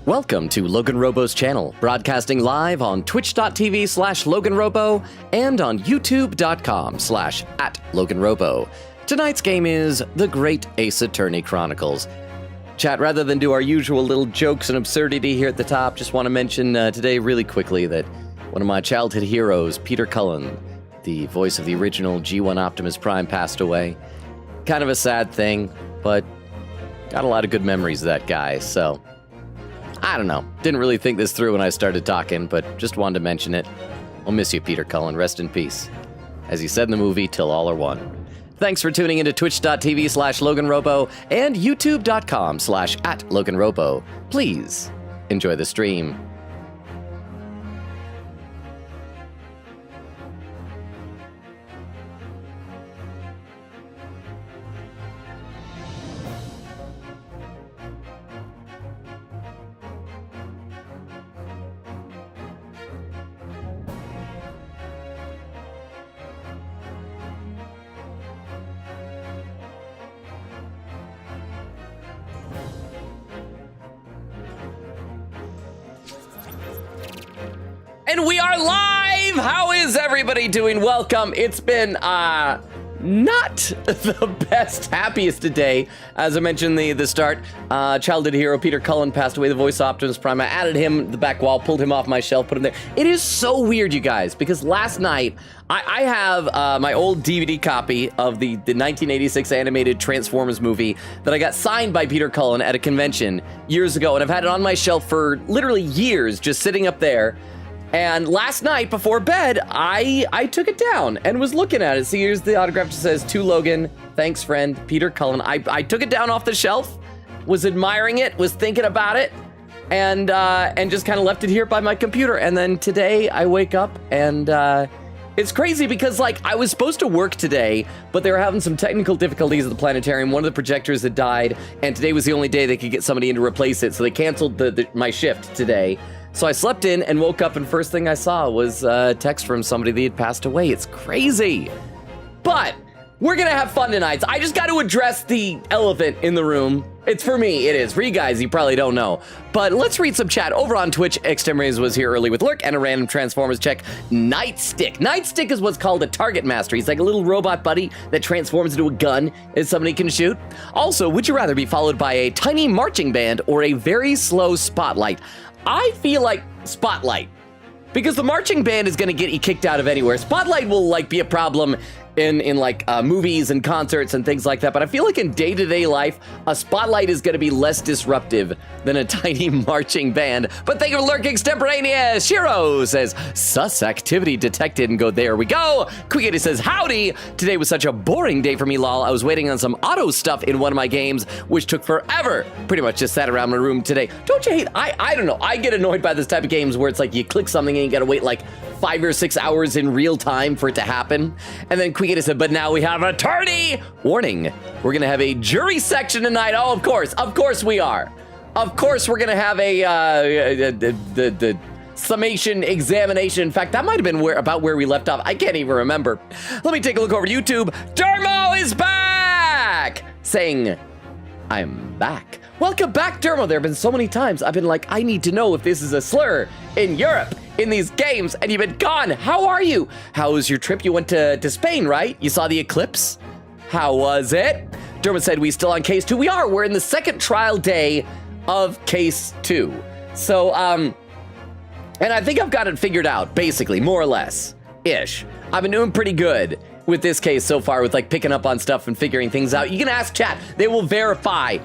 Welcome to LoganRobo's channel, broadcasting live on twitch.tv/LoganRobo and on youtube.com/@LoganRobo. Tonight's game is The Great Ace Attorney Chronicles. Chat, rather than do our usual little jokes and absurdity here at the top, just want to mention today really quickly that one of my childhood heroes, Peter Cullen, the voice of the original G1 Optimus Prime, passed away. Kind of a sad thing, but got a lot of good memories of that guy, so I don't know. Didn't really think this through when I started talking, but just wanted to mention it. I'll miss you, Peter Cullen. Rest in peace. As he said in the movie, till all are one. Thanks for tuning into twitch.tv/LoganRobo and youtube.com/@LoganRobo. Please enjoy the stream. And we are live! How is everybody doing? Welcome. It's been, not the best, happiest today. As I mentioned the start, childhood hero Peter Cullen passed away, the voice of Optimus Prime. I added him to the back wall, pulled him off my shelf, put him there. It is so weird, you guys, because last night, I have my old DVD copy of the 1986 animated Transformers movie that I got signed by Peter Cullen at a convention years ago, and I've had it on my shelf for literally years, just sitting up there. And last night, before bed, I took it down and was looking at it. See, here's the autograph that says, "To Logan, thanks friend, Peter Cullen." I took it down off the shelf, was admiring it, was thinking about it, and just kind of left it here by my computer. And then today, I wake up, and it's crazy because, like, I was supposed to work today, but they were having some technical difficulties at the planetarium. One of the projectors had died, and today was the only day they could get somebody in to replace it, so they canceled my shift today. So I slept in and woke up, and first thing I saw was a text from somebody that had passed away. It's crazy. But we're gonna have fun tonight. I just got to address the elephant in the room. It's for me, it is. For you guys, you probably don't know. But let's read some chat. Over on Twitch, Exterminates was here early with Lurk and a random Transformers check. Nightstick. Nightstick is what's called a target master. He's like a little robot buddy that transforms into a gun and somebody can shoot. Also, would you rather be followed by a tiny marching band or a very slow spotlight? I feel like Spotlight, because the marching band is gonna get you kicked out of anywhere. Spotlight will like be a problem in like movies and concerts and things like that, but I feel like in day-to-day life, a spotlight is gonna be less disruptive than a tiny marching band. But thank you for lurking, Extemporaneous. Shiro says, sus activity detected, and go, there we go. Quickity says, howdy. Today was such a boring day for me, lol. I was waiting on some auto stuff in one of my games, which took forever. Pretty much just sat around my room today. Don't you hate, I don't know, I get annoyed by this type of games where it's like you click something and you gotta wait like 5 or 6 hours in real time for it to happen. And then Quickity said, but now we have an attorney. Warning, we're gonna have a jury section tonight. Oh, of course we are. Of course we're gonna have the summation examination. In fact, that might have been about where we left off. I can't even remember. Let me take a look over YouTube. Dermo is back, saying, I'm back. Welcome back, Dermo. There have been so many times I've been like, I need to know if this is a slur in Europe in these games, and you've been gone. How are you? How was your trip? You went to Spain, right? You saw the eclipse? How was it? Dermot said, we still on case 2? We are. We're in the second trial day of case 2. So, and I think I've got it figured out, basically, more or less, ish. I've been doing pretty good with this case so far, with like picking up on stuff and figuring things out. You can ask chat, they will verify.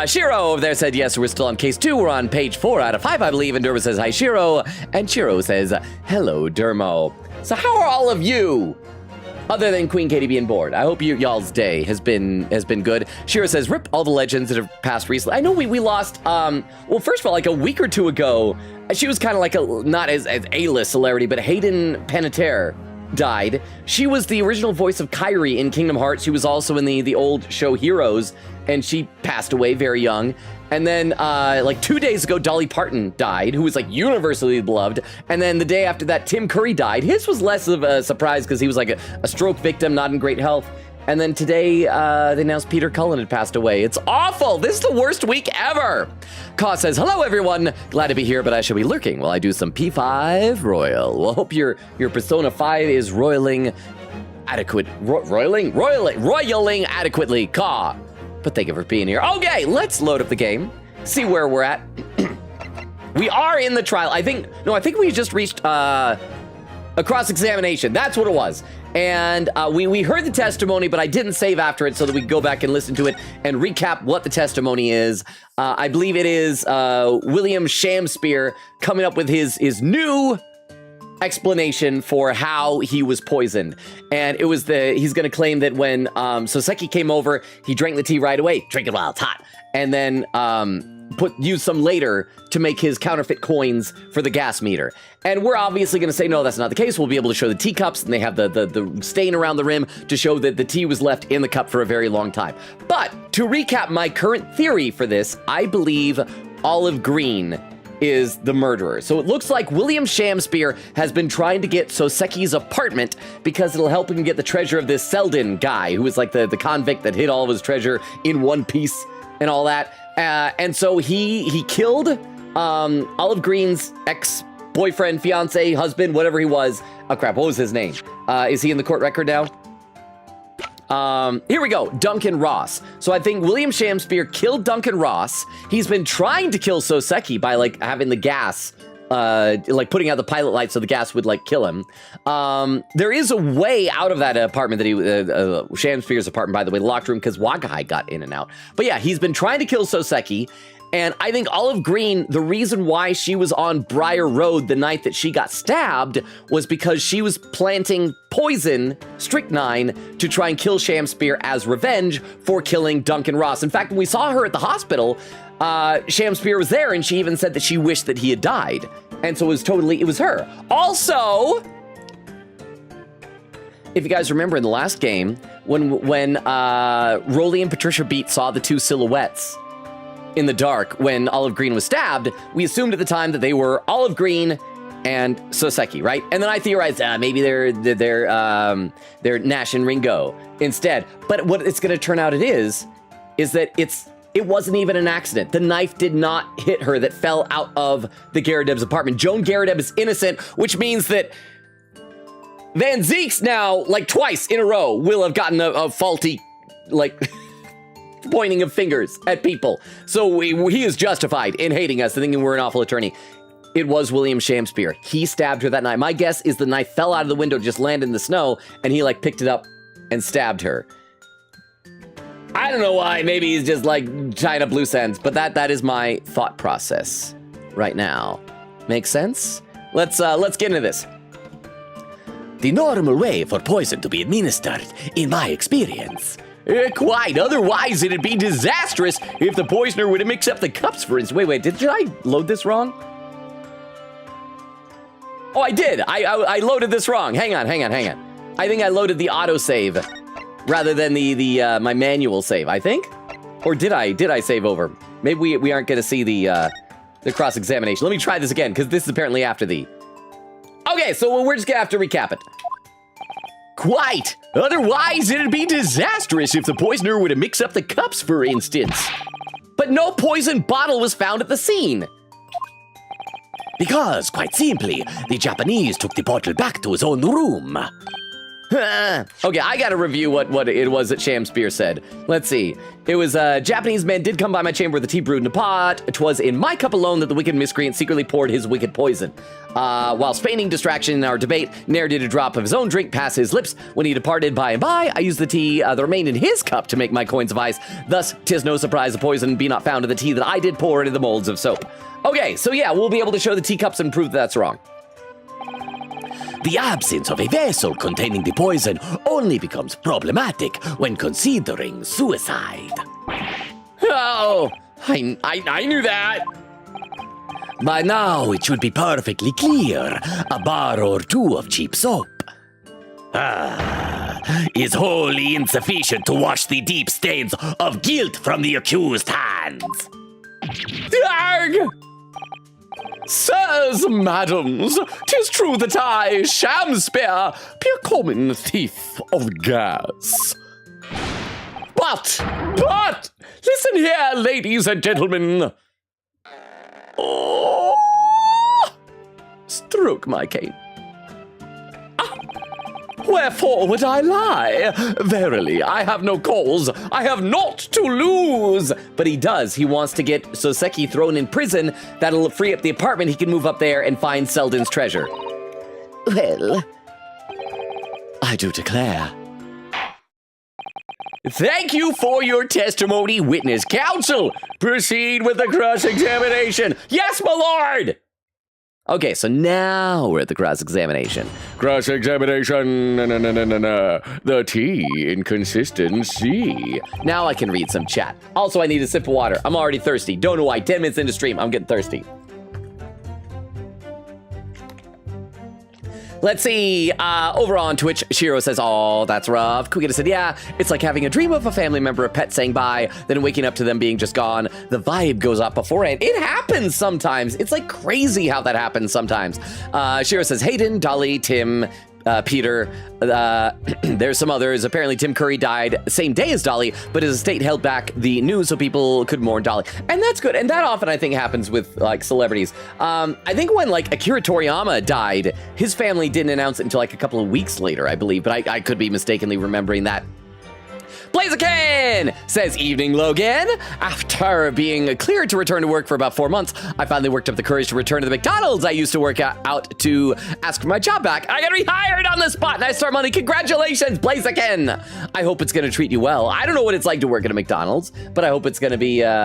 Shiro over there said, yes, we're still on case 2. We're on page 4 out of 5, I believe. And Dermo says, hi, Shiro. And Shiro says, hello, Dermo. So how are all of you? Other than Queen Katie being bored. I hope y'all's day has been good. Shiro says, rip all the legends that have passed recently. I know we lost, well, first of all, like a week or two ago, she was kind of like not as A-list celebrity, but Hayden Panettiere died. She was the original voice of Kairi in Kingdom Hearts. She was also in the old show Heroes, and she passed away very young. And then like 2 days ago, Dolly Parton died, who was like universally beloved. And then the day after that, Tim Curry died. His was less of a surprise because he was like a stroke victim, not in great health. And then today, they announced Peter Cullen had passed away. It's awful. This is the worst week ever. Kaw says, hello, everyone. Glad to be here, but I shall be lurking while I do some P5 Royal. Well, hope your Persona 5 is roiling roiling adequately, Kaw. But thank you for being here. Okay, let's load up the game, see where we're at. We are in the trial. I think we just reached a cross-examination. That's what it was. And we heard the testimony, but I didn't save after it so that we could go back and listen to it and recap what the testimony is. I believe it is William Shamspeare coming up with his new explanation for how he was poisoned. And it was he's going to claim that when Soseki came over, he drank the tea right away, drink it while it's hot, and then use some later to make his counterfeit coins for the gas meter. And we're obviously going to say, no, that's not the case. We'll be able to show the teacups, and they have the stain around the rim to show that the tea was left in the cup for a very long time. But to recap my current theory for this, I believe Olive Green is the murderer. So it looks like William Shamspeare has been trying to get Soseki's apartment because it'll help him get the treasure of this Selden guy, who is like the convict that hid all of his treasure in one piece and all that. And so he killed Olive Green's ex-boyfriend, fiance, husband, whatever he was. Oh crap, what was his name? Is he in the court record now? Here we go, Duncan Ross. So I think William Shamspeare killed Duncan Ross. He's been trying to kill Soseki by like having the gas, like putting out the pilot light so the gas would like kill him. There is a way out of that apartment that Shamspeare's apartment, by the way, the locked room, because Wakahai got in and out. But yeah, he's been trying to kill Soseki. And I think Olive Green, the reason why she was on Briar Road the night that she got stabbed was because she was planting poison, strychnine, to try and kill Shamspeare as revenge for killing Duncan Ross. In fact, when we saw her at the hospital, Shamspeare was there, and she even said that she wished that he had died. And so it was her. Also, if you guys remember in the last game, when Rolly and Patricia Beat saw the two silhouettes in the dark when Olive Green was stabbed, we assumed at the time that they were Olive Green and Soseki, right? And then I theorized maybe they're Nash and Ringo instead. But what it's going to turn out it is that it wasn't even an accident. The knife did not hit her that fell out of the Garadeb's apartment. Joan Garadeb is innocent, which means that Van Zeeks now, like twice in a row, will have gotten a faulty, like, pointing of fingers at people. So he is justified in hating us and thinking we're an awful attorney. It was William Shamspeare. He stabbed her that night. My guess is the knife fell out of the window, just landed in the snow, and he like picked it up and stabbed her. I don't know why. Maybe he's just like tying up loose ends, but that is my thought process right now. Make sense? Let's get into this. The normal way for poison to be administered, in my experience. Quite. Otherwise, it'd be disastrous if the poisoner were to mix up the cups, for instance. Wait, did I load this wrong? Oh, I did. I loaded this wrong. Hang on. I think I loaded the autosave rather than the my manual save, I think. Or did I save over? Maybe we aren't going to see the cross-examination. Let me try this again, because this is apparently after the... Okay, so we're just going to have to recap it. Quite. Otherwise, it'd be disastrous if the poisoner were to mix up the cups, for instance. But no poison bottle was found at the scene. Because, quite simply, the Japanese took the bottle back to his own room. Okay, I gotta review what it was that Shamspeare said. Let's see. It was, Japanese men did come by my chamber with the tea brewed in a pot. 'Twas in my cup alone that the wicked miscreant secretly poured his wicked poison. While feigning distraction in our debate, ne'er did a drop of his own drink pass his lips. When he departed by and by, I used the tea that remained in his cup to make my coins of ice. Thus, 'tis no surprise the poison be not found in the tea that I did pour into the molds of soap. Okay, so yeah, we'll be able to show the teacups and prove that's wrong. The absence of a vessel containing the poison only becomes problematic when considering suicide. Oh, I knew that. By now, it should be perfectly clear. A bar or two of cheap soap is wholly insufficient to wash the deep stains of guilt from the accused hands. Arg! Sirs, madams, 'tis true that I, Shamspeare, be a common thief of gas. But, listen here, ladies and gentlemen. Oh, stroke my cane. Wherefore would I lie? Verily, I have no cause. I have naught to lose. But he does. He wants to get Soseki thrown in prison. That'll free up the apartment. He can move up there and find Selden's treasure. Well, I do declare. Thank you for your testimony, witness counsel. Proceed with the cross-examination. Yes, my lord! Okay, so now we're at the cross-examination. Cross-examination, the T in consistency. Now I can read some chat. Also, I need a sip of water. I'm already thirsty. Don't know why. 10 minutes into stream, I'm getting thirsty. Let's see, over on Twitch, Shiro says, oh, that's rough. Kugita said, yeah, it's like having a dream of a family member, a pet saying bye, then waking up to them being just gone. The vibe goes up beforehand. It happens sometimes. It's like crazy how that happens sometimes. Shiro says, Hayden, Dolly, Tim, Peter, there's some others. Apparently Tim Curry died same day as Dolly, but his estate held back the news so people could mourn Dolly. And that's good. And that often I think happens with like celebrities. I think when like Akira Toriyama died, his family didn't announce it until like a couple of weeks later, I believe, but I could be mistakenly remembering that. Blaziken says, evening, Logan. After being cleared to return to work for about 4 months, I finally worked up the courage to return to the McDonald's I used to work out to ask for my job back. I got rehired on the spot. Nice start money. Congratulations, Blaziken. I hope it's going to treat you well. I don't know what it's like to work at a McDonald's, but I hope it's going to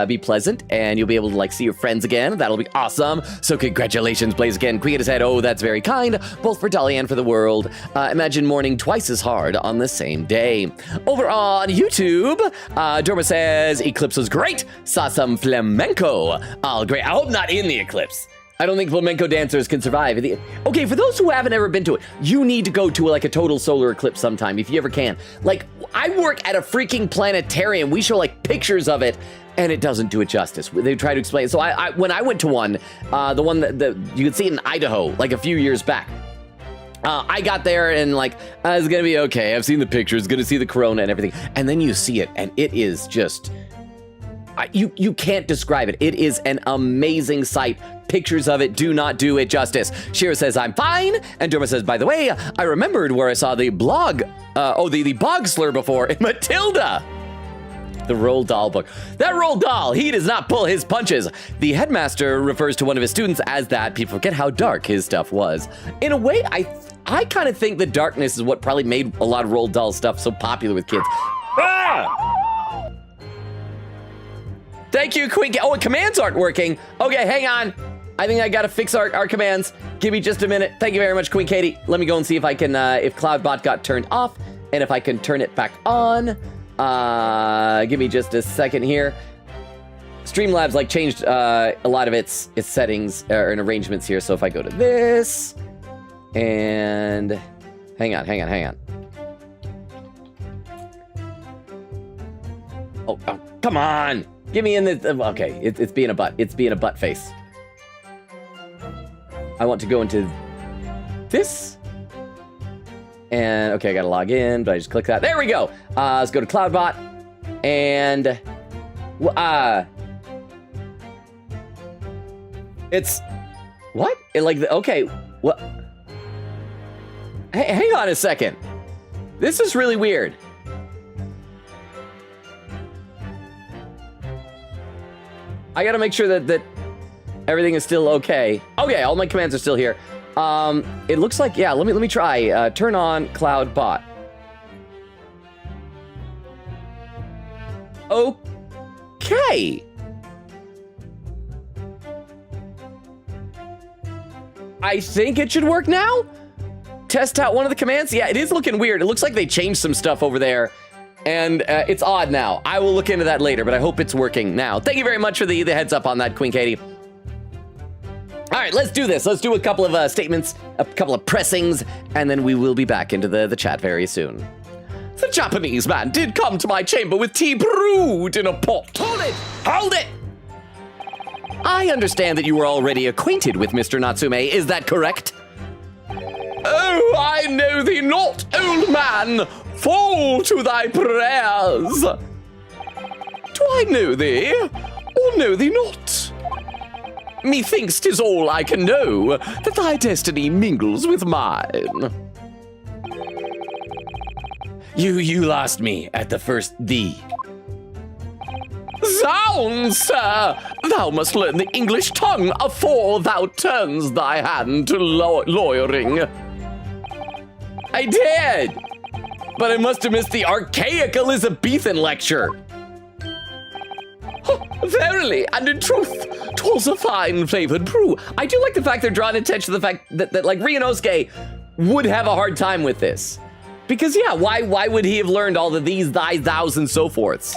be pleasant and you'll be able to like see your friends again. That'll be awesome. So congratulations, Blaziken. Quick his head. Oh, that's very kind, both for Dolly and for the world. Imagine mourning twice as hard on the same day. Over on YouTube, Dorma says, Eclipse was great. Saw some flamenco. Oh, great. I hope not in the eclipse. I don't think flamenco dancers can survive. Okay, for those who haven't ever been to it, you need to go to like a total solar eclipse sometime, if you ever can. Like, I work at a freaking planetarium. We show like pictures of it, and it doesn't do it justice. They try to explain it. So when I went to one, the one that you could see it in Idaho, like a few years back, I got there and like, it's gonna be okay. I've seen the pictures, gonna see the corona and everything. And then you see it and it is just, you can't describe it. It is an amazing sight. Pictures of it do not do it justice. Shira says, I'm fine. And Durma says, by the way, I remembered where I saw the blog, the bog slur before in Matilda. The Roald Dahl book. That Roald Dahl, he does not pull his punches. The headmaster refers to one of his students as that. People forget how dark his stuff was. In a way, I kind of think the darkness is what probably made a lot of Roald Dahl stuff so popular with kids. Ah! Thank you, Queen. Oh, commands aren't working. Okay, hang on. I think I gotta fix our commands. Give me just a minute. Thank you very much, Queen Katie. Let me go and see if I can, if Cloudbot got turned off, and if I can turn it back on. Give me just a second here. Streamlabs like changed a lot of its settings and arrangements here. So if I go to this and hang on. Oh, come on. Give me in the, okay, it's being a butt. It's being a butt face. I want to go into this. And okay, I gotta log in, but I just click that. There we go. Let's go to Cloudbot and it's what? Okay, what? Hey, hang on a second. This is really weird. I gotta make sure that everything is still okay. Okay, all my commands are still here. It looks like, yeah, let me try, turn on Cloudbot. Okay. I think it should work now. Test out one of the commands. Yeah, it is looking weird. It looks like they changed some stuff over there. And it's odd now. I will look into that later, but I hope it's working now. Thank you very much for the heads up on that, Queen Katie. All right, let's do this. Let's do a couple of statements, a couple of pressings, and then we will be back into the chat very soon. The Japanese man did come to my chamber with tea brewed in a pot. Hold it! Hold it! I understand that you were already acquainted with Mr. Natsume. Is that correct? Oh, I know thee not, old man. Fall to thy prayers. Do I know thee, or know thee not? Methinks 'tis all I can know, that thy destiny mingles with mine. You lost me at the first thee. Zounds, sir! Thou must learn the English tongue afore thou turns thy hand to lawyering. I did! But I must have missed the archaic Elizabethan lecture. Verily, and in truth, 'twas a fine flavored brew. I do like the fact they're drawing attention to the fact that like Ryunosuke would have a hard time with this. Because yeah, why would he have learned all of these, thys, thous, and so forths?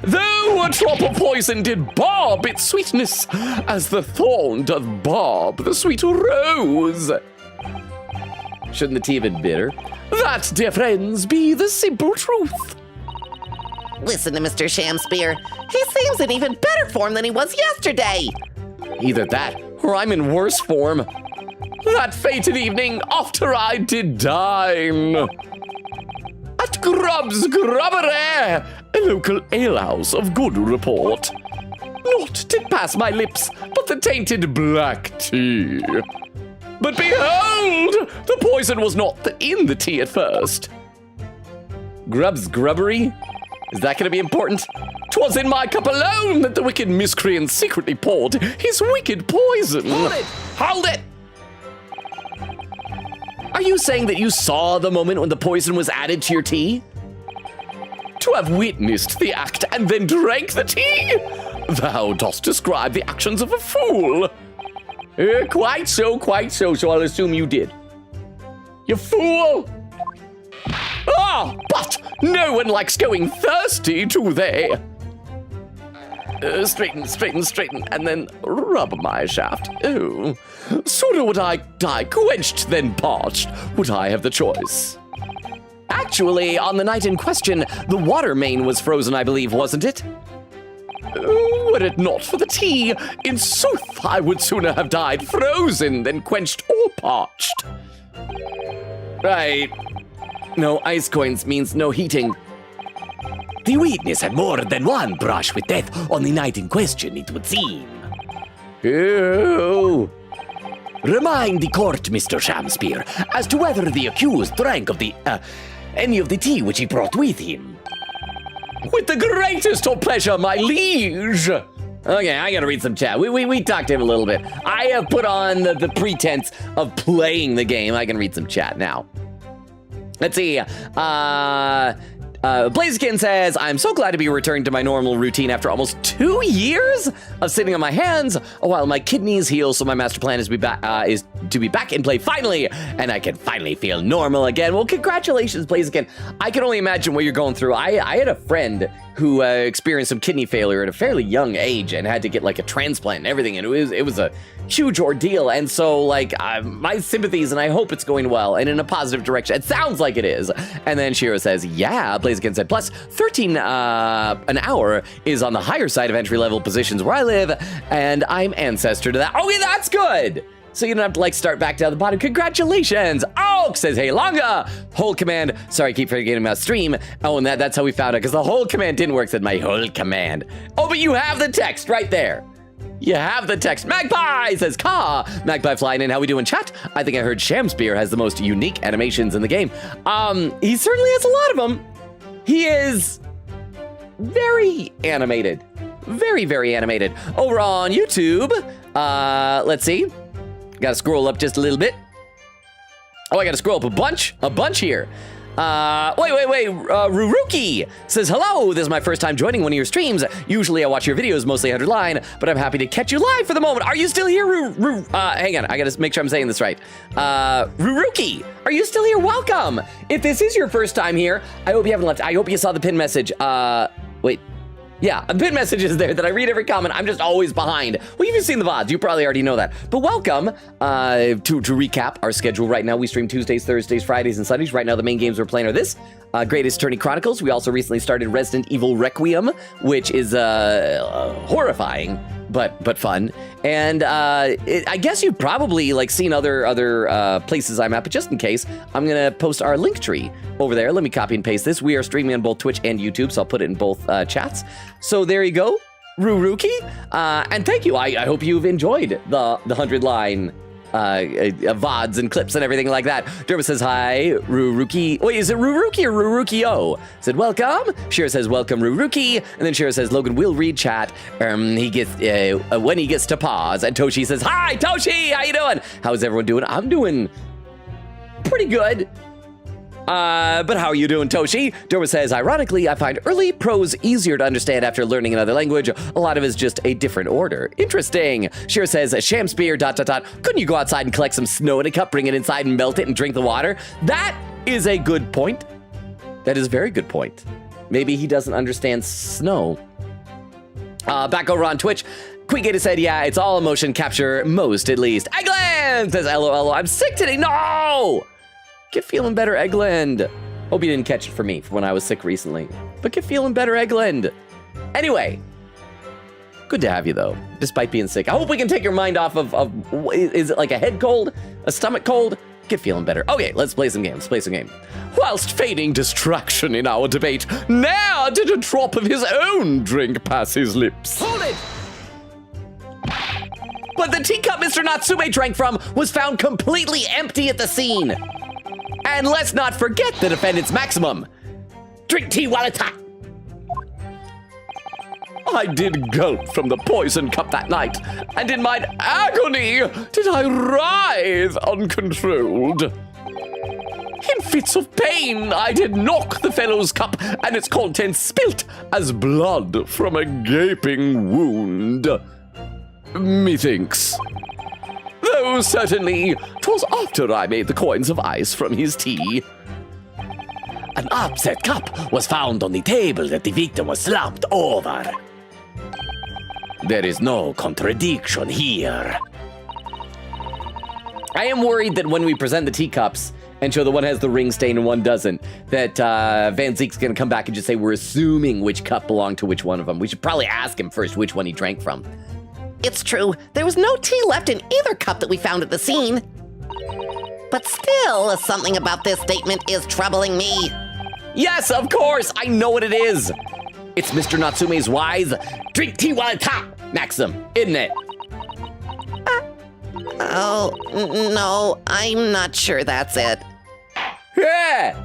Though a drop of poison did barb its sweetness, as the thorn doth barb the sweet rose. Shouldn't the tea have been bitter? That, dear friends, be the simple truth. Listen to Mr. Shamspear. He seems in even better form than he was yesterday. Either that, or I'm in worse form. That fated evening, after I did dine at Grubb's Grubbery, a local alehouse of good report. Naught did pass my lips but the tainted black tea. But behold, the poison was not in the tea at first. Grubb's Grubbery? Is that gonna be important? 'Twas in my cup alone that the wicked miscreant secretly poured his wicked poison. Hold it! Hold it! Are you saying that you saw the moment when the poison was added to your tea? To have witnessed the act and then drank the tea? Thou dost describe the actions of a fool. Quite so, so I'll assume you did. You fool! Ah, but no one likes going thirsty, do they? Straighten, and then rub my shaft. Oh, sooner would I die quenched than parched, would I have the choice. Actually, on the night in question, the water main was frozen, I believe, wasn't it? Were it not for the tea, in sooth, I would sooner have died frozen than quenched or parched. Right. No ice coins means no heating. The witness had more than one brush with death on the night in question, it would seem. Oh. Remind the court, Mr. Shamspear, as to whether the accused drank of any of the tea which he brought with him. With the greatest of pleasure, my liege. Okay, I gotta read some chat. We talked to him a little bit. I have put on the pretense of playing the game. I can read some chat now. Let's see. Blaziken says, I'm so glad to be returned to my normal routine after almost 2 years of sitting on my hands while my kidneys heal. So my master plan is to be back in play finally, and I can finally feel normal again. Well, congratulations, Blaziken. I can only imagine what you're going through. I had a friend who experienced some kidney failure at a fairly young age and had to get like a transplant and everything, and it was a huge ordeal. And so like my sympathies, and I hope it's going well and in a positive direction. It sounds like it is. And then Shiro says, yeah. Blaziken said, plus 13 an hour is on the higher side of entry-level positions where I live, and I'm ancestor to that. Oh, yeah, that's good. So you don't have to like start back down the bottom. Congratulations. Oak says, hey, Longa. Whole command. Sorry, I keep forgetting about stream. Oh, and that's how we found it, because the whole command didn't work, said my whole command. Oh, but you have the text right there. You have the text. Magpie says, Ka. Magpie flying in. How we doing, chat? I think I heard Shamspear has the most unique animations in the game. He certainly has a lot of them. He is very animated. Very, very animated. Over on YouTube, let's see. Gotta scroll up just a little bit. Oh, I gotta scroll up a bunch here. Wait. Ruruki says, hello, this is my first time joining one of your streams. Usually I watch your videos mostly underline, but I'm happy to catch you live for the moment. Are you still here, hang on, I gotta make sure I'm saying this right. Ruruki, are you still here? Welcome. If this is your first time here, I hope you haven't left. I hope you saw the pin message. Wait. Yeah, a pin message is there that I read every comment. I'm just always behind. Well, you've seen the VODs. You probably already know that. But welcome. To recap our schedule right now, we stream Tuesdays, Thursdays, Fridays, and Sundays. Right now, the main games we're playing are this. Greatest Attorney Chronicles. We also recently started Resident Evil Requiem, which is horrifying, but fun. And I guess you've probably like seen other places I'm at, but just in case, I'm gonna post our link tree over there. Let me copy and paste this. We are streaming on both Twitch and YouTube, so I'll put it in both chats. So there you go, Ruruki, and thank you. I hope you've enjoyed the 100-line VODs and clips and everything like that. Derma says hi, Ruruki. Wait, is it Ruruki or Rurukio? Said welcome. Shira says welcome, Ruruki. And then Shira says Logan will read chat. He gets when he gets to pause. And Toshi says hi, Toshi. How you doing? How's everyone doing? I'm doing pretty good. But how are you doing, Toshi? Derma says, ironically, I find early prose easier to understand after learning another language. A lot of it is just a different order. Interesting. Shira says, Shamspear, ... Couldn't you go outside and collect some snow in a cup, bring it inside and melt it and drink the water? That is a good point. That is a very good point. Maybe he doesn't understand snow. Back over on Twitch, Quigator said, yeah, it's all motion capture, most at least. Eggland says, LOL, I'm sick today. No! Get feeling better, Eggland. Hope you didn't catch it from me from when I was sick recently. But get feeling better, Eggland. Anyway, good to have you, though, despite being sick. I hope we can take your mind off of is it like a head cold? A stomach cold? Get feeling better. Okay, let's play some games. Let's play some game. Whilst feigning distraction in our debate, now did a drop of his own drink pass his lips. Hold it! But the teacup Mr. Natsume drank from was found completely empty at the scene. And let's not forget the defendant's maximum. Drink tea while it's hot. I did gulp from the poison cup that night, and in mine agony did I writhe uncontrolled. In fits of pain I did knock the fellow's cup, and its contents spilt as blood from a gaping wound. Methinks. Though certainly 'twas after I made the coins of ice from his tea. An upset cup was found on the table that the victim was slumped over. There is no contradiction here. I am worried that when we present the teacups and show the one has the ring stain and one doesn't, that Van Zeek's gonna come back and just say we're assuming which cup belonged to which one of them. We should probably ask him first which one he drank from. It's true, there was no tea left in either cup that we found at the scene. But still, something about this statement is troubling me. Yes, of course, I know what it is. It's Mr. Natsume's wise, drink tea while it's hot maxim, isn't it? Oh, no, I'm not sure that's it. Yeah.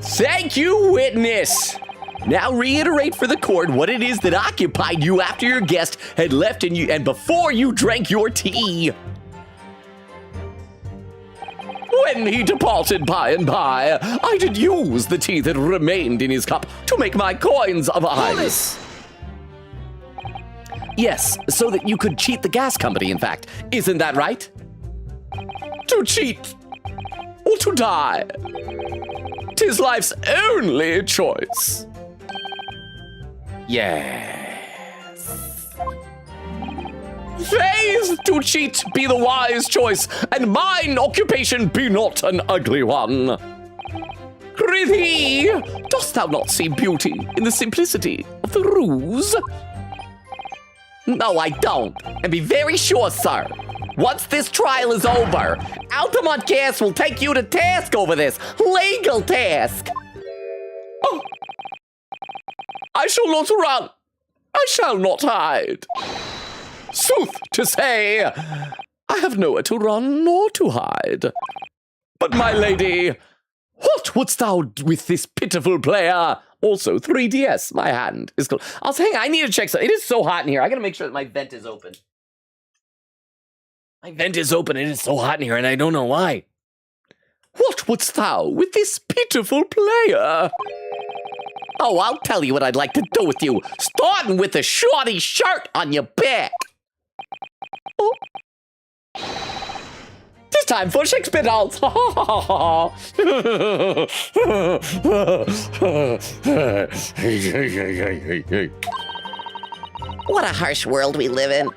Thank you, witness. Now reiterate for the court what it is that occupied you after your guest had left and before you drank your tea. When he departed by and by, I did use the tea that remained in his cup to make my coins of ice. Yes, so that you could cheat the gas company, in fact. Isn't that right? To cheat or to die. 'Tis life's only choice. Yes. Faith to cheat be the wise choice, and mine occupation be not an ugly one. Prithee, dost thou not see beauty in the simplicity of the ruse? No, I don't. And be very sure, sir, once this trial is over, Altamont Gas will take you to task over this legal task. Oh. I shall not run. I shall not hide. Sooth to say, I have nowhere to run nor to hide. But my lady, what wouldst thou with this pitiful player? Also, 3DS, my hand is cold. I was hang on, I need to check something. It is so hot in here. I gotta make sure that my vent is open. My vent is open. It is so hot in here, and I don't know why. What wouldst thou with this pitiful player? Oh, I'll tell you what I'd like to do with you, starting with the shorty shirt on your back. Oh. This time for Shakespeare dolls. What a harsh world we live in.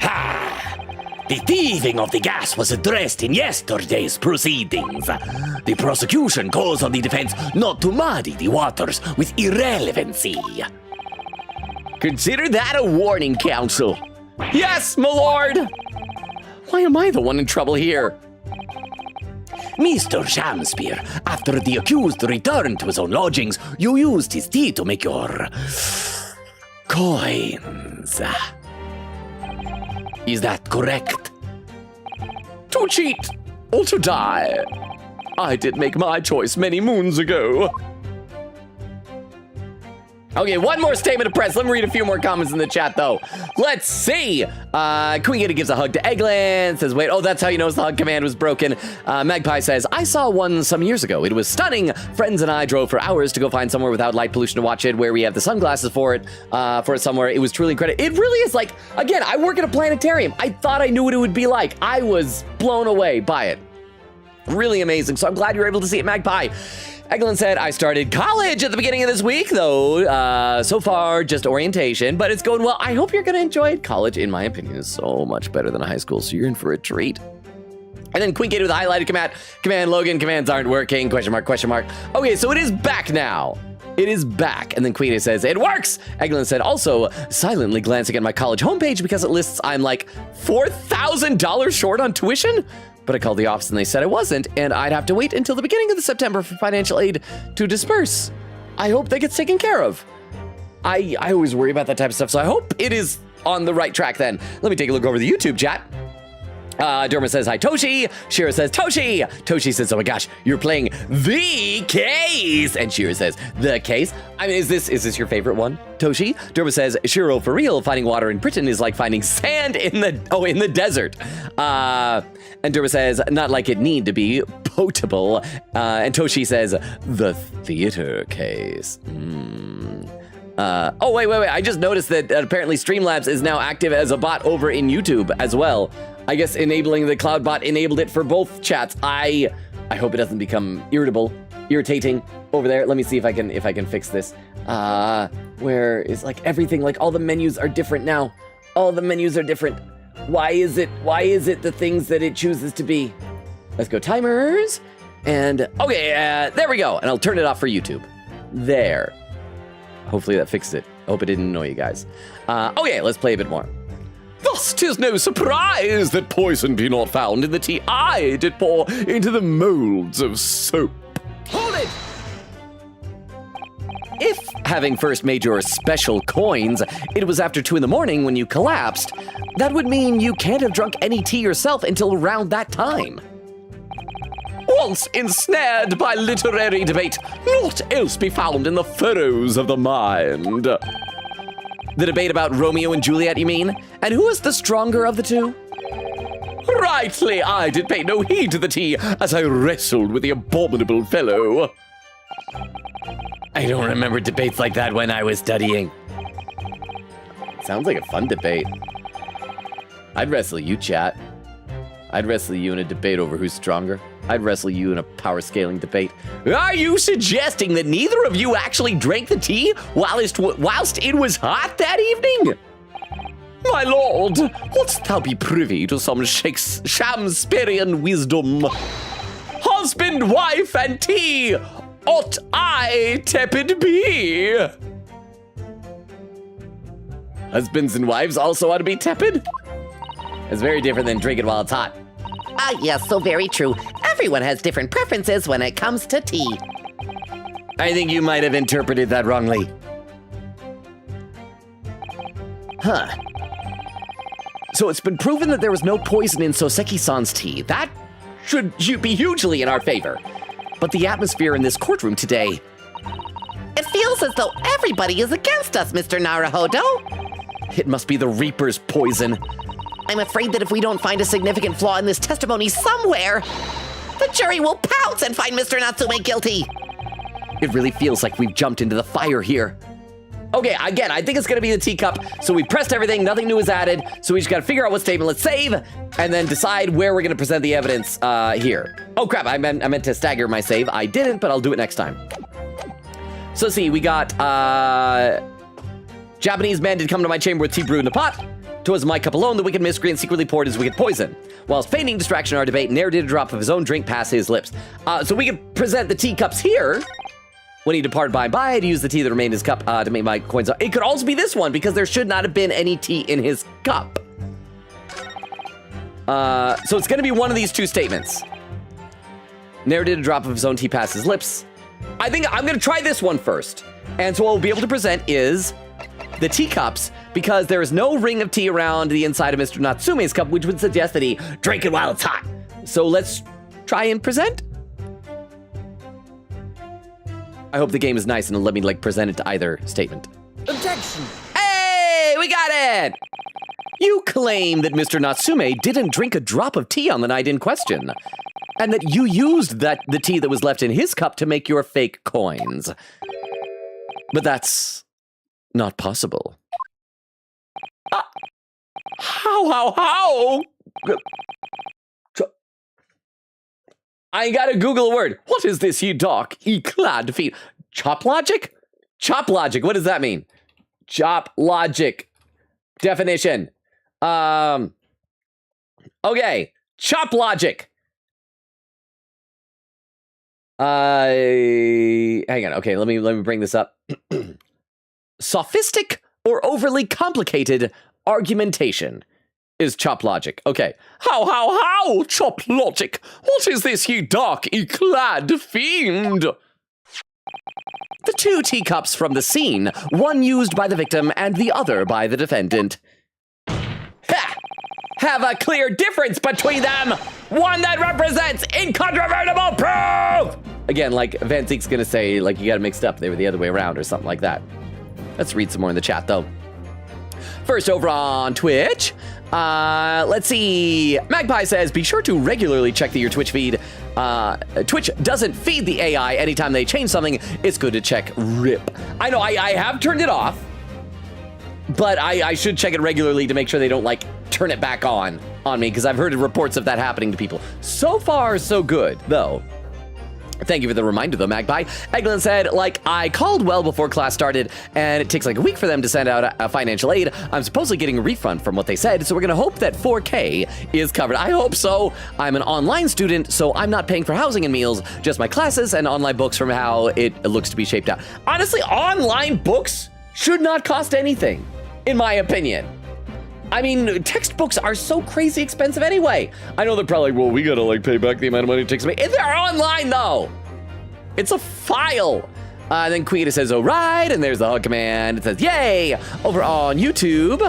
Ha! The thieving of the gas was addressed in yesterday's proceedings. The prosecution calls on the defense not to muddy the waters with irrelevancy. Consider that a warning, counsel. Yes, my lord. Why am I the one in trouble here? Mr. Shamspeare, after the accused returned to his own lodgings, you used his tea to make your coins. Is that correct? To cheat or to die. I did make my choice many moons ago. Okay, one more statement of press. Let me read a few more comments in the chat, though. Let's see. Queen Gator gives a hug to Eggland. Says, wait, oh, that's how you know the hug command was broken. Magpie says, I saw one some years ago. It was stunning. Friends and I drove for hours to go find somewhere without light pollution to watch it, where we have the sunglasses for it somewhere. It was truly incredible. It really is like, again, I work at a planetarium. I thought I knew what it would be like. I was blown away by it. Really amazing. So I'm glad you were able to see it, Magpie. Eglin said, I started college at the beginning of this week, though. So far, just orientation, but it's going well. I hope you're going to enjoy it. College, in my opinion, is so much better than high school, so you're in for a treat. And then Queen Gator with a highlighted command. Command, Logan, commands aren't working, question mark, question mark. Okay, so it is back now. It is back. And then Queen Gator says, it works. Eglin said, also silently glancing at my college homepage because it lists I'm like $4,000 short on tuition. But I called the office and they said I wasn't, and I'd have to wait until the beginning of the September for financial aid to disperse. I hope that gets taken care of. I always worry about that type of stuff, so I hope it is on the right track then. Let me take a look over the YouTube chat. Derma says, hi, Toshi. Shira says, Toshi. Toshi says, oh my gosh, you're playing the case. And Shira says, the case? I mean, is this your favorite one, Toshi? Derma says, Shiro, for real, finding water in Britain is like finding sand in the desert. And Derma says, not like it need to be potable. And Toshi says, the theater case. Oh, wait. I just noticed that apparently Streamlabs is now active as a bot over in YouTube as well. I guess enabling the cloud bot enabled it for both chats. I hope it doesn't become irritating over there. Let me see if I can fix this. Where is like everything, like all the menus are different now. All the menus are different. Why is it the things that it chooses to be? Let's go timers. And okay, there we go. And I'll turn it off for YouTube. There. Hopefully that fixes it. Hope it didn't annoy you guys. Okay, let's play a bit more. Thus, 'tis no surprise that poison be not found in the tea I did pour into the molds of soap. Hold it! If, having first made your special coins, it was after 2 a.m. when you collapsed, that would mean you can't have drunk any tea yourself until around that time. Once ensnared by literary debate, naught else be found in the furrows of the mind. The debate about Romeo and Juliet, you mean? And who is the stronger of the two? Rightly, I did pay no heed to the tea as I wrestled with the abominable fellow. I don't remember debates like that when I was studying. Sounds like a fun debate. I'd wrestle you, chat. I'd wrestle you in a debate over who's stronger. I'd wrestle you in a power scaling debate. Are you suggesting that neither of you actually drank the tea whilst it was hot that evening? My lord, wouldst thou be privy to some Shakespearean wisdom? Husband, wife, and tea, ought I tepid be? Husbands and wives also ought to be tepid? It's very different than drinking while it's hot. Ah, yes, so very true. Everyone has different preferences when it comes to tea. I think you might have interpreted that wrongly. Huh. So it's been proven that there was no poison in Soseki-san's tea. That should be hugely in our favor. But the atmosphere in this courtroom today... It feels as though everybody is against us, Mr. Naruhodo. It must be the Reaper's poison. I'm afraid that if we don't find a significant flaw in this testimony somewhere, the jury will pounce and find Mr. Natsume guilty. It really feels like we've jumped into the fire here. Okay, again, I think it's gonna be the teacup. So we pressed everything, nothing new was added. So we just gotta figure out what statement let's save and then decide where we're gonna present the evidence here. Oh crap, I meant to stagger my save. I didn't, but I'll do it next time. So let's see, we got Japanese man did come to my chamber with tea brewed in a pot. 'Twas my cup alone the wicked miscreant secretly poured his wicked poison. Whilst feigning distraction in our debate, ne'er did a drop of his own drink pass his lips. So we could present the teacups here. When he departed by and by, to use the tea that remained in his cup to make my coins. It could also be this one, because there should not have been any tea in his cup. So it's going to be one of these two statements. Ne'er did a drop of his own tea pass his lips. I think I'm going to try this one first. And so what we'll be able to present is the teacups, because there is no ring of tea around the inside of Mr. Natsume's cup, which would suggest that he drank it while it's hot. So let's try and present. I hope the game is nice and it'll let me, present it to either statement. Objection. Hey, we got it! You claim that Mr. Natsume didn't drink a drop of tea on the night in question, and that you used the tea that was left in his cup to make your fake coins. But that's not possible. How? I gotta Google a word. What is this, ye dark, ye clad defeat? Chop logic? Chop logic, what does that mean? Chop logic. Definition. Okay, chop logic. Hang on, okay, let me bring this up. Sophistic or overly complicated argumentation is chop logic. Okay. How, chop logic? What is this, ye dark, ye clad fiend? The two teacups from the scene, one used by the victim and the other by the defendant. Ha! Have a clear difference between them! One that represents incontrovertible proof! Again, Van Zeek's gonna say, you got it mixed up. They were the other way around or something like that. Let's read some more in the chat, though. First, over on Twitch, let's see. Magpie says, be sure to regularly check your Twitch feed. Twitch doesn't feed the AI anytime they change something. It's good to check RIP. I know, I have turned it off, but I should check it regularly to make sure they don't, turn it back on me, because I've heard reports of that happening to people. So far, so good, though. Thank you for the reminder, though, Magpie. Eglin said, I called well before class started, and it takes a week for them to send out a financial aid. I'm supposedly getting a refund from what they said, so we're going to hope that 4K is covered. I hope so. I'm an online student, so I'm not paying for housing and meals, just my classes and online books from how it looks to be shaped out. Honestly, online books should not cost anything, in my opinion. I mean, textbooks are so crazy expensive anyway. I know they're probably, well, we gotta pay back the amount of money it takes to make. They're online though. It's a file. Then Quita says, oh, right. And there's the hug command. It says, yay. Over on YouTube,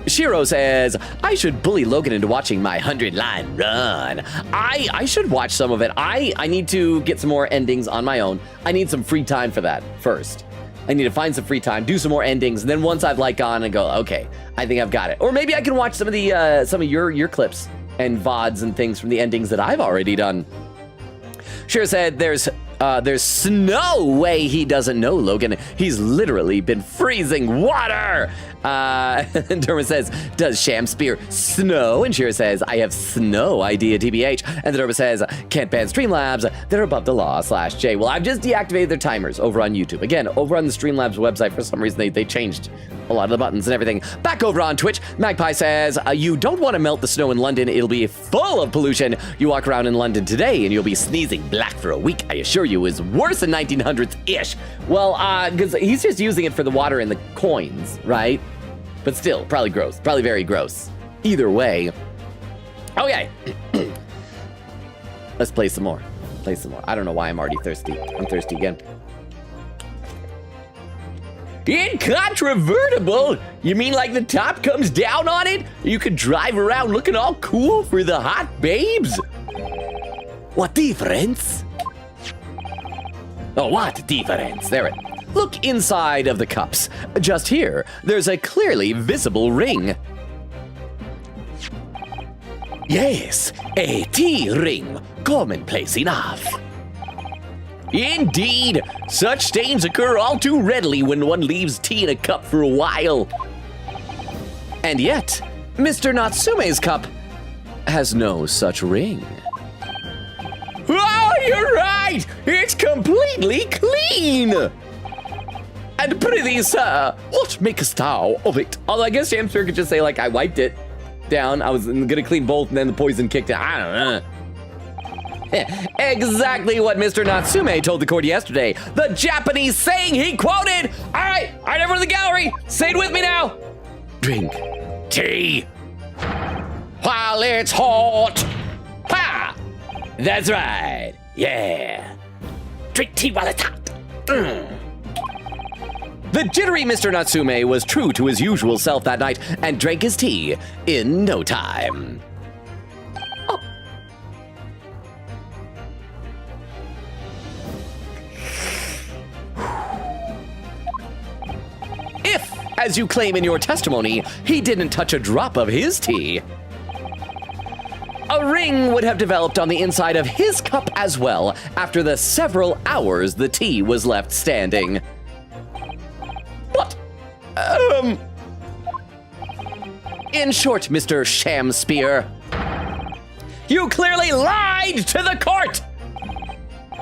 Shiro says, I should bully Logan into watching my 100-line run. I should watch some of it. I need to get some more endings on my own. I need some free time for that first. I need to find some free time, do some more endings, and then once I've gone and go, okay, I think I've got it. Or maybe I can watch some of your clips and VODs and things from the endings that I've already done. Shiro said, there's no way he doesn't know, Logan. He's literally been freezing water. And Derma says, does Sham Spear snow? And Shiro says, I have snow idea, TBH. And the Derma says, can't ban Streamlabs. They're above the law, /J. Well, I've just deactivated their timers over on YouTube. Again, over on the Streamlabs website, for some reason, they changed a lot of the buttons and everything. Back over on Twitch, Magpie says, you don't want to melt the snow in London. It'll be full of pollution. You walk around in London today and you'll be sneezing black for a week. I assure you, is worse than 1900s-ish. Well, because he's just using it for the water and the coins, right? But still, probably gross. Probably very gross. Either way. Okay. Let's play some more. I don't know why I'm already thirsty. I'm thirsty again. Incontrovertible? You mean the top comes down on it? You could drive around looking all cool for the hot babes? What difference? Oh, what difference? There it is. Look inside of the cups. Just here, there's a clearly visible ring. Yes, a tea ring. Commonplace enough. Indeed, such stains occur all too readily when one leaves tea in a cup for a while. And yet, Mr. Natsume's cup has no such ring. Oh, you're right! It's completely clean! and prithee, sir, what makest thou of it? Although I guess Shamster could just say, like, I wiped it down. I was gonna clean both, and then the poison kicked in. I don't know. Exactly what Mr. Natsume told the court yesterday. The Japanese saying he quoted. All right, everyone in the gallery, say it with me now. Drink tea while it's hot. Ha! That's right. Yeah. Drink tea while it's hot. The jittery Mr. Natsume was true to his usual self that night and drank his tea in no time. Oh. If, as you claim in your testimony, he didn't touch a drop of his tea, a ring would have developed on the inside of his cup as well after the several hours the tea was left standing. But, in short, Mr. Shamspear, you clearly lied to the court!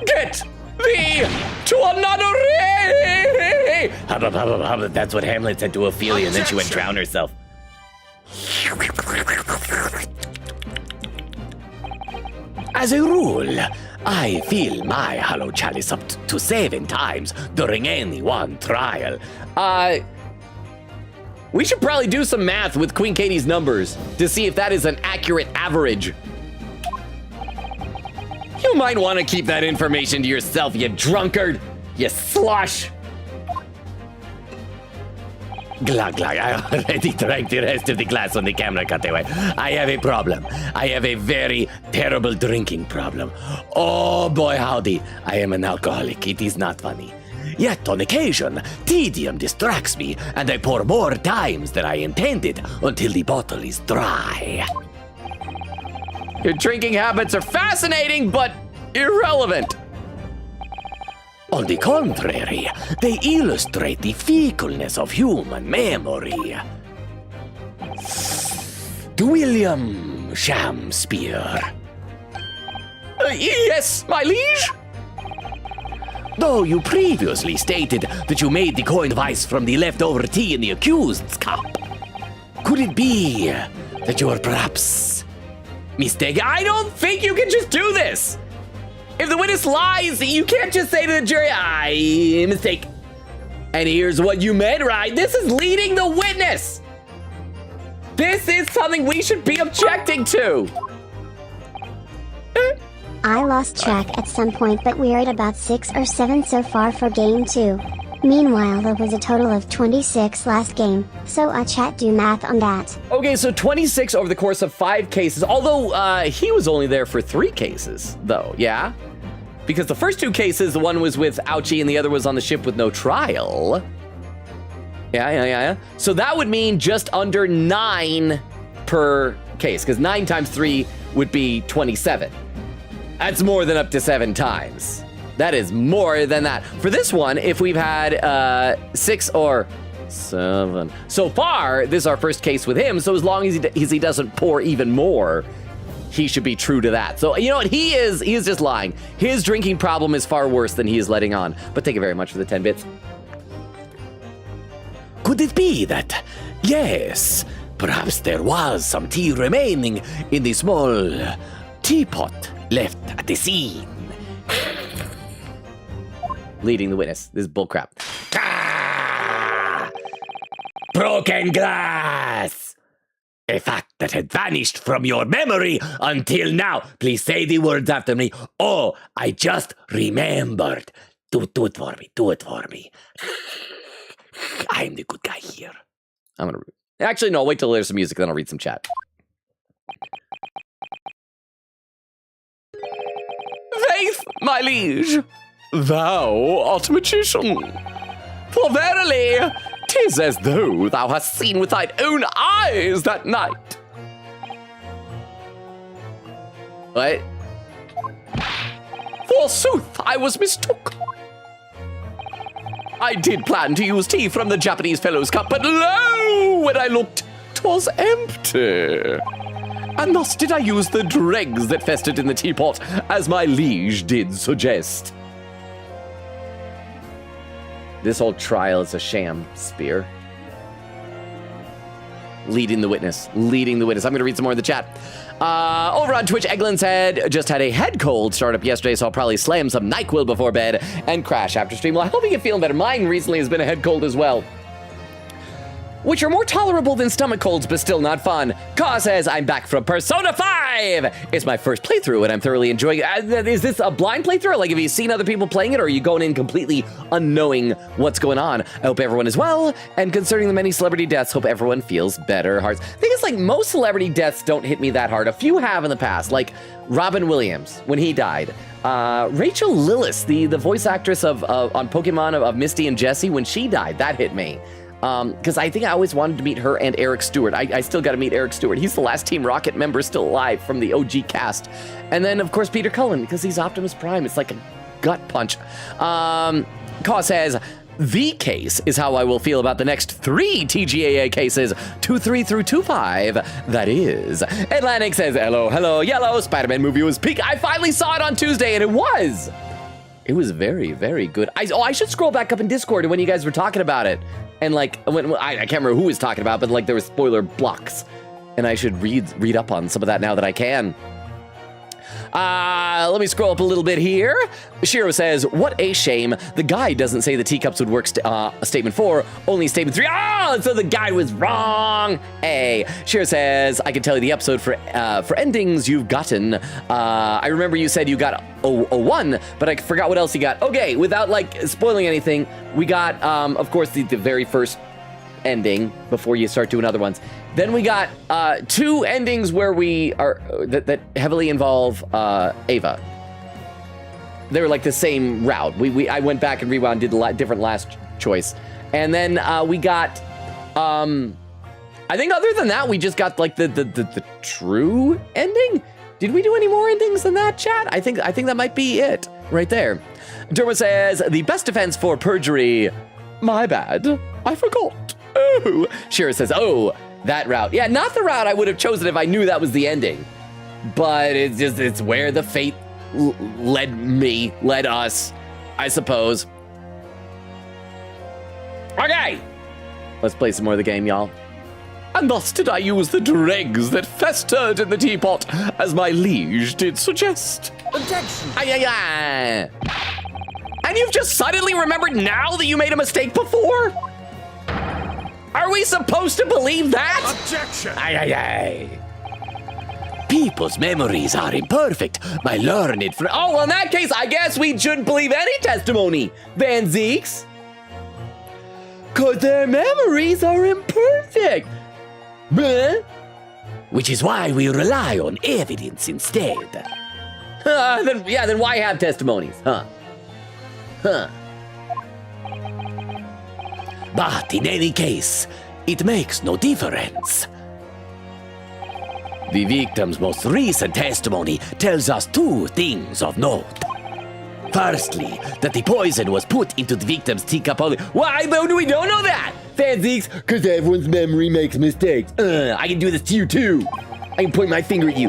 Get thee to another ring! That's what Hamlet said to Ophelia, and then she went drown herself. As a rule, I fill my hollow chalice up to 7 times during any one trial. We should probably do some math with Queen Katie's numbers to see if that is an accurate average. You might want to keep that information to yourself, you drunkard, you slush. Glug, glug, I already drank the rest of the glass when the camera cut away. I have a problem. I have a very terrible drinking problem. Oh boy, howdy. I am an alcoholic. It is not funny. Yet on occasion, tedium distracts me, and I pour more times than I intended until the bottle is dry. Your drinking habits are fascinating, but irrelevant. On the contrary, they illustrate the fickleness of human memory. To William Shamspear. Yes, my liege? Though you previously stated that you made the coin of ice from the leftover tea in the accused's cup, could it be that you are perhaps mistaken? I don't think you can just do this. If the witness lies, you can't just say to the jury, mistake. And here's what you meant, right? This is leading the witness. This is something we should be objecting to. I lost track at some point, but we're at about 6 or 7 so far for game 2. Meanwhile, there was a total of 26 last game, so chat do math on that. Okay, so 26 over the course of 5 cases, although he was only there for 3 cases, though, yeah? Because the first 2 cases, the one was with Ouchie and the other was on the ship with no trial. Yeah. So that would mean just under 9 per case, because 9 times 3 would be 27. That's more than up to 7 times. That is more than that. For this one, if we've had 6 or 7. So far, this is our first case with him, so as long as he doesn't pour even more, he should be true to that. So, you know what? He is just lying. His drinking problem is far worse than he is letting on. But thank you very much for the 10 bits. Could it be that, yes, perhaps there was some tea remaining in the small teapot left at the scene? Leading the witness. This is bullcrap. Ah! Broken glass! A fact that had vanished from your memory until now. Please say the words after me. Oh, I just remembered. Do it for me. Do it for me. I'm the good guy here. I'm gonna... Actually, no, wait till there's some music, then I'll read some chat. Faith, my liege, thou art a magician. For verily, 'tis as though thou hast seen with thine own eyes that night. What? Forsooth, I was mistook. I did plan to use tea from the Japanese fellow's cup, but lo, when I looked, 'twas empty. And thus did I use the dregs that festered in the teapot, as my liege did suggest. This whole trial is a sham, Spear. Leading the witness. I'm going to read some more in the chat. Over on Twitch, Eglin said, just had a head cold start up yesterday, so I'll probably slam some NyQuil before bed and crash after stream. Well, I hope you get feeling better. Mine recently has been a head cold as well, which are more tolerable than stomach colds, but still not fun. Ka says, I'm back from Persona 5. It's my first playthrough, and I'm thoroughly enjoying it. Is this a blind playthrough? Like, have you seen other people playing it, or are you going in completely unknowing what's going on? I hope everyone is well, and concerning the many celebrity deaths, hope everyone feels better. Hearts. I think it's like most celebrity deaths don't hit me that hard. A few have in the past, like Robin Williams, when he died. Rachel Lillis, the voice actress on Pokemon of Misty and Jessie, when she died, that hit me. Because I think I always wanted to meet her and Eric Stewart. I still got to meet Eric Stewart. He's the last Team Rocket member still alive from the OG cast. And then, of course, Peter Cullen, because he's Optimus Prime. It's like a gut punch. Kaw says, the case is how I will feel about the next 3 TGAA cases, 2-3 through 2-5. That is. Atlantic says, hello, yellow. Spider-Man movie was peak. I finally saw it on Tuesday, and it was. It was very, very good. I should scroll back up in Discord when you guys were talking about it. And like, I can't remember who was talking about, but like there were spoiler blocks. And I should read up on some of that now that I can. Let me scroll up a little bit here. Shiro says, what a shame. The guide doesn't say the teacups would work statement 4, only statement 3. Oh, so the guide was wrong. Hey, Shiro says, I can tell you the episode for endings you've gotten. I remember you said you got a 1, but I forgot what else you got. Okay, without like spoiling anything, we got, of course, the very first ending before you start doing other ones. Then we got 2 endings where we are that heavily involve Ava. They were like the same route. I went back and rewound, did a different last choice, and then we got. I think other than that, we just got like the true ending. Did we do any more endings than that, chat? I think that might be it right there. Derma says the best defense for perjury. My bad. I forgot. Oh. Shira says, oh, that route. Yeah, not the route I would have chosen if I knew that was the ending. But it's where the fate led us, I suppose. Okay. Let's play some more of the game, y'all. And thus did I use the dregs that festered in the teapot, as my liege did suggest. Objection. And you've just suddenly remembered now that you made a mistake before? Are we supposed to believe that? Objection. People's memories are imperfect. My learned friend. Oh, well, in that case, I guess we shouldn't believe any testimony, Van Zeeks. Because their memories are imperfect. Huh? Which is why we rely on evidence instead. Then why have testimonies, huh? But in any case, it makes no difference. The victim's most recent testimony tells us 2 things of note. Firstly, that the poison was put into the victim's teacup only. Why, though, we don't know that? Fanzies, because everyone's memory makes mistakes. I can do this to you, too. I can point my finger at you.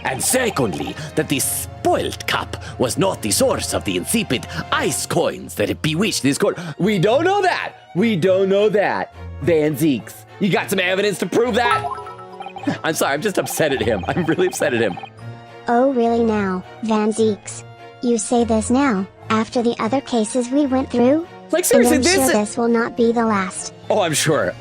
And secondly, that the spoiled cup was not the source of the insipid ice coins that bewitched this court. We don't know that. Van Zeeks, you got some evidence to prove that? I'm sorry, I'm just upset at him. I'm really upset at him. Oh really now, Van Zeeks? You say this now, after the other cases we went through? Like seriously, and I'm sure this will not be the last. Oh, I'm sure.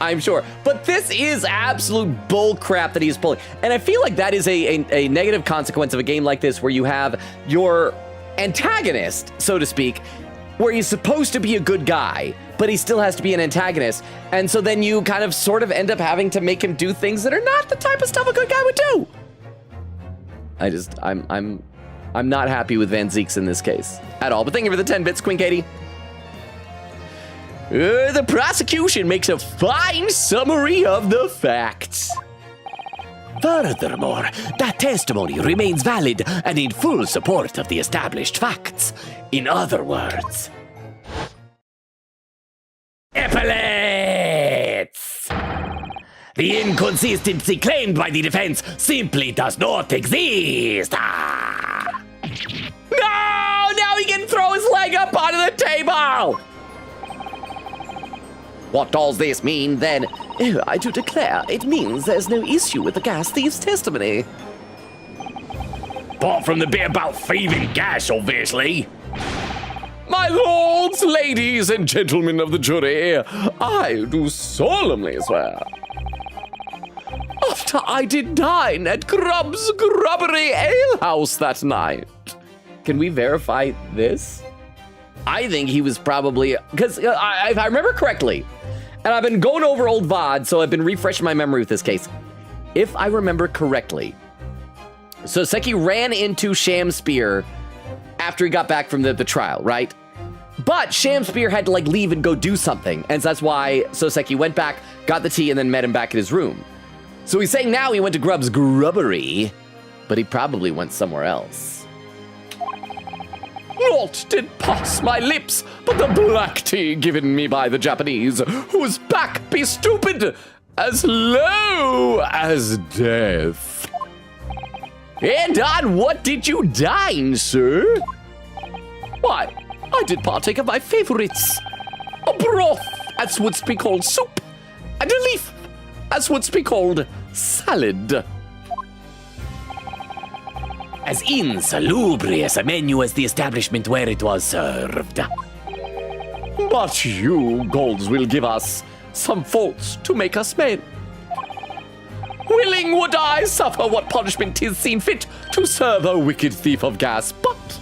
But this is absolute bull crap that he's pulling. And I feel like that is a negative consequence of a game like this where you have your antagonist, so to speak, where he's supposed to be a good guy, but he still has to be an antagonist. And so then you kind of sort of end up having to make him do things that are not the type of stuff a good guy would do. I'm not happy with Van Zeeks in this case at all. But thank you for the 10 bits, Queen Katie. The prosecution makes a fine summary of the facts. Furthermore, that testimony remains valid and in full support of the established facts. In other words, epaulets! The inconsistency claimed by the defense simply does not exist. No! Oh, now he can throw his leg up onto the table! What does this mean then? Oh, I do declare, it means there's no issue with the gas thief's testimony. Apart from the bit about thieving gas, obviously. My lords, ladies, and gentlemen of the jury, I do solemnly swear. After I did dine at Grubb's Grubbery Ale House that night. Can we verify this? I think he was probably, because if I remember correctly, and I've been going over old VOD, so I've been refreshing my memory with this case. If I remember correctly, Soseki ran into Shamspear after he got back from the trial, right? But Shamspear had to like leave and go do something, and so that's why Soseki went back, got the tea, and then met him back at his room. So he's saying now he went to Grubb's Grubbery, but he probably went somewhere else. Naught did pass my lips but the black tea given me by the Japanese, whose back be stupid, as low as death. And on what did you dine, sir? Why, I did partake of my favorites. A broth, as would be called soup, and a leaf, as would be called salad. As insalubrious a menu as the establishment where it was served. But you, gods, will give us some faults to make us men. Willing would I suffer what punishment 'tis seen fit to serve a wicked thief of gas, but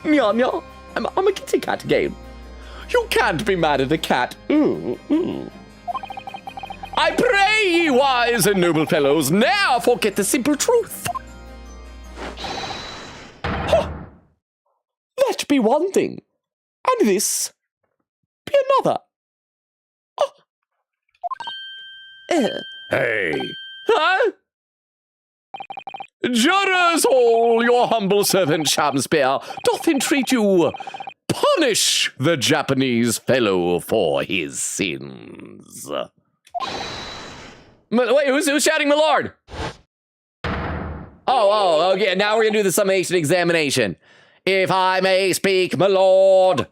Nya, I'm a kitty cat game. You can't be mad at a cat. I pray ye wise and noble fellows, ne'er forget the simple truth. That be one thing, and this be another. Hey. Huh? Jurors all, your humble servant Shamspear doth entreat you, punish the Japanese fellow for his sins. Wait, who's shouting, my lord? Oh, okay, now we're gonna do the summation examination. If I may speak, my lord.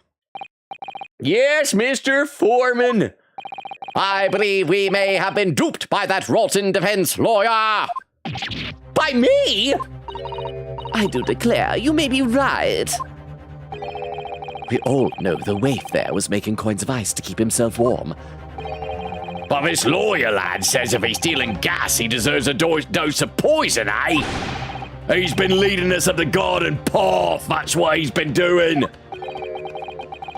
Yes, Mr. Foreman. I believe we may have been duped by that rotten defense lawyer. By me? I do declare, you may be right. We all know the waif there was making coins of ice to keep himself warm. But this lawyer lad says if he's stealing gas, he deserves a dose of poison, eh? He's been leading us up the garden path, that's what he's been doing.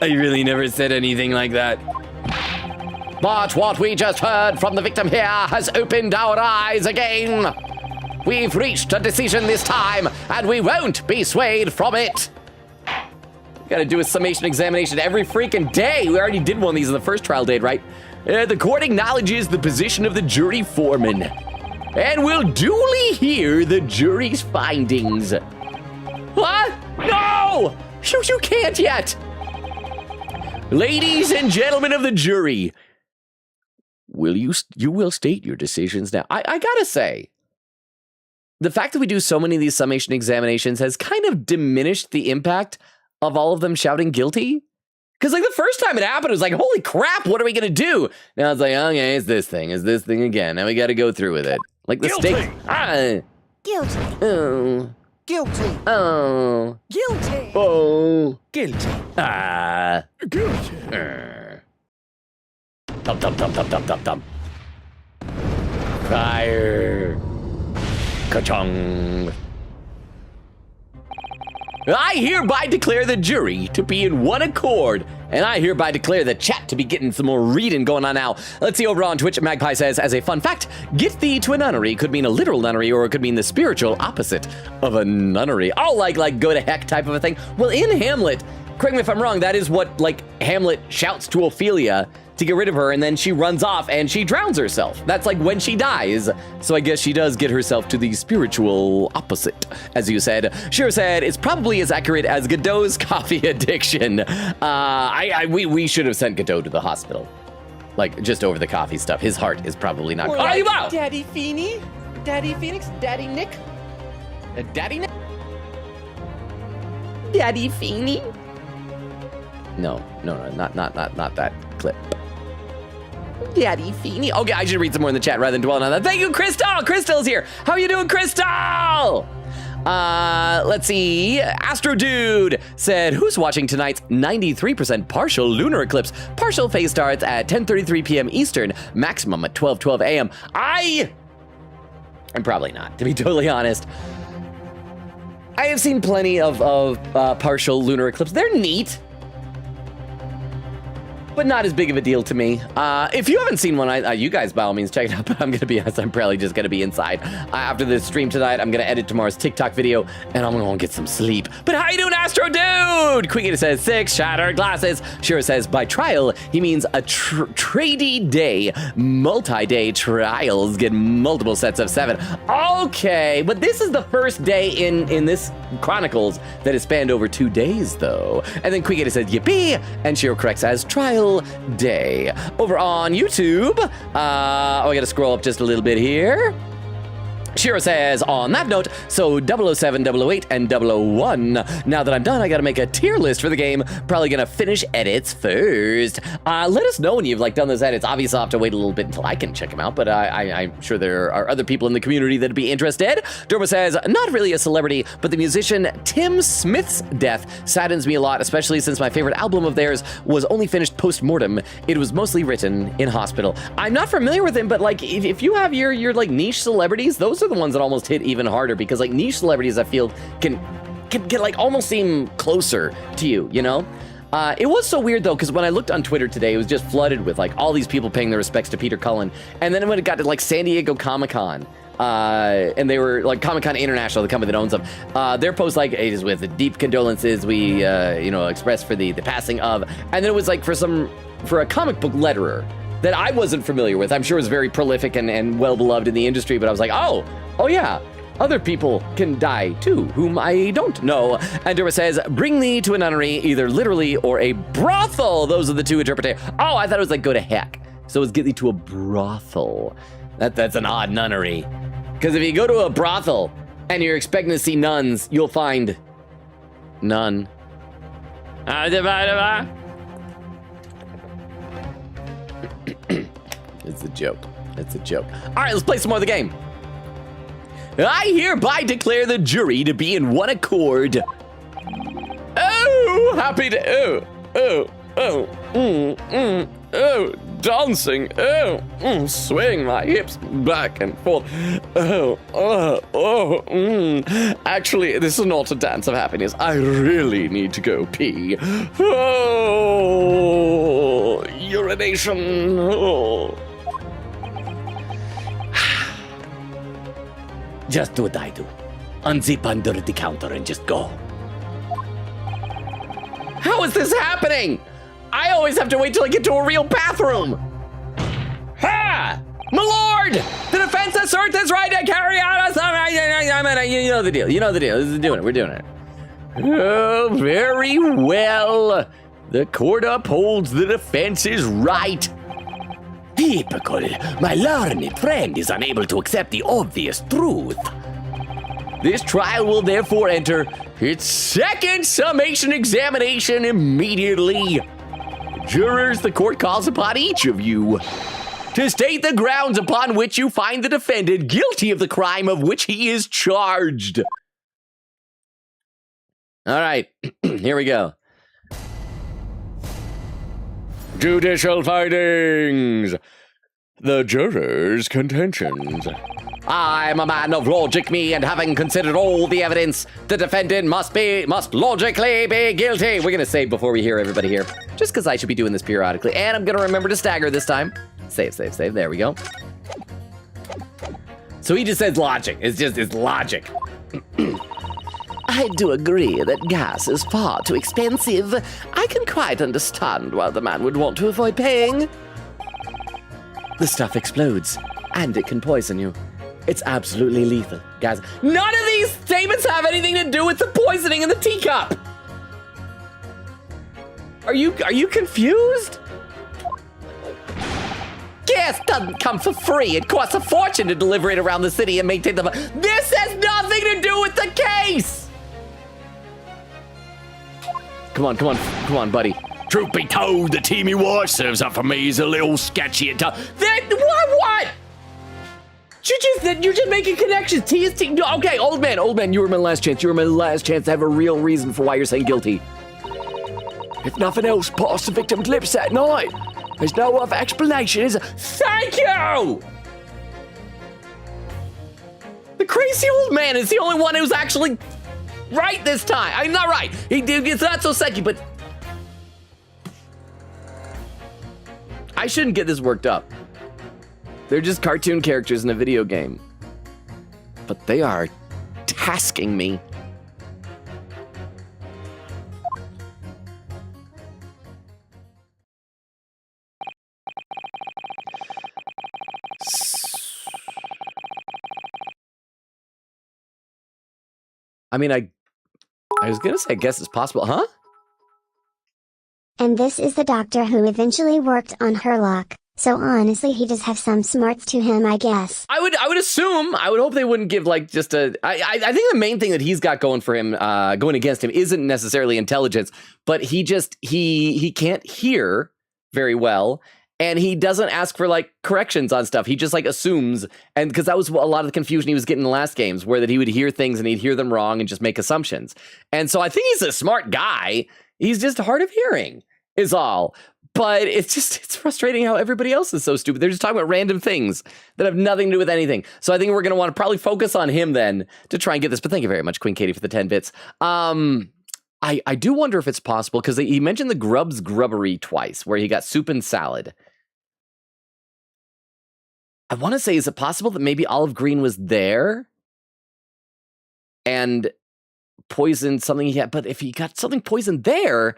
I really never said anything like that. But what we just heard from the victim here has opened our eyes again. We've reached a decision this time, and we won't be swayed from it. Gotta do a summation examination every freaking day. We already did one of these on the first trial date, right? The court acknowledges the position of the jury foreman and will duly hear the jury's findings. What? No! You can't yet! Ladies and gentlemen of the jury, you will state your decisions now. I gotta say, the fact that we do so many of these summation examinations has kind of diminished the impact of all of them shouting guilty. Because like the first time it happened, it was like, holy crap, what are we gonna do? Now it's like, okay, it's this thing again. Now we gotta go through with it. Like the Guilty. Guilty. Oh. Guilty. Oh. Guilty. Oh. Guilty. Guilty. Thump. Fire. Ka-chung. I hereby declare the jury to be in one accord, and I hereby declare the chat to be getting some more reading going on now. Let's see over on Twitch. Magpie says, as a fun fact, get thee to a nunnery could mean a literal nunnery, or it could mean the spiritual opposite of a nunnery. Oh, like go to heck type of a thing. Well, in Hamlet, correct me if I'm wrong, that is what like Hamlet shouts to Ophelia to get rid of her, and then she runs off and she drowns herself. That's like when she dies. So I guess she does get herself to the spiritual opposite, as you said. Shira said, it's probably as accurate as Godot's coffee addiction. We should have sent Godot to the hospital. Like, just over the coffee stuff. His heart is probably not... Or you out! Daddy Feeny, Daddy Phoenix, Daddy Nick. Daddy Nick? Daddy Feeny. No, not that clip. Daddy Feeny. Okay, I should read some more in the chat rather than dwelling on that. Thank you, Crystal. Crystal's here. How are you doing, Crystal? Let's see. Astro Dude said, who's watching tonight's 93% partial lunar eclipse? Partial phase starts at 10:33 p.m. Eastern, maximum at 12:12 a.m. I'm probably not, to be totally honest. I have seen plenty of partial lunar eclipse. They're neat, but not as big of a deal to me. If you haven't seen one, you guys by all means check it out, but I'm gonna be honest, I'm probably just gonna be inside. After this stream tonight, I'm gonna edit tomorrow's TikTok video, and I'm gonna get some sleep. But how you doing, Astro Dude? Quiggy says 6, shattered glasses. Shira says, by trial, he means a tradie day. Multi-day trials get multiple sets of 7. Okay, but this is the first day in this Chronicles that is spanned over 2 days, though. And then Quiggy says, yippee, and Shiro corrects as trial day. Over on YouTube, I gotta scroll up just a little bit here. Shiro says, on that note, so 007, 008, and 001. Now that I'm done, I gotta make a tier list for the game. Probably gonna finish edits first. Let us know when you've done those edits. Obviously, I'll have to wait a little bit until I can check them out, but I'm sure there are other people in the community that'd be interested. Derma says, not really a celebrity, but the musician Tim Smith's death saddens me a lot, especially since my favorite album of theirs was only finished post-mortem. It was mostly written in hospital. I'm not familiar with him, but if you have your niche celebrities, those are the ones that almost hit even harder, because niche celebrities I feel can almost seem closer to you, you know? It was so weird though, because when I looked on Twitter today, it was just flooded with all these people paying their respects to Peter Cullen. And then when it got to San Diego Comic-Con, and they were Comic-Con International, the company that owns them, their post it is with the deep condolences we express for the passing of, and then it was for a comic book letterer that I wasn't familiar with. I'm sure is very prolific and well beloved in the industry, but I was like, oh yeah, other people can die too, whom I don't know. And Dura says, bring thee to a nunnery, either literally or a brothel. Those are the two interpretations. Oh, I thought it was go to heck. So it's get thee to a brothel. That's an odd nunnery. Because if you go to a brothel and you're expecting to see nuns, you'll find none. It's a joke. It's a joke. All right, let's play some more of the game. I hereby declare the jury to be in one accord. Oh, happy to. Dancing. Swing my hips back and forth. Actually, this is not a dance of happiness. I really need to go pee. Oh, urination. Oh. Just do what I do. Unzip under the counter and just go. How is this happening? I always have to wait till I get to a real bathroom. Ha! My lord! The defense asserts its right to carry out a... You know the deal. You know the deal. We're doing it. Oh, very well. The court upholds the defense's right. Typical. My learned friend is unable to accept the obvious truth. This trial will therefore enter its second summation examination immediately. Jurors, the court calls upon each of you to state the grounds upon which you find the defendant guilty of the crime of which he is charged. All right, here we go. Judicial findings. The jurors' contentions. I'm a man of logic, me, and having considered all the evidence, the defendant must logically be guilty. We're gonna save before we hear everybody here, just because I should be doing this periodically, and I'm gonna remember to stagger this time. Save. There we go. So he just says logic. It's logic. I do agree that gas is far too expensive. I can quite understand why the man would want to avoid paying. The stuff explodes, and it can poison you. It's absolutely lethal, guys. None of these statements have anything to do with the poisoning in the teacup. Are you confused? Gas doesn't come for free. It costs a fortune to deliver it around the city and maintain the... This has nothing to do with the case! Come on, buddy. Truth be told, the team your wife serves up for me is a little sketchy at times. What? You're just making connections. T is T. Okay, old man, you were my last chance. You were my last chance to have a real reason for why you're saying guilty. If nothing else, past the victim's lips that night. There's no other explanation, is there? Thank you! The crazy old man is the only one who's actually right this time. I'm not right. It's not so sucky, but I shouldn't get this worked up. They're just cartoon characters in a video game. But they are tasking me. I mean, I was gonna say, I guess it's possible, huh? And this is the doctor who eventually worked on Herlock. So honestly, he does have some smarts to him, I guess. I would assume. I would hope they wouldn't give like just a. I think the main thing that he's got going for him, going against him, isn't necessarily intelligence, but he can't hear very well, and he doesn't ask for like corrections on stuff. He just like assumes, and because that was a lot of the confusion he was getting in the last games, where that he would hear things and he'd hear them wrong and just make assumptions. And so I think he's a smart guy. He's just hard of hearing, is all. But it's frustrating how everybody else is so stupid. They're just talking about random things that have nothing to do with anything. So I think we're going to want to probably focus on him then to try and get this. But thank you very much, Queen Katie, for the 10 bits. I do wonder if it's possible, because he mentioned the Grub's Grubbery twice, where he got soup and salad. I want to say, is it possible that maybe Olive Green was there and poisoned something he had? But if he got something poisoned there,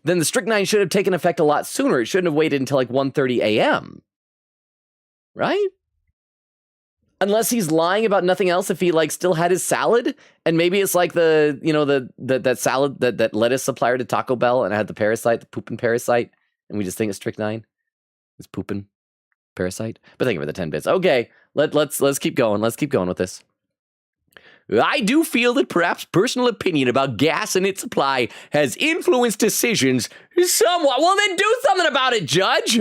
then the strychnine should have taken effect a lot sooner. It shouldn't have waited until like 1:30 a.m. Right? Unless he's lying about nothing else, if he like still had his salad, and maybe it's like that salad that lettuce supplier to Taco Bell, and it had the pooping parasite, and we just think it's strychnine. It's pooping parasite. But thank you for the 10 bits. Okay, let's keep going. Let's keep going with this. I do feel that perhaps personal opinion about gas and its supply has influenced decisions somewhat. Well, then do something about it, Judge.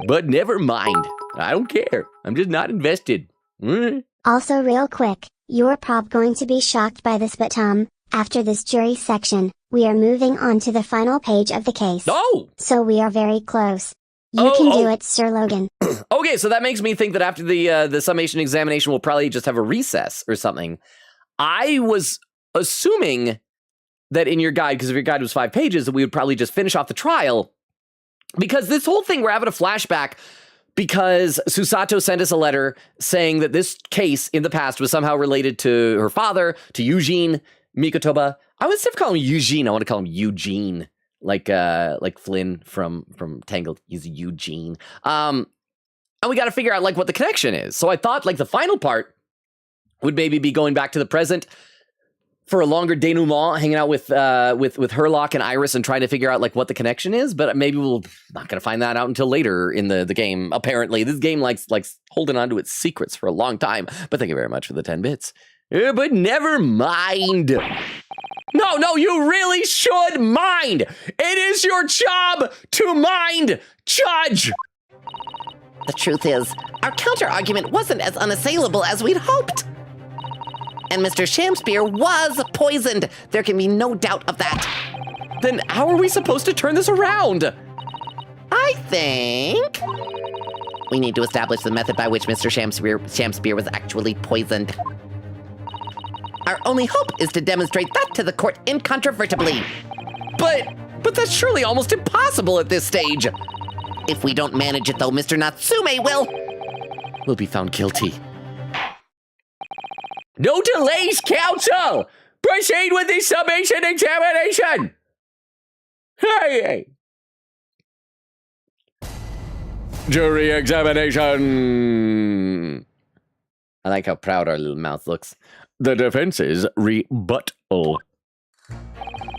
But never mind. I don't care. I'm just not invested. Also real quick, you're probably going to be shocked by this, but after this jury section, we are moving on to the final page of the case. Oh! So we are very close. You can do it, Sir Logan. Okay, so that makes me think that after the summation examination, we'll probably just have a recess or something. I was assuming that in your guide, because if your guide was 5 pages, that we would probably just finish off the trial. Because this whole thing, we're having a flashback because Susato sent us a letter saying that this case in the past was somehow related to her father, to Eugene Mikotoba. I would instead of calling him Eugene, I want to call him Eugene. Like Flynn from Tangled, he's Eugene. And we got to figure out like what the connection is. So I thought like the final part would maybe be going back to the present for a longer denouement, hanging out with Herlock and Iris and trying to figure out like what the connection is. But maybe we'll not going to find that out until later in the game. Apparently, this game likes holding on to its secrets for a long time. But thank you very much for the 10 bits. But never mind. No, you really should mind. It is your job to mind, Judge. The truth is, our counter-argument wasn't as unassailable as we'd hoped. And Mr. Shamspear was poisoned. There can be no doubt of that. Then how are we supposed to turn this around? I think we need to establish the method by which Mr. Shamspear was actually poisoned. Our only hope is to demonstrate that to the court incontrovertibly. But that's surely almost impossible at this stage. If we don't manage it, though, Mr. Natsume will be found guilty. No delays, counsel! Proceed with the summation examination! Hey! Jury examination! I like how proud our little mouth looks. The defense's rebuttal.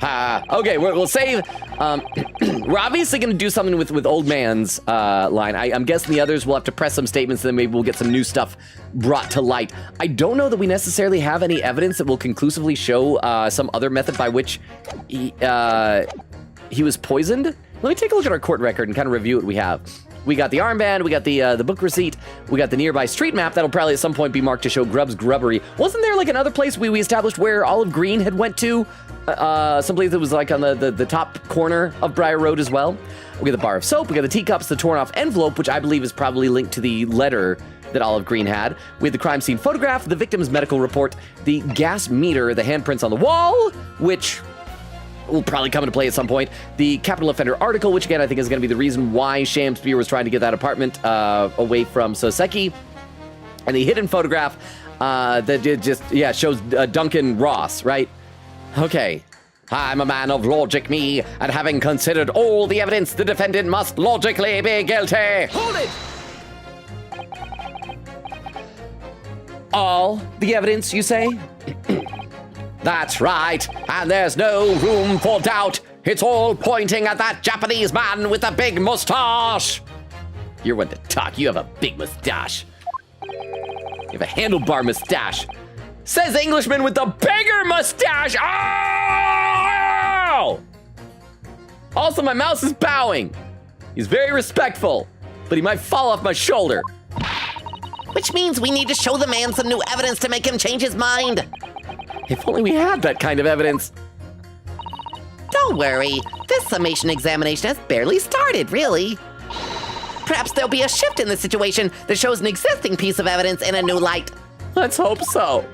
Okay, we'll save. We're obviously going to do something with Old Man's line. I'm guessing the others will have to press some statements, and then maybe we'll get some new stuff brought to light. I don't know that we necessarily have any evidence that will conclusively show some other method by which he was poisoned. Let me take a look at our court record and kind of review what we have. We got the armband, we got the book receipt, we got the nearby street map that'll probably at some point be marked to show Grubb's Grubbery. Wasn't there like another place we established where Olive Green had went to? Someplace that was like on the top corner of Briar Road as well. We got the bar of soap, we got the teacups, the torn off envelope, which I believe is probably linked to the letter that Olive Green had. We had the crime scene photograph, the victim's medical report, the gas meter, the handprints on the wall, which will probably come into play at some point. The capital offender article, which again I think is going to be the reason why Shamspeare was trying to get that apartment away from Soseki. And the hidden photograph that just shows Duncan Ross, right? Okay. I'm a man of logic, me, and having considered all the evidence, the defendant must logically be guilty. Hold it! All the evidence, you say? That's right, and there's no room for doubt. It's all pointing at that Japanese man with the big mustache. You're one to talk. You have a big mustache. You have a handlebar mustache. Says the Englishman with the bigger mustache. Oh! Also, my mouse is bowing. He's very respectful, but he might fall off my shoulder. Which means we need to show the man some new evidence to make him change his mind. If only we had that kind of evidence. Don't worry, this summation examination has barely started, really. Perhaps there'll be a shift in the situation that shows an existing piece of evidence in a new light. Let's hope so.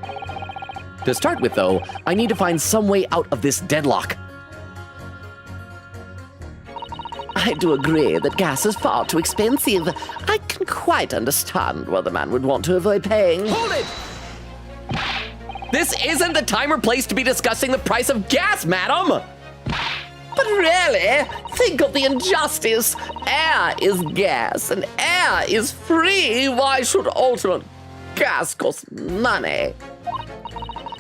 To start with, though, I need to find some way out of this deadlock. I do agree that gas is far too expensive. I can quite understand why the man would want to avoid paying. Hold it! This isn't the time or place to be discussing the price of gas, madam! But really, think of the injustice. Air is gas, and air is free. Why should alternate gas cost money?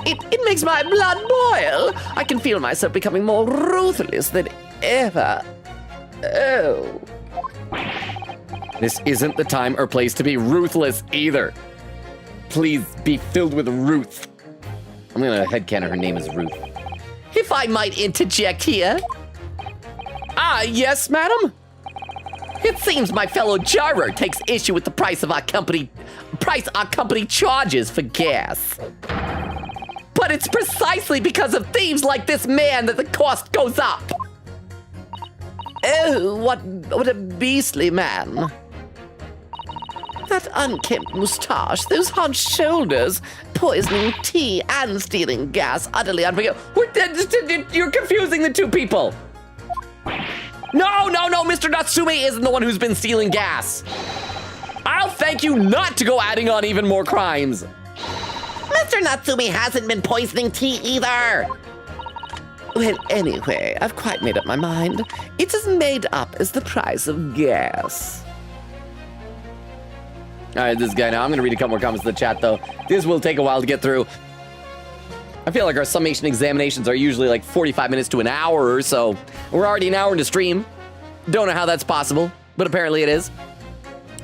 It makes my blood boil. I can feel myself becoming more ruthless than ever. Oh. This isn't the time or place to be ruthless either. Please be filled with Ruth. I'm gonna headcanon her name is Ruth. If I might interject here. Yes, madam? It seems my fellow juror takes issue with the price our company charges for gas. But it's precisely because of thieves like this man that the cost goes up. Oh, what a beastly man. That unkempt moustache, those hunched shoulders, poisoning tea and stealing gas, utterly unforgivable. You're confusing the two people. No, Mr. Natsume isn't the one who's been stealing gas. I'll thank you not to go adding on even more crimes. Mr. Natsume hasn't been poisoning tea either. Well, anyway, I've quite made up my mind. It's as made up as the price of gas. All right, this guy now. I'm going to read a couple more comments in the chat, though. This will take a while to get through. I feel like our summation examinations are usually like 45 minutes to an hour or so. We're already an hour into stream. Don't know how that's possible, but apparently it is.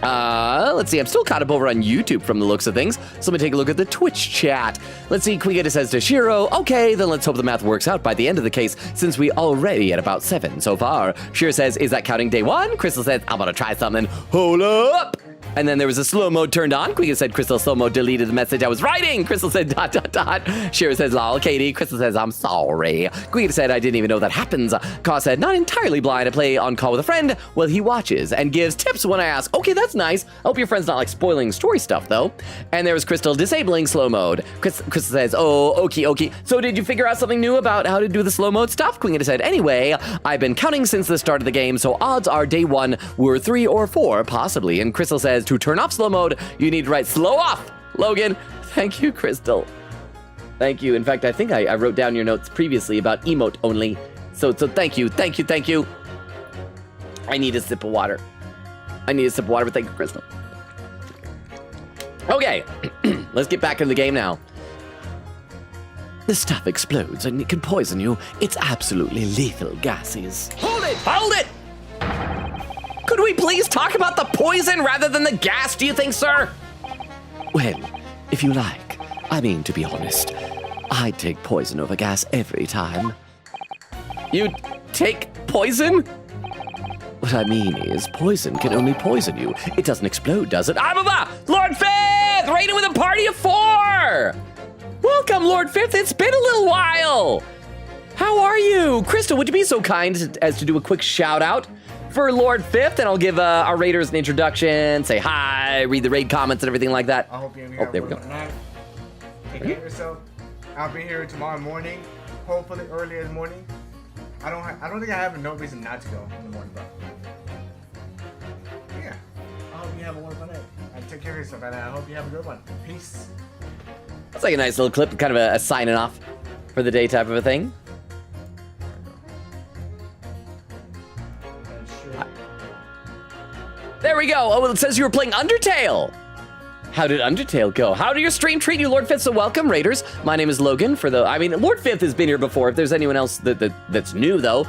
Let's see. I'm still caught up over on YouTube from the looks of things. So let me take a look at the Twitch chat. Let's see. Quigeta says to Shiro, okay, then let's hope the math works out by the end of the case, since we already at about 7 so far. Shiro says, is that counting day 1? Crystal says, I'm gonna try something. Hold up! And then there was a slow mode turned on. Quigeta said, Crystal slow mode deleted the message I was writing. Crystal said, ... Shiro says, lol, Katie. Crystal says, I'm sorry. Quigeta said, I didn't even know that happens. Ka said, not entirely blind. I play on call with a friend. Well, he watches and gives tips when I ask. Okay, that's nice. I hope your friend's not like spoiling story stuff, though. And there was Crystal disabling slow mode. Crystal says, oh, okie. So did you figure out something new about how to do the slow mode stuff? Quigeta said, anyway, I've been counting since the start of the game, so odds are day 1 were 3 or 4, possibly. And Crystal says, to turn off slow mode, you need to write slow off. Logan, thank you, Crystal. Thank you. In fact, I think I wrote down your notes previously about emote only. So thank you. I need a sip of water. But thank you, Crystal. Okay, let's get back in the game now. This stuff explodes and it can poison you. It's absolutely lethal gases. Hold it! Hold it! Could we please talk about the poison rather than the gas, do you think, sir? Well, if you like. I mean, to be honest, I'd take poison over gas every time. You take poison? What I mean is, poison can only poison you. It doesn't explode, does it? Lord Fifth, raiding with a party of 4! Welcome, Lord Fifth, it's been a little while! How are you? Crystal, would you be so kind as to do a quick shout out for Lord Fifth, and I'll give our raiders an introduction, say hi, read the raid comments and everything like that. I hope you Oh, there we go. tonight. Take care of yourself. I'll be here tomorrow morning, hopefully early in the morning. I don't think I have no reason not to go in the morning, but yeah. I hope you have a wonderful night. And take care of yourself, and I hope you have a good one. Peace. That's like a nice little clip, kind of a signing off for the day type of a thing. There we go. Oh, well, it says you were playing Undertale. How did Undertale go? How did your stream treat you, Lord Fifth? So welcome, Raiders. My name is Logan. Lord Fifth has been here before. If there's anyone else that's new, though,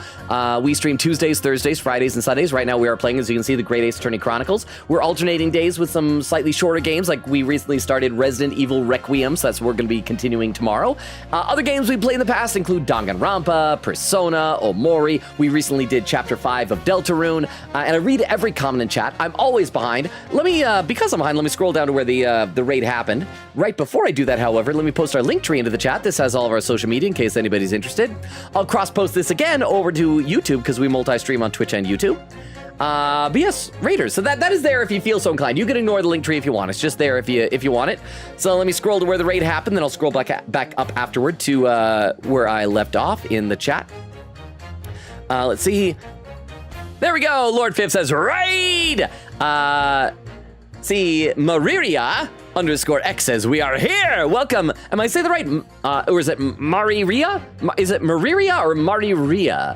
we stream Tuesdays, Thursdays, Fridays, and Sundays. Right now, we are playing, as you can see, the Great Ace Attorney Chronicles. We're alternating days with some slightly shorter games, like we recently started Resident Evil Requiem, so that's what we're going to be continuing tomorrow. Other games we played in the past include Danganronpa, Persona, Omori. We recently did Chapter 5 of Deltarune, and I read every comment in chat. I'm always behind. Because I'm behind, let me scroll down to where the raid happened. Right before I do that, however, let me post our link tree into the chat. This has all of our social media in case anybody's interested. I'll cross-post this again over to YouTube because we multi-stream on Twitch and YouTube. But yes, Raiders. So that is there if you feel so inclined. You can ignore the link tree if you want. It's just there if you want it. So let me scroll to where the raid happened, then I'll scroll back up afterward to where I left off in the chat. Let's see. There we go. Lord Fifth says raid. See, Mariria _X says, we are here. Welcome. Am I saying the right? Or is it Mariria? Is it Mariria or Mariria?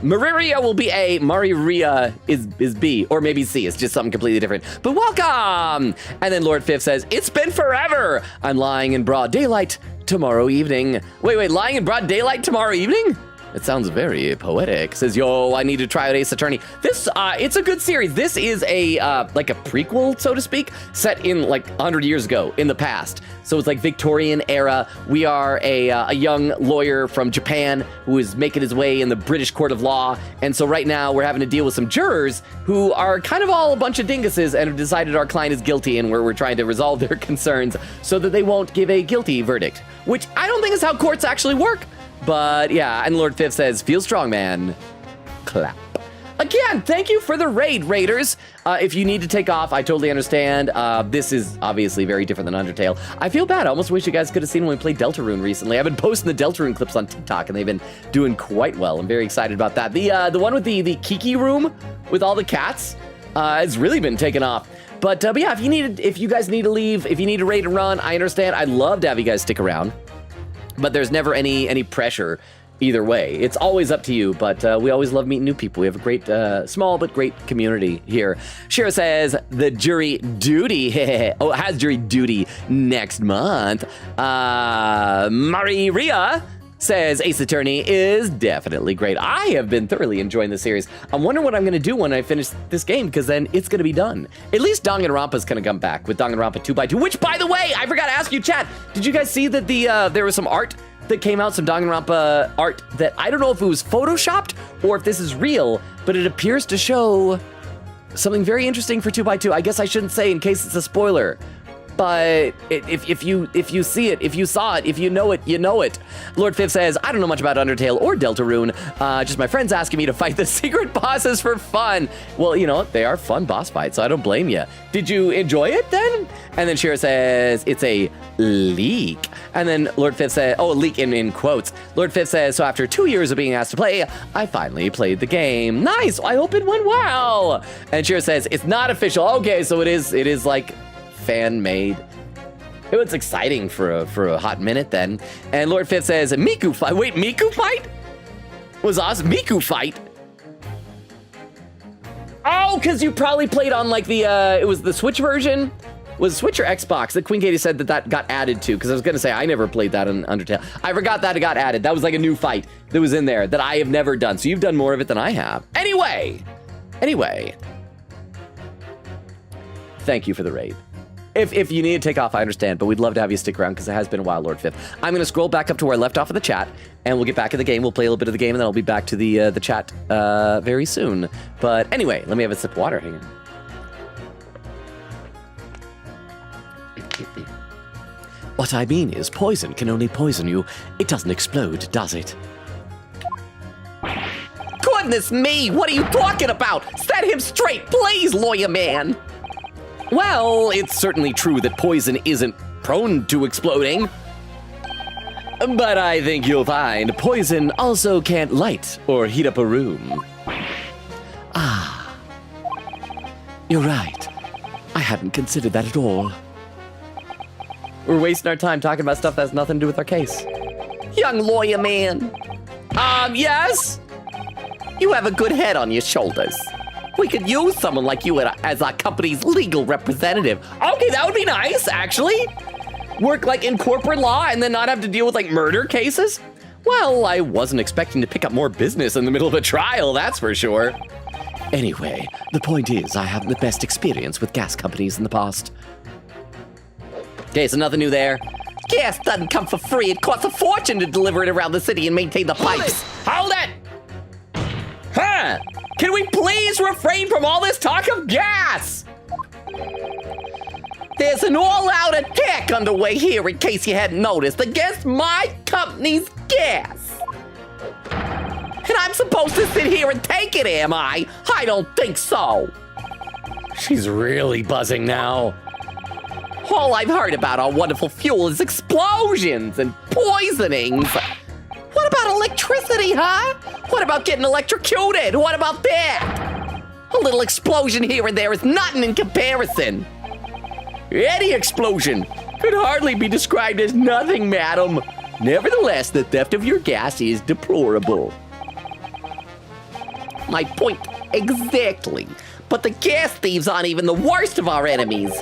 Mariria will be A, Mariria is B, or maybe C. It's just something completely different. But welcome. And then Lord Fifth says, it's been forever. I'm lying in broad daylight tomorrow evening. Wait, lying in broad daylight tomorrow evening? It sounds very poetic. Says, yo, I need to try out Ace Attorney. This, it's a good series. This is a, like a prequel, so to speak, set in like 100 years ago in the past. So it's like Victorian era. We are a young lawyer from Japan who is making his way in the British court of law. And so right now we're having to deal with some jurors who are kind of all a bunch of dinguses and have decided our client is guilty, and we're trying to resolve their concerns so that they won't give a guilty verdict, which I don't think is how courts actually work. But yeah, and Lord Fifth says, feel strong, man. Clap. Again, thank you for the raid, Raiders. If you need to take off, I totally understand. This is obviously very different than Undertale. I feel bad. I almost wish you guys could have seen when we played Deltarune recently. I've been posting the Deltarune clips on TikTok, and they've been doing quite well. I'm very excited about that. The one with the Kiki room with all the cats has really been taken off. But yeah, if you guys need to leave, if you need to raid and run, I understand. I'd love to have you guys stick around. But there's never any pressure either way. It's always up to you, but we always love meeting new people. We have a great, small but great community here. Shira says, the jury duty. Oh, it has jury duty next month. Maria says, Ace Attorney is definitely great. I have been thoroughly enjoying the series. I'm wondering what I'm going to do when I finish this game, because then it's going to be done. At least Danganronpa's going to come back with Danganronpa 2x2, which, by the way, I forgot to ask you, chat, did you guys see that there was some art that came out, some Danganronpa art that I don't know if it was photoshopped or if this is real, but it appears to show something very interesting for 2x2. I guess I shouldn't say in case it's a spoiler. But if you see it, if you saw it, if you know it, you know it. Lord Fifth says, I don't know much about Undertale or Deltarune. Just my friends asking me to fight the secret bosses for fun. Well, you know, they are fun boss fights, so I don't blame you. Did you enjoy it then? And then Shira says, it's a leak. And then Lord Fifth says, oh, a leak in quotes. Lord Fifth says, so after 2 years of being asked to play, I finally played the game. Nice, I hope it went well. And Shira says, it's not official. Okay, so it is like fan-made. It was exciting for a hot minute then. And Lord Fifth says, Miku fight. Wait, Miku fight? Was awesome. Miku fight? Oh, because you probably played on like the, it was the Switch version Was Switch or Xbox? That Queen Katie said that got added to, because I was going to say I never played that in Undertale. I forgot that it got added. That was like a new fight that was in there that I have never done. So you've done more of it than I have. Anyway. Thank you for the raid. If you need to take off, I understand, but we'd love to have you stick around because it has been a while, Lord Fifth. I'm going to scroll back up to where I left off of the chat, and we'll get back in the game. We'll play a little bit of the game, and then I'll be back to the chat very soon. But anyway, let me have a sip of water. Hang on. What I mean is, poison can only poison you. It doesn't explode, does it? Goodness me, what are you talking about? Set him straight, please, lawyer man. Well, it's certainly true that poison isn't prone to exploding. But I think you'll find poison also can't light or heat up a room. Ah. You're right. I hadn't considered that at all. We're wasting our time talking about stuff that has nothing to do with our case. Young lawyer man. Yes? You have a good head on your shoulders. We could use someone like you as our company's legal representative. Okay, that would be nice, actually. Work like in corporate law and then not have to deal with like murder cases? Well, I wasn't expecting to pick up more business in the middle of a trial, that's for sure. Anyway, the point is I haven't the best experience with gas companies in the past. Okay, so nothing new there. Gas doesn't come for free. It costs a fortune to deliver it around the city and maintain the pipes. Hold it! Huh! Can we please refrain from all this talk of gas? There's an all-out attack underway here, in case you hadn't noticed, against my company's gas. And I'm supposed to sit here and take it, am I? I don't think so. She's really buzzing now. All I've heard about our wonderful fuel is explosions and poisonings. What about electricity, huh? What about getting electrocuted? What about that? A little explosion here and there is nothing in comparison. Any explosion could hardly be described as nothing, madam. Nevertheless, the theft of your gas is deplorable. My point exactly. But the gas thieves aren't even the worst of our enemies.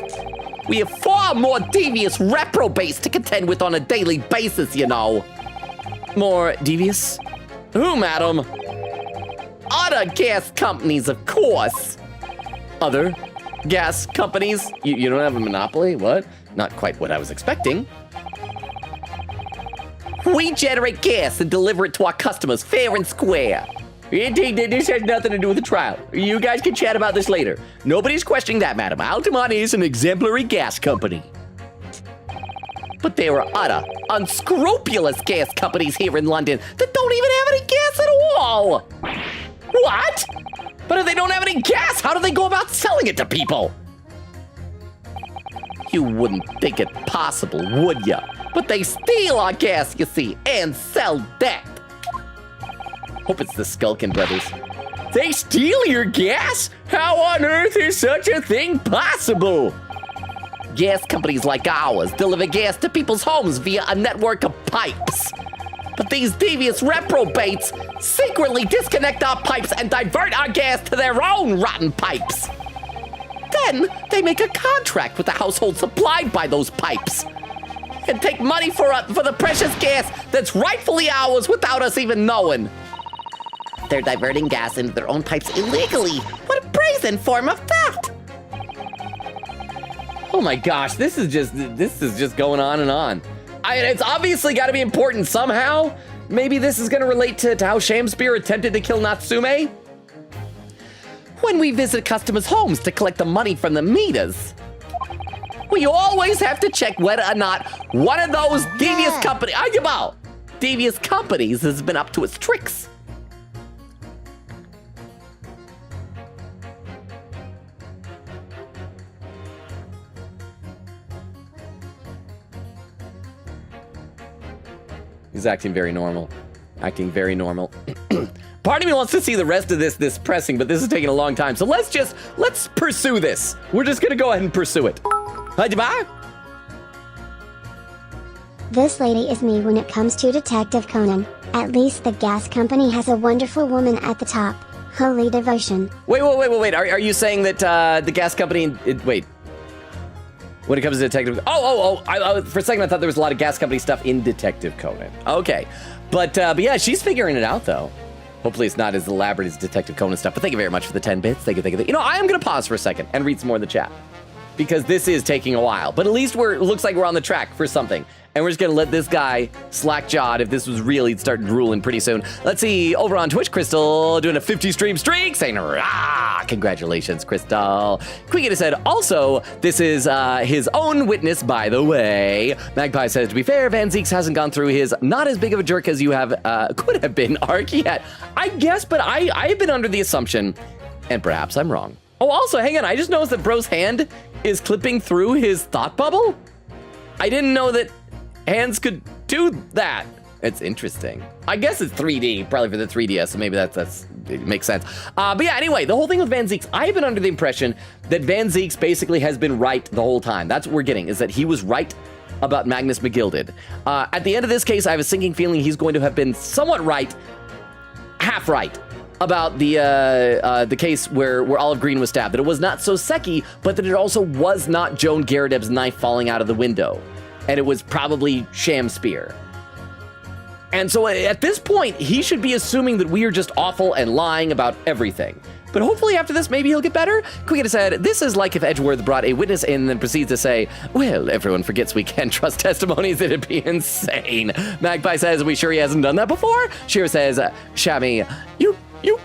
We have far more devious reprobates to contend with on a daily basis, you know. More devious? Who, madam? Other gas companies, of course. Other gas companies? You don't have a monopoly? What? Not quite what I was expecting. We generate gas and deliver it to our customers fair and square. Indeed, this has nothing to do with the trial. You guys can chat about this later. Nobody's questioning that, madam. Altamont is an exemplary gas company. But there are other, unscrupulous gas companies here in London that don't even have any gas at all. What? But if they don't have any gas, how do they go about selling it to people? You wouldn't think it possible, would ya? But they steal our gas, you see, and sell that. Hope it's the Skulkin brothers. They steal your gas? How on earth is such a thing possible? Gas companies like ours deliver gas to people's homes via a network of pipes. But these devious reprobates secretly disconnect our pipes and divert our gas to their own rotten pipes. Then they make a contract with the household supplied by those pipes and take money for the precious gas that's rightfully ours without us even knowing. They're diverting gas into their own pipes illegally. What a brazen form of theft! Oh my gosh, this is just going on and on. It's obviously got to be important somehow. Maybe this is going to relate to how Shamspear attempted to kill Natsume. When we visit customers' homes to collect the money from the meters, we always have to check whether or not one of those devious companies has been up to its tricks. He's acting very normal. Acting very normal. Part of me wants to see the rest of this pressing, but this is taking a long time. So let's pursue this. We're just gonna go ahead and pursue it. Bye. This lady is me when it comes to Detective Conan. At least the gas company has a wonderful woman at the top. Holy devotion. Wait. Are you saying that the gas company? Wait. when it comes to Detective. I, for a second I thought there was a lot of gas company stuff in Detective Conan. Okay, but yeah, she's figuring it out though. Hopefully it's not as elaborate as Detective Conan stuff. But thank you very much for the 10 bits. Thank you. You know, I am gonna pause for a second and read some more in the chat because this is taking a while. But at least it looks like we're on the track for something. And we're just gonna let this guy slack-jawed. If this was real, he'd start drooling pretty soon. Let's see, over on Twitch, Crystal doing a 50 stream streak, saying, rah! Congratulations, Crystal. Quiggity said, also, this is his own witness, by the way. Magpie says, to be fair, Van Zeeks hasn't gone through his not as big of a jerk as you have could have been arc yet. I guess, but I've been under the assumption, and perhaps I'm wrong. Oh, also, hang on, I just noticed that Bro's hand is clipping through his thought bubble. I didn't know that hands could do that. It's interesting. I guess it's 3D, probably for the 3DS, so maybe it makes sense. But yeah, anyway, the whole thing with Van Zeeks, I've been under the impression that Van Zeeks basically has been right the whole time. That's what we're getting, is that he was right about Magnus McGilded. At the end of this case, I have a sinking feeling he's going to have been somewhat right, half right, about the case where Olive Green was stabbed. That it was not Soseki, but that it also was not Joan Garadeb's knife falling out of the window. And it was probably Sham Spear. And so at this point, he should be assuming that we are just awful and lying about everything. But hopefully after this, maybe he'll get better. Quiggity said, this is like if Edgeworth brought a witness in and then proceeds to say, well, everyone forgets we can't trust testimonies. It'd be insane. Magpie says, are we sure he hasn't done that before? Shira says, Shammy, you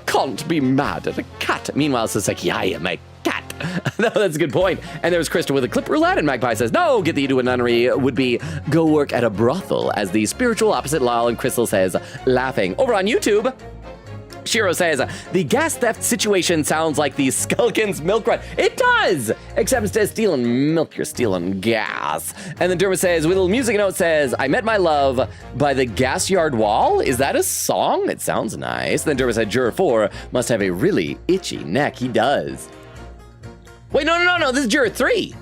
can't be mad at a cat. Meanwhile, Soseki, I am a cat. No, that's a good point. And there was Crystal with a clip roulette, and Magpie says, no, get thee to a nunnery would be go work at a brothel as the spiritual opposite Lyle, and Crystal says, laughing. Over on YouTube, Shiro says, the gas theft situation sounds like the Skulkin's milk run. It does! Except instead of stealing milk, you're stealing gas. And then Derma says, with a little music note says, I met my love by the gas yard wall. Is that a song? It sounds nice. Then Derma said, Juror 4 must have a really itchy neck. He does. Wait, no, this is Juror 3.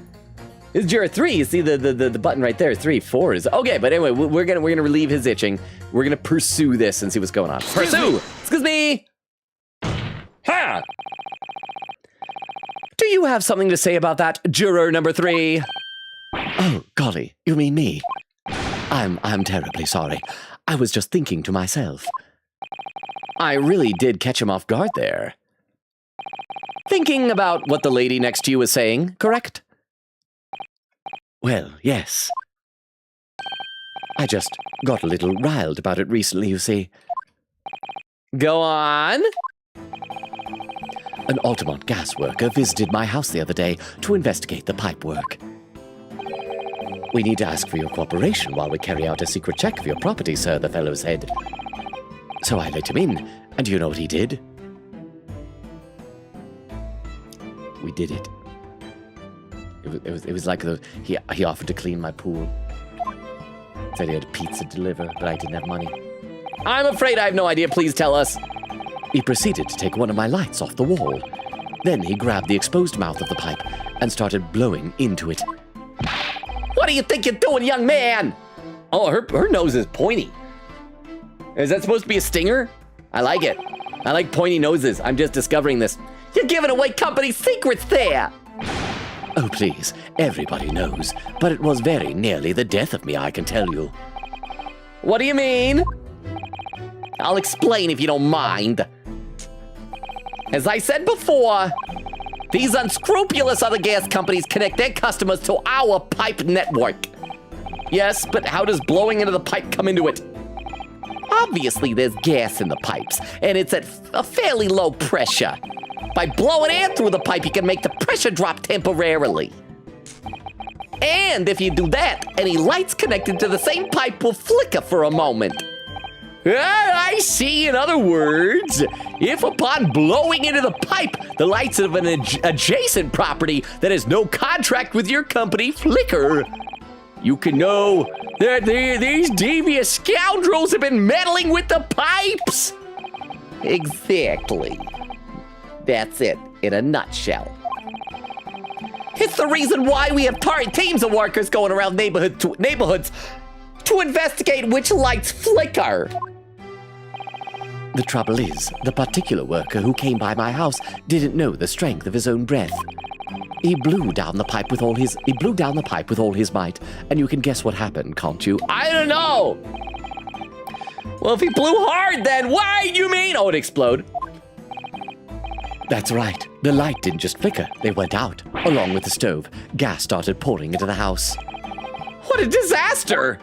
This is Juror 3. You see the button right there, 3, 4 is, okay, but anyway, we're gonna relieve his itching. We're gonna pursue this and see what's going on. Pursue! Excuse me! Ha! Do you have something to say about that, Juror number 3? Oh, golly, you mean me? I'm terribly sorry. I was just thinking to myself. I really did catch him off guard there. Thinking about what the lady next to you was saying, correct? Well, yes. I just got a little riled about it recently, you see. Go on. An Altamont gas worker visited my house the other day to investigate the pipe work. We need to ask for your cooperation while we carry out a secret check of your property, sir, the fellow said. So I let him in, and do you know what he did? We did it. It was like he offered to clean my pool. Said he had pizza deliver, but I didn't have money. I'm afraid I have no idea. Please tell us. He proceeded to take one of my lights off the wall. Then he grabbed the exposed mouth of the pipe and started blowing into it. What do you think you're doing, young man? Oh, her nose is pointy. Is that supposed to be a stinger? I like it. I like pointy noses. I'm just discovering this. You're giving away company secrets there. Oh, please. Everybody knows. But it was very nearly the death of me, I can tell you. What do you mean? I'll explain if you don't mind. As I said before, these unscrupulous other gas companies connect their customers to our pipe network. Yes, but how does blowing into the pipe come into it? Obviously, there's gas in the pipes, and it's at a fairly low pressure. By blowing air through the pipe, you can make the pressure drop temporarily. And if you do that, any lights connected to the same pipe will flicker for a moment. I see. In other words, if upon blowing into the pipe, the lights of an adjacent property that has no contract with your company flicker, you can know that these devious scoundrels have been meddling with the pipes. Exactly. That's it, in a nutshell. It's the reason why we have teams of workers going around neighborhoods to investigate which lights flicker. The trouble is, the particular worker who came by my house didn't know the strength of his own breath. He blew down the pipe with all his might, and you can guess what happened, can't you? I don't know. Well, if he blew hard, then why you mean? Oh, it exploded. That's right. The light didn't just flicker, they went out. Along with the stove, gas started pouring into the house. What a disaster.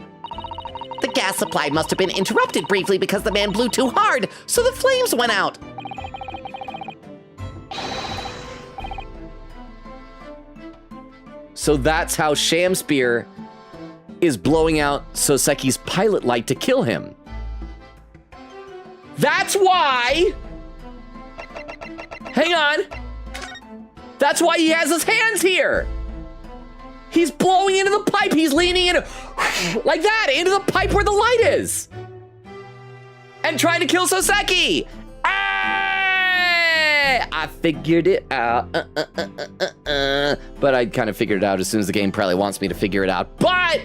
The gas supply must have been interrupted briefly because the man blew too hard, so the flames went out. So that's how Shamspear is blowing out Soseki's pilot light to kill him. That's why. Hang on. That's why he has his hands here. He's blowing into the pipe. He's leaning in like that into the pipe where the light is. And trying to kill Soseki. I figured it out. But I kind of figured it out as soon as the game probably wants me to figure it out. But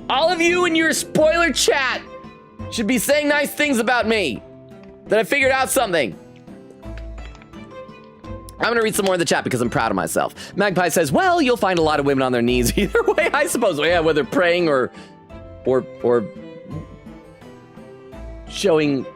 all of you in your spoiler chat should be saying nice things about me. That I figured out something. I'm gonna read some more in the chat because I'm proud of myself. Magpie says, well, you'll find a lot of women on their knees either way, I suppose. Yeah, whether praying or showing.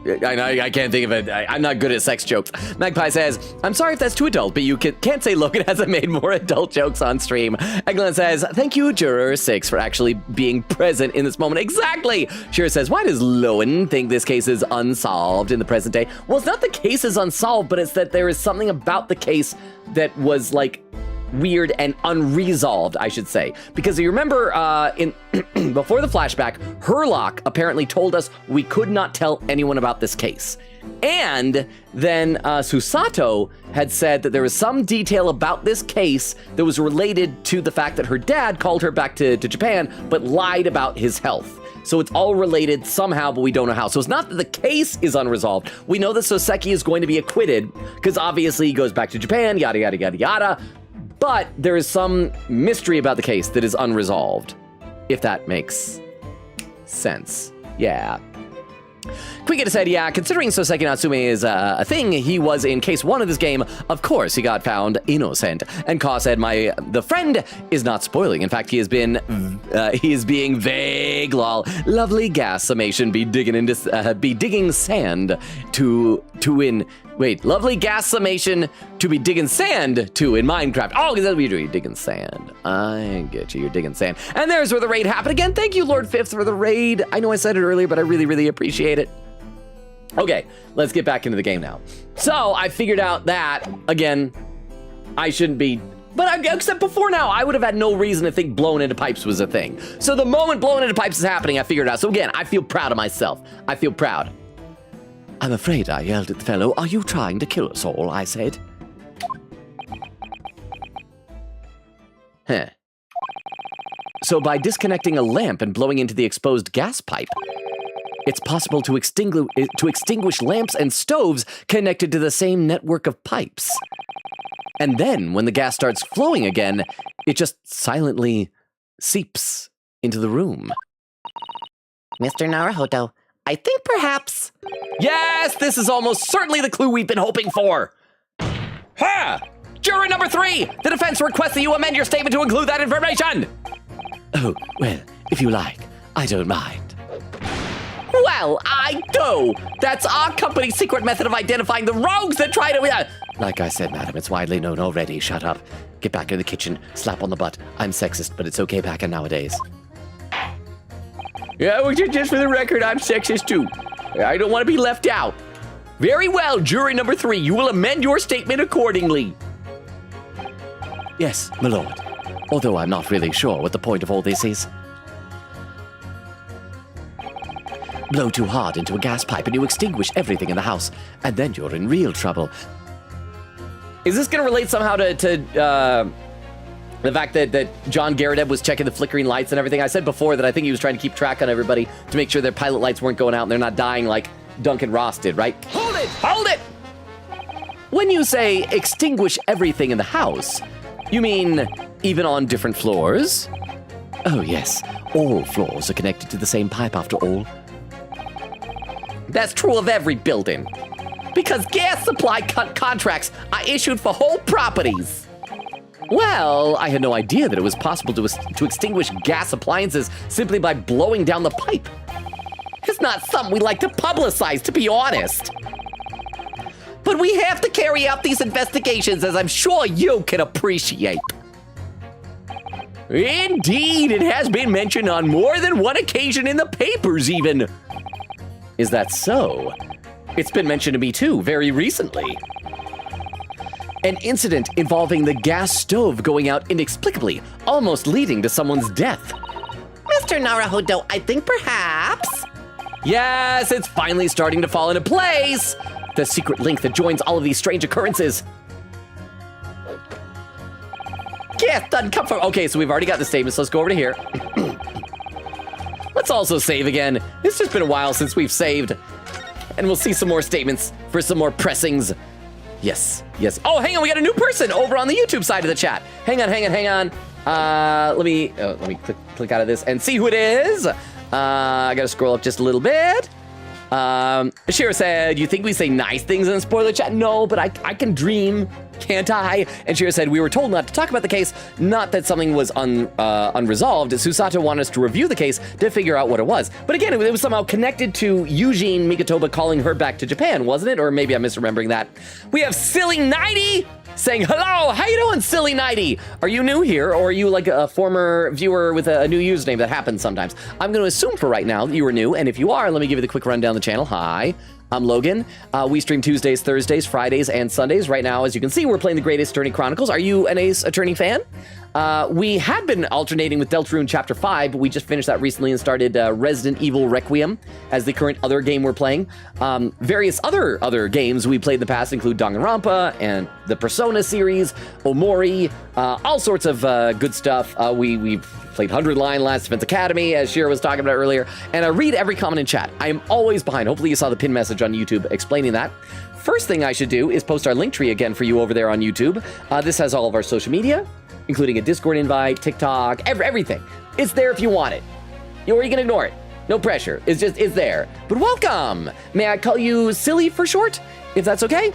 I can't think of it. I'm not good at sex jokes. Magpie says, I'm sorry if that's too adult, but you can't say Logan hasn't made more adult jokes on stream. Eglin says, thank you, Juror 6, for actually being present in this moment. Exactly! Shira says, why does Lowen think this case is unsolved in the present day? Well, it's not the case is unsolved, but it's that there is something about the case that was, like, weird and unresolved, I should say. Because you remember in before the flashback, Herlock apparently told us we could not tell anyone about this case. And then Susato had said that there was some detail about this case that was related to the fact that her dad called her back to Japan, but lied about his health. So it's all related somehow, but we don't know how. So it's not that the case is unresolved. We know that Soseki is going to be acquitted because obviously he goes back to Japan, yada, yada, yada, yada. But there is some mystery about the case that is unresolved, if that makes sense. Yeah. Quickita said, yeah, considering Soseki Natsume is a thing, he was in case 1 of this game, of course he got found innocent. And Ka said, the friend is not spoiling. In fact, he is being vague, lol. Lovely gas summation be digging sand to win. Wait, lovely gas summation to be digging sand to in Minecraft. Oh, because that's what you're doing, you're digging sand. I get you, you're digging sand. And there's where the raid happened again. Thank you, Lord Fifth, for the raid. I know I said it earlier, but I really, really appreciate it. Okay, let's get back into the game now. So I figured out that, again, I shouldn't be, but except before now, I would have had no reason to think blowing into pipes was a thing. So the moment blowing into pipes is happening, I figured it out. So again, I feel proud of myself. I feel proud. I'm afraid I yelled at the fellow. Are you trying to kill us all? I said. Huh. So by disconnecting a lamp and blowing into the exposed gas pipe, it's possible to extinguish lamps and stoves connected to the same network of pipes. And then, when the gas starts flowing again, it just silently seeps into the room. Mr. Naruhodo, I think perhaps... Yes, this is almost certainly the clue we've been hoping for. Ha! Juror number 3, the defense requests that you amend your statement to include that information. Oh, well, if you like, I don't mind. Well, I do. That's our company's secret method of identifying the rogues that try to... Like I said, madam, it's widely known already. Shut up. Get back in the kitchen. Slap on the butt. I'm sexist, but it's okay back in nowadays. Yeah, well, just for the record, I'm sexist too. I don't want to be left out. Very well, jury number 3, you will amend your statement accordingly. Yes, my lord. Although I'm not really sure what the point of all this is. Blow too hard into a gas pipe and you extinguish everything in the house, and then you're in real trouble. Is this going to relate somehow to the fact that John Garrett was checking the flickering lights and everything? I said before that I think he was trying to keep track on everybody to make sure their pilot lights weren't going out and they're not dying like Duncan Ross did, right? Hold it! Hold it! When you say extinguish everything in the house, you mean even on different floors? Oh, yes. All floors are connected to the same pipe after all. That's true of every building. Because gas supply contracts are issued for whole properties. Well, I had no idea that it was possible to extinguish gas appliances simply by blowing down the pipe. It's not something we like to publicize, to be honest. But we have to carry out these investigations, as I'm sure you can appreciate. Indeed, it has been mentioned on more than one occasion in the papers even. Is that so? It's been mentioned to me too, very recently. An incident involving the gas stove going out inexplicably, almost leading to someone's death. Mr. Naruhodo, I think perhaps... Yes, it's finally starting to fall into place. The secret link that joins all of these strange occurrences. Gas doesn't come from... Okay, so we've already got the statements. Let's go over to here. Let's also save again. It's just been a while since we've saved. And we'll see some more statements for some more pressings. Yes, yes. Oh, hang on, we got a new person over on the YouTube side of the chat. Hang on. Let me click out of this and see who it is. I gotta scroll up just a little bit. Shira said, you think we say nice things in the spoiler chat? No, but I can dream, can't I? And Shira said, we were told not to talk about the case, not that something was unresolved. Susato wanted us to review the case to figure out what it was. But again, it was somehow connected to Eugene Mikotoba calling her back to Japan, wasn't it? Or maybe I'm misremembering that. We have Silly 90 saying, hello, how you doing, Silly 90? Are you new here, or are you like a former viewer with a new username? That happens sometimes. I'm going to assume for right now that you are new, and if you are, let me give you the quick rundown of the channel. Hi, I'm Logan. We stream Tuesdays, Thursdays, Fridays, and Sundays. Right now, as you can see, we're playing the Great Ace Attorney Chronicles. Are you an Ace Attorney fan? We had been alternating with Deltarune Chapter 5, but we just finished that recently and started Resident Evil Requiem as the current other game we're playing. Various other games we played in the past include Danganronpa and the Persona series, Omori, all sorts of good stuff. We've played 100 Line, Last Defense Academy, as Shira was talking about earlier, and I read every comment in chat. I am always behind. Hopefully you saw the pin message on YouTube explaining that. First thing I should do is post our link tree again for you over there on YouTube. This has all of our social media, including a Discord invite, TikTok, everything. It's there if you want it. Or you can ignore it. No pressure. It's there. But welcome. May I call you Silly for short, if that's okay?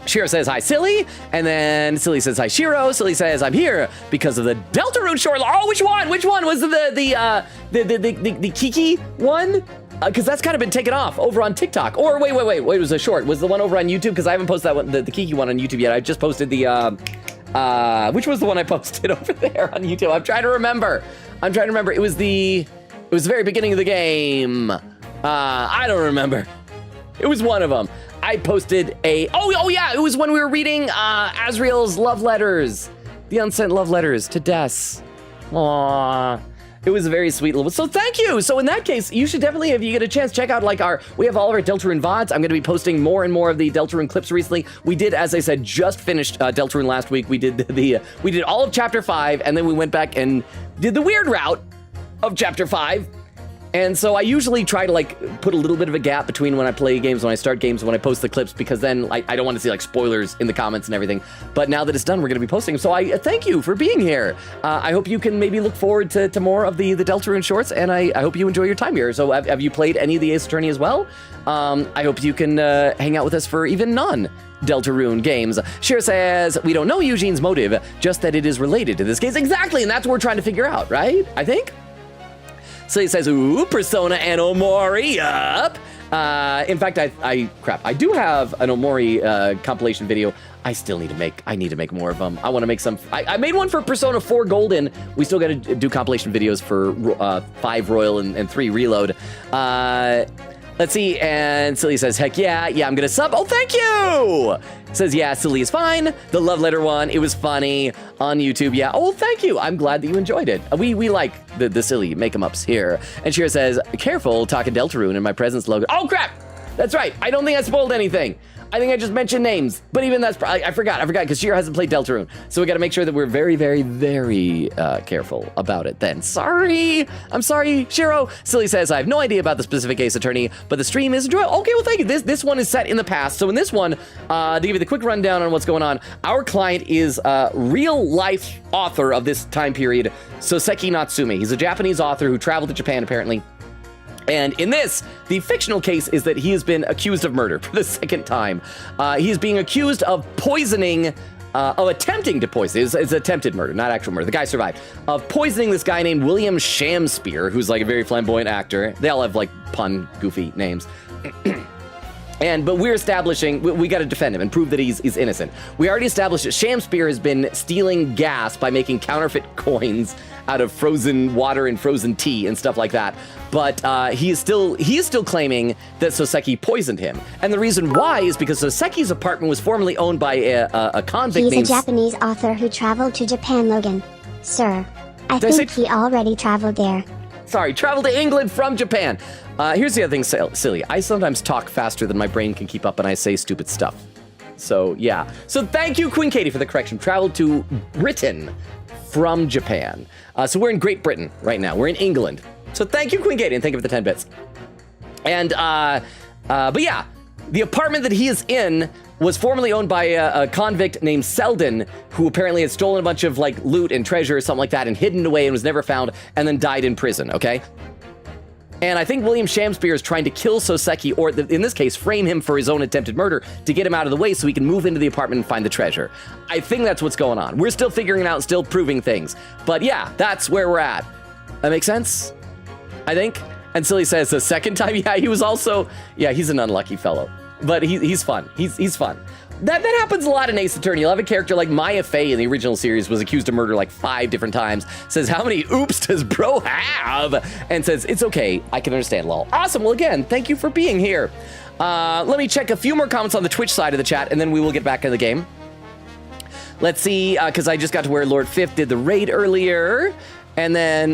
Shiro says, hi, Silly. And then Silly says, hi, Shiro. Silly says, I'm here because of the Deltarune short. Oh, which one? Which one was the Kiki one? Because that's kind of been taken off over on TikTok. Or wait, it was a short. Was the one over on YouTube? Because I haven't posted that one, the Kiki one on YouTube yet. I just posted the, which was the one I posted over there on YouTube? I'm trying to remember. It was the very beginning of the game. I don't remember. It was one of them. I posted oh yeah, it was when we were reading Azriel's love letters. The unsent love letters to Des. Aww. It was a very sweet little, so thank you. So in that case, you should definitely, if you get a chance, check out we have all of our Deltarune VODs. I'm gonna be posting more and more of the Deltarune clips recently. We did, as I said, just finished Deltarune last week. We did we did all of Chapter 5, and then we went back and did the weird route of Chapter 5. And so I usually try to put a little bit of a gap between when I play games, when I start games, when I post the clips, because then I don't want to see spoilers in the comments and everything. But now that it's done, we're going to be posting them. So I thank you for being here. I hope you can maybe look forward to more of the Deltarune shorts, and I hope you enjoy your time here. So have you played any of the Ace Attorney as well? I hope you can hang out with us for even non-Deltarune games. Shira says, we don't know Eugene's motive, just that it is related to this case. Exactly, and that's what we're trying to figure out, right? I think? So he says, ooh, Persona and Omori up. In fact, I do have an Omori compilation video. I need to make more of them. I want to make some. I made one for Persona 4 Golden. We still got to do compilation videos for 5 Royal and 3 Reload. Let's see, and Silly says, heck yeah, I'm gonna sub. Oh, thank you! Says, yeah, Silly is fine. The love letter one, it was funny on YouTube. Yeah, oh, thank you. I'm glad that you enjoyed it. We like the Silly make-em-ups here. And Shira says, careful talking Deltarune in my presence, Logan. Oh, crap! That's right, I don't think I spoiled anything. I think I just mentioned names, but even that's, I forgot, because Shira hasn't played Deltarune. So we gotta make sure that we're very, very, very careful about it then. Sorry, I'm sorry, Shiro. Silly says, I have no idea about the specific Ace Attorney, but the stream is enjoyable. Okay, well, thank you. This one is set in the past. So in this one, to give you the quick rundown on what's going on, our client is a real-life author of this time period, Soseki Natsume. He's a Japanese author who traveled to Japan, apparently. And in this, the fictional case is that he has been accused of murder for the second time. He is being accused of poisoning attempting to poison. It's attempted murder, not actual murder. The guy survived. Of poisoning this guy named William Shamspeare, who's like a very flamboyant actor. They all have like pun, goofy names. But we're establishing, we got to defend him and prove that he's innocent. We already established that Shamspeare has been stealing gas by making counterfeit coins out of frozen water and frozen tea and stuff like that. But he is still claiming that Soseki poisoned him. And the reason why is because Soseki's apartment was formerly owned by a convict named... He's a Japanese author who traveled to Japan, Logan. Sir, I think he already traveled there. Sorry, traveled to England from Japan. Here's the other thing, silly. I sometimes talk faster than my brain can keep up and I say stupid stuff. So, yeah. So thank you, Queen Katie, for the correction. Traveled to Britain from Japan. So we're in Great Britain right now. We're in England. So thank you, Queen Katie, and thank you for the 10 bits. And, but yeah, the apartment that he is in was formerly owned by a convict named Selden, who apparently had stolen a bunch of like loot and treasure or something like that and hidden away and was never found and then died in prison, okay? And I think William Shamspeare is trying to kill Soseki, or in this case, frame him for his own attempted murder to get him out of the way so he can move into the apartment and find the treasure. I think that's what's going on. We're still figuring it out, still proving things. But yeah, that's where we're at. That makes sense? I think? And Silly says the second time, yeah, he was also, yeah, he's an unlucky fellow. But he's fun. He's fun. That happens a lot in Ace Attorney. You'll have a character like Maya Fey in the original series was accused of murder like 5 different times. Says, how many oops does bro have? And says, it's okay. I can understand, lol. Awesome. Well, again, thank you for being here. Let me check a few more comments on the Twitch side of the chat, and then we will get back in the game. Let's see, because I just got to where Lord Fifth did the raid earlier. And then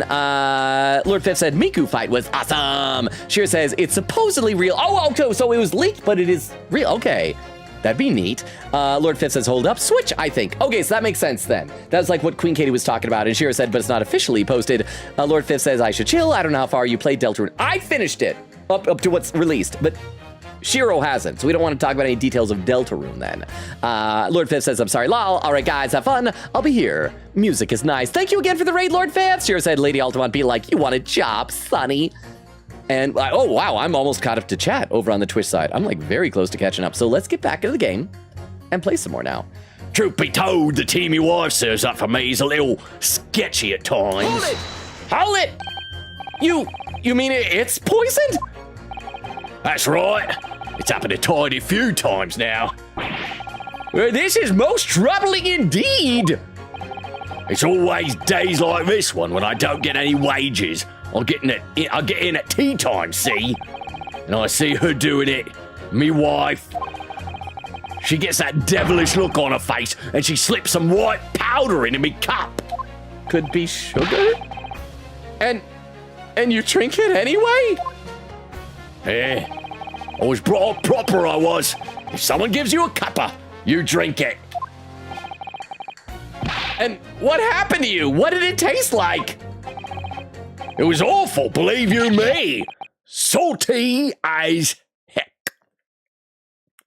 Lord Fifth said, Miku fight was awesome. Sheer says, it's supposedly real. Oh, okay, so it was leaked, but it is real. Okay, that'd be neat. Lord Fifth says, hold up, Switch, I think. Okay, so that makes sense then. That's like what Queen Katie was talking about. And Sheer said, but it's not officially posted. Lord Fifth says, I should chill. I don't know how far you played Deltarune. I finished it up to what's released, but Shiro hasn't, so we don't want to talk about any details of Deltarune then. Lord Fifth says, I'm sorry, lol. All right, guys, have fun. I'll be here. Music is nice. Thank you again for the raid, Lord Fifth. Shiro said, Lady Altamont, be like, you want a job, sonny. And, oh, wow, I'm almost caught up to chat over on the Twitch side. I'm, like, very close to catching up. So let's get back into the game and play some more now. Truth be told, the team your wife serves up for me is a little sketchy at times. Hold it! Hold it! You mean it's poisoned? That's right. It's happened a tidy few times now. Well, this is most troubling indeed. It's always days like this one when I don't get any wages. I get in at tea time, see? And I see her doing it. Me wife. She gets that devilish look on her face and she slips some white powder into me cup. Could be sugar? And you drink it anyway? Yeah. I was brought up proper, I was. If someone gives you a cuppa, you drink it. And what happened to you? What did it taste like? It was awful, believe you me. Salty as heck.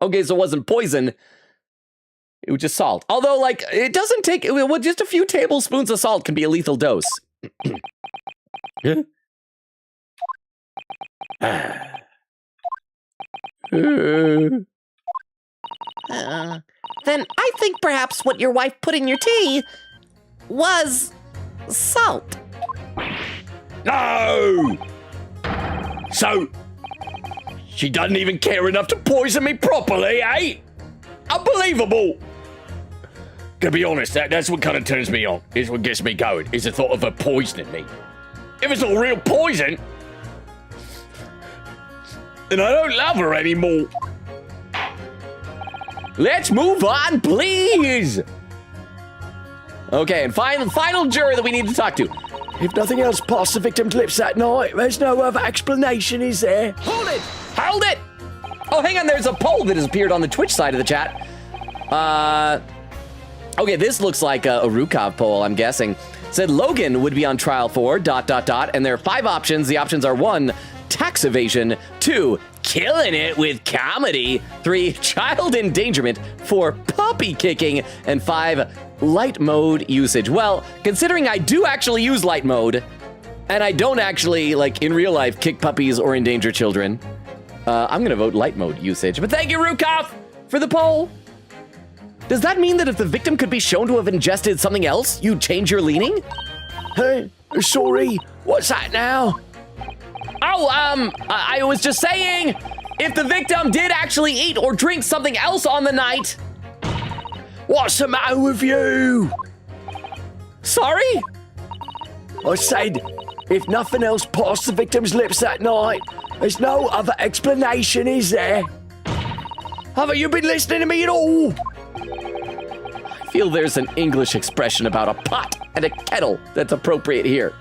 Okay, so it wasn't poison. It was just salt. Although, like, it doesn't take... Well, just a few tablespoons of salt can be a lethal dose. Then I think perhaps what your wife put in your tea was salt. No! So, she doesn't even care enough to poison me properly, eh? Unbelievable! To be honest, that's what kind of turns me on. Is what gets me going. Is the thought of her poisoning me. If it's not real poison, then I don't love her anymore. Let's move on, please. Okay, and final juror that we need to talk to. If nothing else passed the victim's lips that night, there's no other explanation, is there? Hold it! Hold it! Oh, hang on, there's a poll that has appeared on the Twitch side of the chat. Okay, this looks like a Rukov poll, I'm guessing. Said Logan would be on trial for ... and there are 5 options. The options are 1, tax evasion, 2, killing it with comedy, 3, child endangerment, 4, puppy kicking, and 5, light mode usage. Well, considering I do actually use light mode, and I don't actually, like, in real life, kick puppies or endanger children, I'm gonna vote light mode usage. But thank you, Rukov, for the poll. Does that mean that if the victim could be shown to have ingested something else, you'd change your leaning? Hey, sorry, what's that now? Oh, I was just saying, if the victim did actually eat or drink something else on the night. What's the matter with you? Sorry? I said, if nothing else passed the victim's lips that night, there's no other explanation, is there? Haven't you been listening to me at all? I feel there's an English expression about a pot and a kettle that's appropriate here.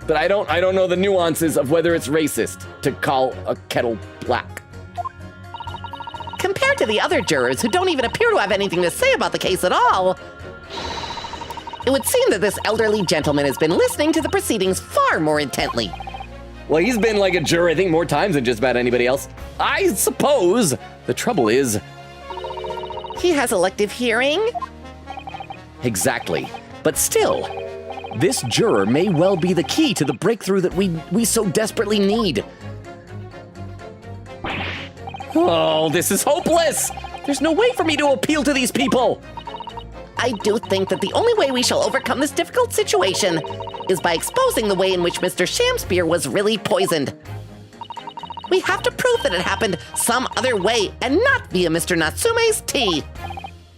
But I don't know the nuances of whether it's racist to call a kettle black. Compared to the other jurors who don't even appear to have anything to say about the case at all, it would seem that this elderly gentleman has been listening to the proceedings far more intently. Well, he's been like a juror, I think, more times than just about anybody else. I suppose the trouble is... He has elective hearing? Exactly. But still, this juror may well be the key to the breakthrough that we so desperately need. Oh, this is hopeless! There's no way for me to appeal to these people! I do think that the only way we shall overcome this difficult situation is by exposing the way in which Mr. Shamspear was really poisoned. We have to prove that it happened some other way and not via Mr. Natsume's tea.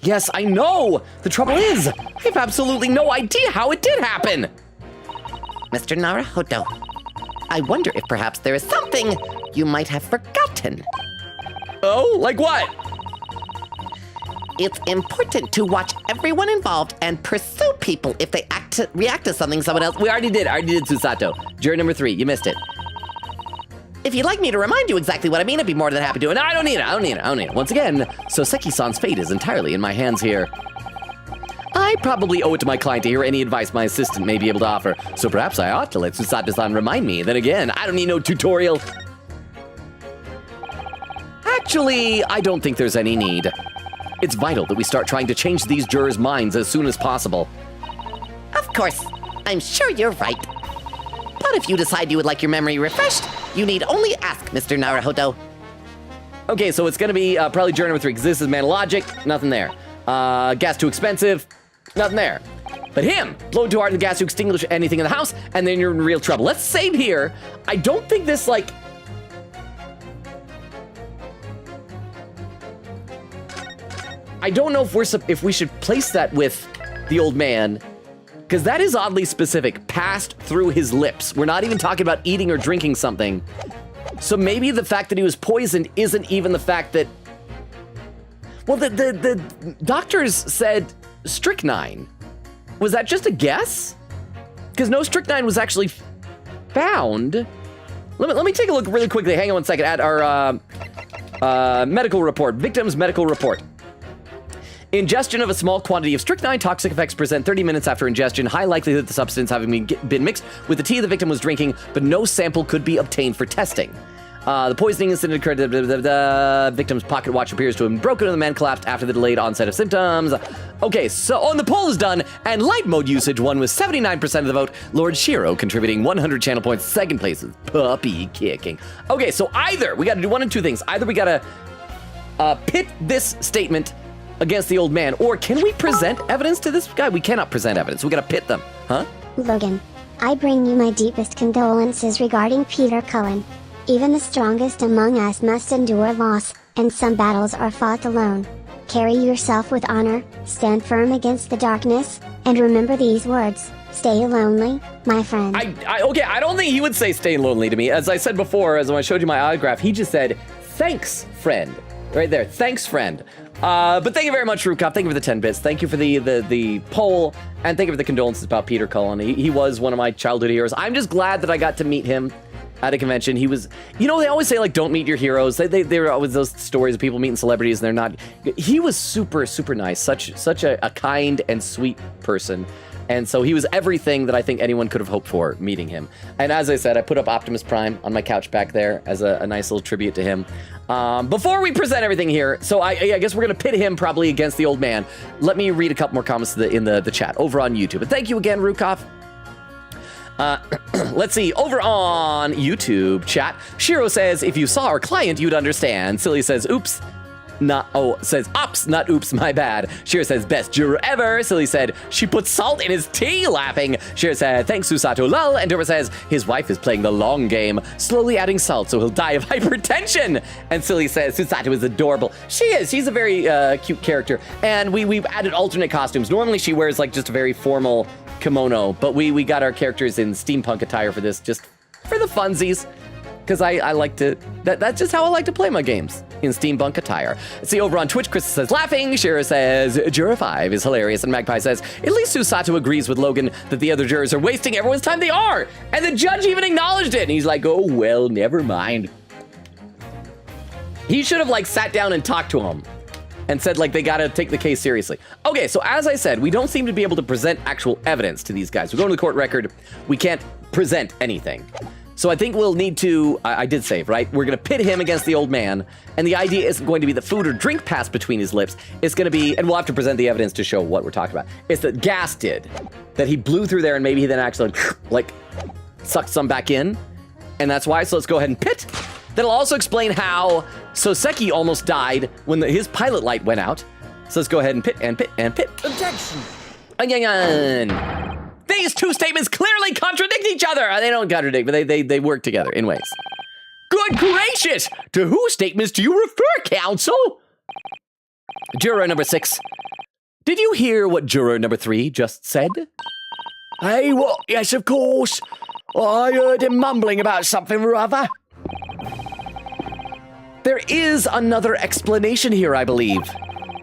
Yes, I know! The trouble is, I have absolutely no idea how it did happen! Mr. Naruhodo, I wonder if perhaps there is something you might have forgotten. Oh, like what? It's important to watch everyone involved and pursue people if they react to something someone else. We already did Susato. Juror number 3, you missed it. If you'd like me to remind you exactly what I mean, I'd be more than happy to. No, I don't need it. Once again, Soseki-san's fate is entirely in my hands here. I probably owe it to my client to hear any advice my assistant may be able to offer, so perhaps I ought to let Susato-san remind me. Then again, I don't need no tutorial. Actually, I don't think there's any need. It's vital that we start trying to change these jurors' minds as soon as possible. Of course, I'm sure you're right. But if you decide you would like your memory refreshed, you need only ask Mr. Naruhodo. Okay, so it's gonna be probably juror number 3, because this is man of logic, nothing there. Gas too expensive, nothing there. But him, blow too hard the gas to extinguish anything in the house, and then you're in real trouble. Let's save here. I don't think this, like... I don't know if we should place that with the old man, because that is oddly specific. Passed through his lips. We're not even talking about eating or drinking something. So maybe the fact that he was poisoned isn't even the fact that... Well, the doctors said strychnine. Was that just a guess? Because no strychnine was actually found. Let me take a look really quickly. Hang on one second at our medical report. Victim's medical report. Ingestion of a small quantity of strychnine. Toxic effects present 30 minutes after ingestion. High likelihood the substance having been mixed with the tea the victim was drinking, but no sample could be obtained for testing. The poisoning incident occurred. The victim's pocket watch appears to have been broken and the man collapsed after the delayed onset of symptoms. Okay, so the poll is done, and light mode usage won with 79% of the vote. Lord Shiro contributing 100 channel points, second place with puppy kicking. Okay, so either we got to do one of two things. Either we got to pit this statement against the old man, or can we present evidence to this guy? We cannot present evidence. We got to pit them, huh? Logan, I bring you my deepest condolences regarding Peter Cullen. Even the strongest among us must endure loss, and some battles are fought alone. Carry yourself with honor, stand firm against the darkness, and remember these words: stay lonely, my friend. Okay, I don't think he would say stay lonely to me. As I said before, as when I showed you my autograph, he just said, thanks, friend. Right there, thanks, friend. But thank you very much, Rukop. Thank you for the 10 bits. Thank you for the poll, and thank you for the condolences about Peter Cullen. He was one of my childhood heroes. I'm just glad that I got to meet him at a convention. He was, they always say, like, don't meet your heroes. There are always those stories of people meeting celebrities and they're not. He was super, super nice. Such a kind and sweet person. And so he was everything that I think anyone could have hoped for meeting him. And as I said, I put up Optimus Prime on my couch back there as a nice little tribute to him. Before we present everything here, so I guess we're going to pit him probably against the old man. Let me read a couple more comments in the chat over on YouTube. And thank you again, Rukov. Let's see, over on YouTube chat, Shiro says, if you saw our client, you'd understand. Silly says, oops. says, ops, not oops, my bad. Shira says, best juror ever. Silly said, she put salt in his tea, laughing. Shira said, thanks, Susato, lol. And Dora says, his wife is playing the long game, slowly adding salt so he'll die of hypertension. And Silly says, Susato is adorable. She is. She's a very cute character. And we've added alternate costumes. Normally she wears like just a very formal kimono, but we got our characters in steampunk attire for this, just for the funsies. Because I like to, that's just how I like to play my games, in steampunk attire. See, over on Twitch, Chris says, laughing. Shira says, Juror 5 is hilarious. And Magpie says, at least Susato agrees with Logan that the other jurors are wasting everyone's time. They are! And the judge even acknowledged it. And he's like, oh, well, never mind. He should have, like, sat down and talked to him and said, like, they gotta take the case seriously. Okay, so as I said, we don't seem to be able to present actual evidence to these guys. We go to the court record, we can't present anything. So I think we'll need to, I did save, right? We're gonna pit him against the old man, and the idea isn't going to be the food or drink passed between his lips. It's gonna be, and we'll have to present the evidence to show what we're talking about. It's that gas did, that he blew through there and maybe he then actually, like, sucked some back in, and that's why, so let's go ahead and pit. That'll also explain how Soseki almost died when his pilot light went out. So let's go ahead and pit and pit and pit. Objection! Again. These two statements clearly contradict each other. They don't contradict, but they work together in ways. Good gracious! To whose statements do you refer, counsel? Juror number 6. Did you hear what juror number 3 just said? Hey, what? Yes, of course. I heard him mumbling about something or other. There is another explanation here, I believe.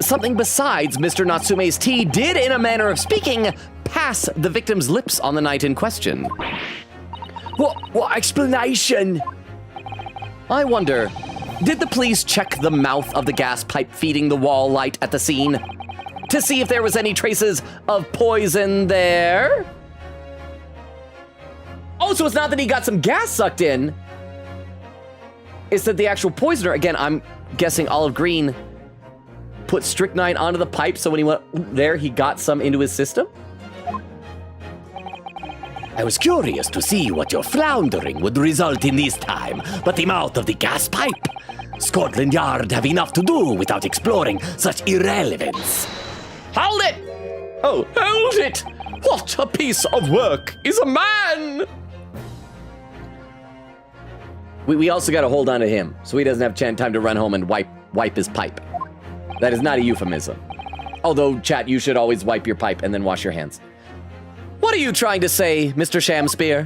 Something besides Mr. Natsume's tea did, in a manner of speaking, pass the victim's lips on the night in question. What explanation? I wonder, did the police check the mouth of the gas pipe feeding the wall light at the scene to see if there was any traces of poison there? Oh, so it's not that he got some gas sucked in. It's that the actual poisoner, again, I'm guessing Olive Green, put strychnine onto the pipe, so when he went there, he got some into his system? I was curious to see what your floundering would result in this time, but the mouth of the gas pipe? Scotland Yard have enough to do without exploring such irrelevance. Hold it! Oh, hold it! What a piece of work is a man! We also got to hold on to him, so he doesn't have time to run home and wipe his pipe. That is not a euphemism. Although, chat, you should always wipe your pipe and then wash your hands. What are you trying to say, Mr. Shamspear?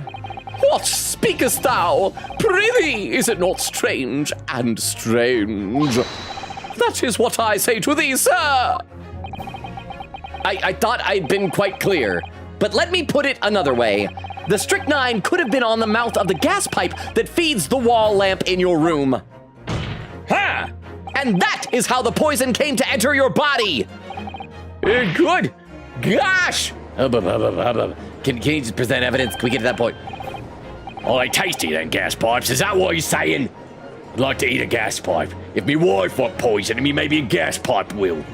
What speakest thou? Prithee, is it not strange and strange? That is what I say to thee, sir. I thought I'd been quite clear, but let me put it another way. The strychnine could have been on the mouth of the gas pipe that feeds the wall lamp in your room. Ha! And that is how the poison came to enter your body. Good. Gosh! Can you just present evidence? Can we get to that point? Oh, they tasty then, gas pipes. Is that what you're saying? I'd like to eat a gas pipe. If me wife want poison, me maybe a gas pipe will.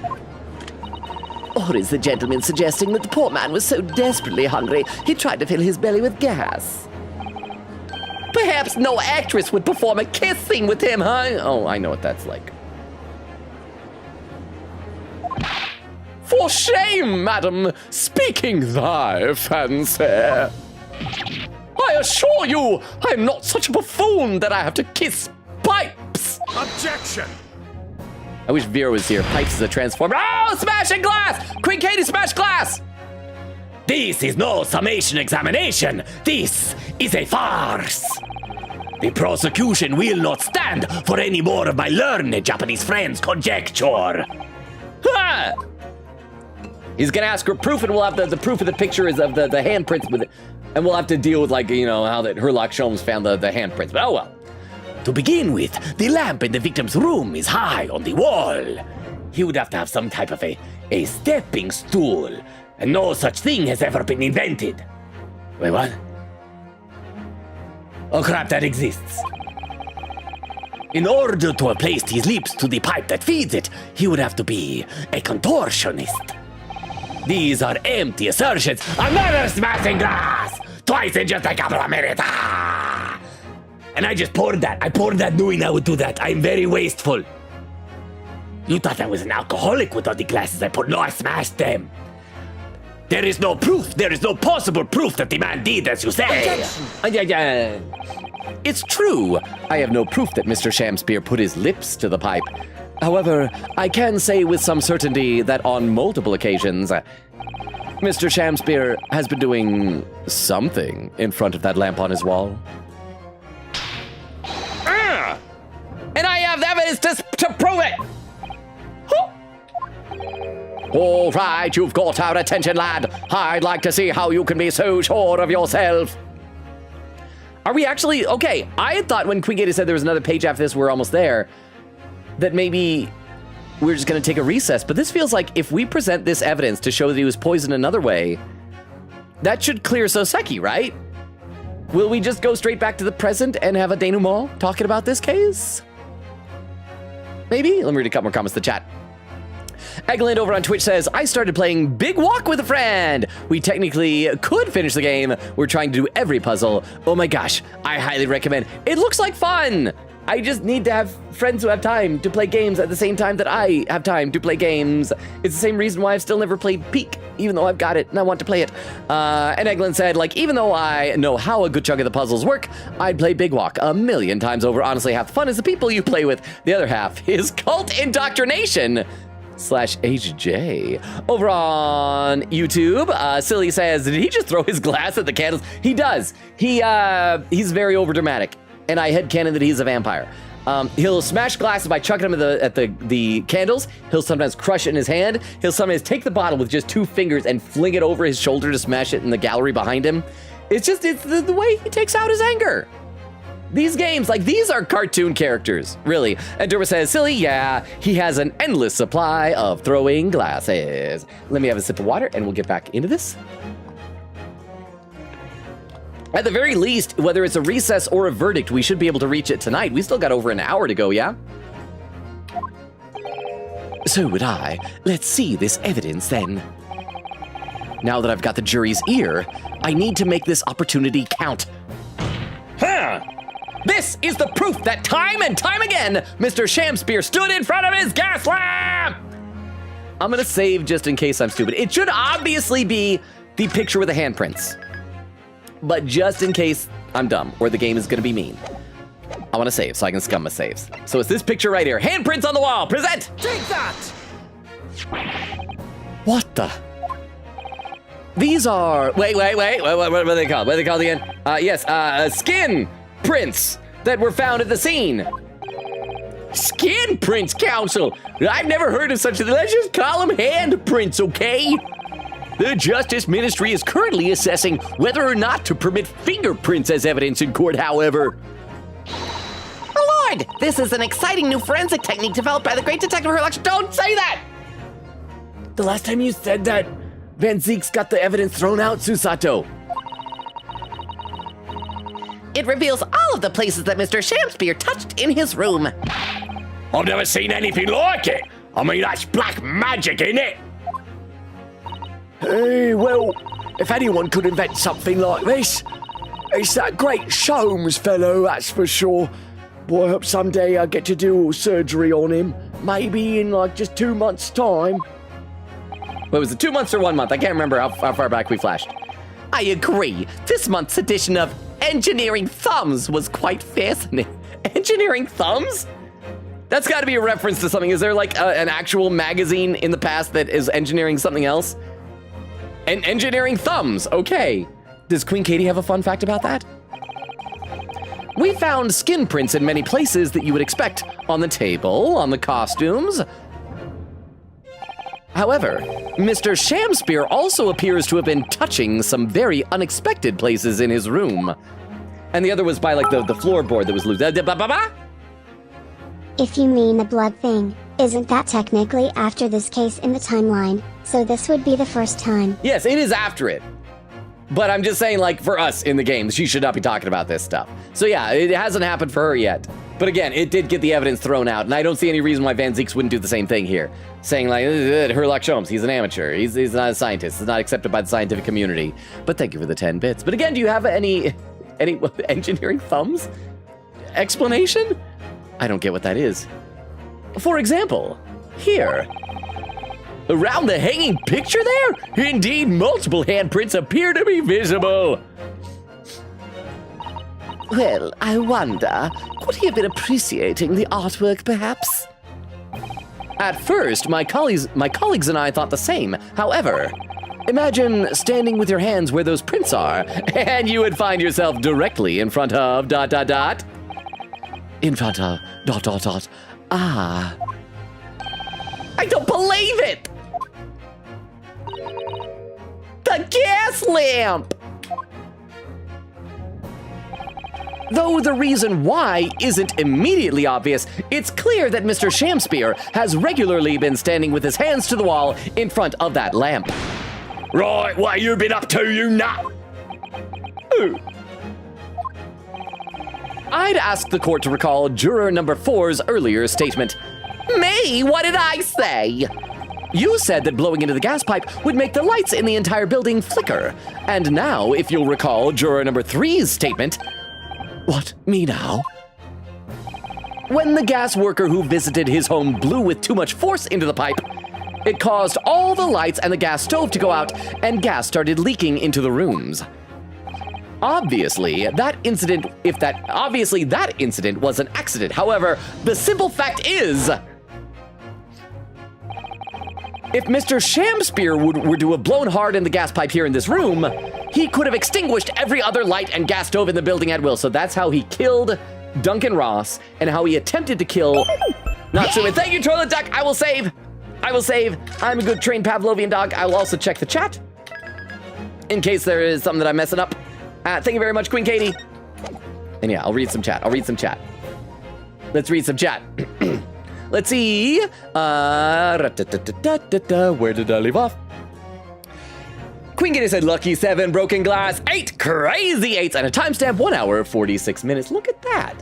Or is the gentleman suggesting that the poor man was so desperately hungry, he tried to fill his belly with gas? Perhaps no actress would perform a kiss scene with him, huh? Oh, I know what that's like. For shame, madam, speaking thy fancy. I assure you, I'm not such a buffoon that I have to kiss pipes. Objection! I wish Vera was here. Pipes is a transformer. Oh, smashing glass! Queen Katie, smash glass! This is no summation examination. This is a farce. The prosecution will not stand for any more of my learned Japanese friend's conjecture. Ha! He's gonna ask her proof, and we'll have the proof of the picture is of the handprints with it. And we'll have to deal with, like, you know, how that Herlock Sholmes found the handprints. But oh well. To begin with, the lamp in the victim's room is high on the wall. He would have to have some type of a stepping stool, and no such thing has ever been invented. Wait, what? Oh crap, that exists. In order to have placed his lips to the pipe that feeds it, he would have to be a contortionist. These are empty assertions. Another smashing glass! Twice in just a couple of minutes. Ah! And I just poured that. I poured that knowing I would do that. I'm very wasteful. You thought I was an alcoholic with all the glasses I put? No, I smashed them. There is no proof. There is no possible proof that the man did as you say. It's true. I have no proof that Mr. Shamspear put his lips to the pipe. However, I can say with some certainty that on multiple occasions, Mr. Shamspear has been doing something in front of that lamp on his wall. And I have evidence to prove it! All right, you've got our attention, lad. I'd like to see how you can be so sure of yourself. Are we actually... Okay, I had thought when Queen Gator said there was another page after this, we're almost there, that maybe we're just going to take a recess. But this feels like if we present this evidence to show that he was poisoned another way, that should clear Soseki, right? Will we just go straight back to the present and have a denouement talking about this case? Maybe? Let me read a couple more comments in the chat. Eggland over on Twitch says, I started playing Big Walk with a friend. We technically could finish the game. We're trying to do every puzzle. Oh my gosh, I highly recommend. It looks like fun. I just need to have friends who have time to play games at the same time that I have time to play games. It's the same reason why I've still never played Peak, even though I've got it and I want to play it. And Eglin said, like, even though I know how a good chunk of the puzzles work, I'd play Big Walk 1,000,000 times over. Honestly, half the fun is the people you play with. The other half is cult indoctrination. /HJ. Over on YouTube, Silly says, did he just throw his glass at the candles? He does. He's very overdramatic, and I headcanon that he's a vampire. He'll smash glasses by chucking them at the candles. He'll sometimes crush it in his hand. He'll sometimes take the bottle with just 2 fingers and fling it over his shoulder to smash it in the gallery behind him. It's the way he takes out his anger. These games, like, these are cartoon characters, really. And Durba says, silly, yeah, he has an endless supply of throwing glasses. Let me have a sip of water and we'll get back into this. At the very least, whether it's a recess or a verdict, we should be able to reach it tonight. We still got over an hour to go, yeah? So would I. Let's see this evidence then. Now that I've got the jury's ear, I need to make this opportunity count. Huh! This is the proof that time and time again, Mr. Shamspear stood in front of his gas lamp! I'm gonna save just in case I'm stupid. It should obviously be the picture with the handprints. But just in case I'm dumb, or the game is gonna be mean, I wanna save so I can scum my saves. So it's this picture right here. Handprints on the wall, present! Take that! What the? These are, wait, what are they called? What are they called again? Yes, skin prints that were found at the scene. Skin prints, Council. I've never heard of such a thing. Let's just call them handprints, okay? The Justice Ministry is currently assessing whether or not to permit fingerprints as evidence in court, however. Oh Lord, this is an exciting new forensic technique developed by the great detective Herlock. Don't say that! The last time you said that, Van Zeek's got the evidence thrown out, Susato. It reveals all of the places that Mr. Shamspear touched in his room. I've never seen anything like it. I mean, that's black magic, isn't it? Hey, well, if anyone could invent something like this, it's that great Sholmes fellow, that's for sure. Boy, I hope someday I get to do surgery on him. Maybe in like just 2 months' time. What was it, 2 months or 1 month? I can't remember how far back we flashed. I agree. This month's edition of Engineering Thumbs was quite fascinating. Engineering Thumbs? That's got to be a reference to something. Is there like an actual magazine in the past that is engineering something else? And Engineering Thumbs, okay. Does Queen Katie have a fun fact about that? We found skin prints in many places that you would expect. On the table, on the costumes. However, Mr. Shamspear also appears to have been touching some very unexpected places in his room. And the other was by like the floorboard that was loose. If you mean the blood thing, isn't that technically after this case in the timeline? So this would be the first time. Yes, it is after it. But I'm just saying, like, for us in the game, she should not be talking about this stuff. So yeah, it hasn't happened for her yet. But again, it did get the evidence thrown out, and I don't see any reason why Van Zeeks wouldn't do the same thing here. Saying like, Herlock Sholmes, he's an amateur. He's not a scientist. He's not accepted by the scientific community. But thank you for the 10 bits. But again, do you have any engineering thumbs explanation? I don't get what that is. For example, Here. Around the hanging picture there? Indeed, multiple handprints appear to be visible. Well, I wonder, could he have been appreciating the artwork, perhaps? At first, my colleagues and I thought the same. However, imagine standing with your hands where those prints are, and you would find yourself directly in front of ... In front of ... Ah. I don't believe it! The gas lamp! Though the reason why isn't immediately obvious, it's clear that Mr. Shamspear has regularly been standing with his hands to the wall in front of that lamp. Right, what you been up to, you nut? I'd ask the court to recall juror number 4's earlier statement. Me? What did I say? You said that blowing into the gas pipe would make the lights in the entire building flicker. And now, if you'll recall juror number 3's statement, What, me now? when the gas worker who visited his home blew with too much force into the pipe, it caused all the lights and the gas stove to go out, and gas started leaking into the rooms. Obviously, that incident was an accident. However, the simple fact is, if Mr. Shamspear were to have blown hard in the gas pipe here in this room, he could have extinguished every other light and gas stove in the building at will. So that's how he killed Duncan Ross and how he attempted to kill Natsume. Thank you, Toilet Duck. I will save. I'm a good trained Pavlovian dog. I will also check the chat in case there is something that I'm messing up. Thank you very much, Queen Katie. And yeah, I'll read some chat. Let's read some chat. Let's see. Where did I leave off? Queen Katie said, lucky 7, broken glass 8, crazy 8s, and a timestamp 1 hour, 46 minutes. Look at that.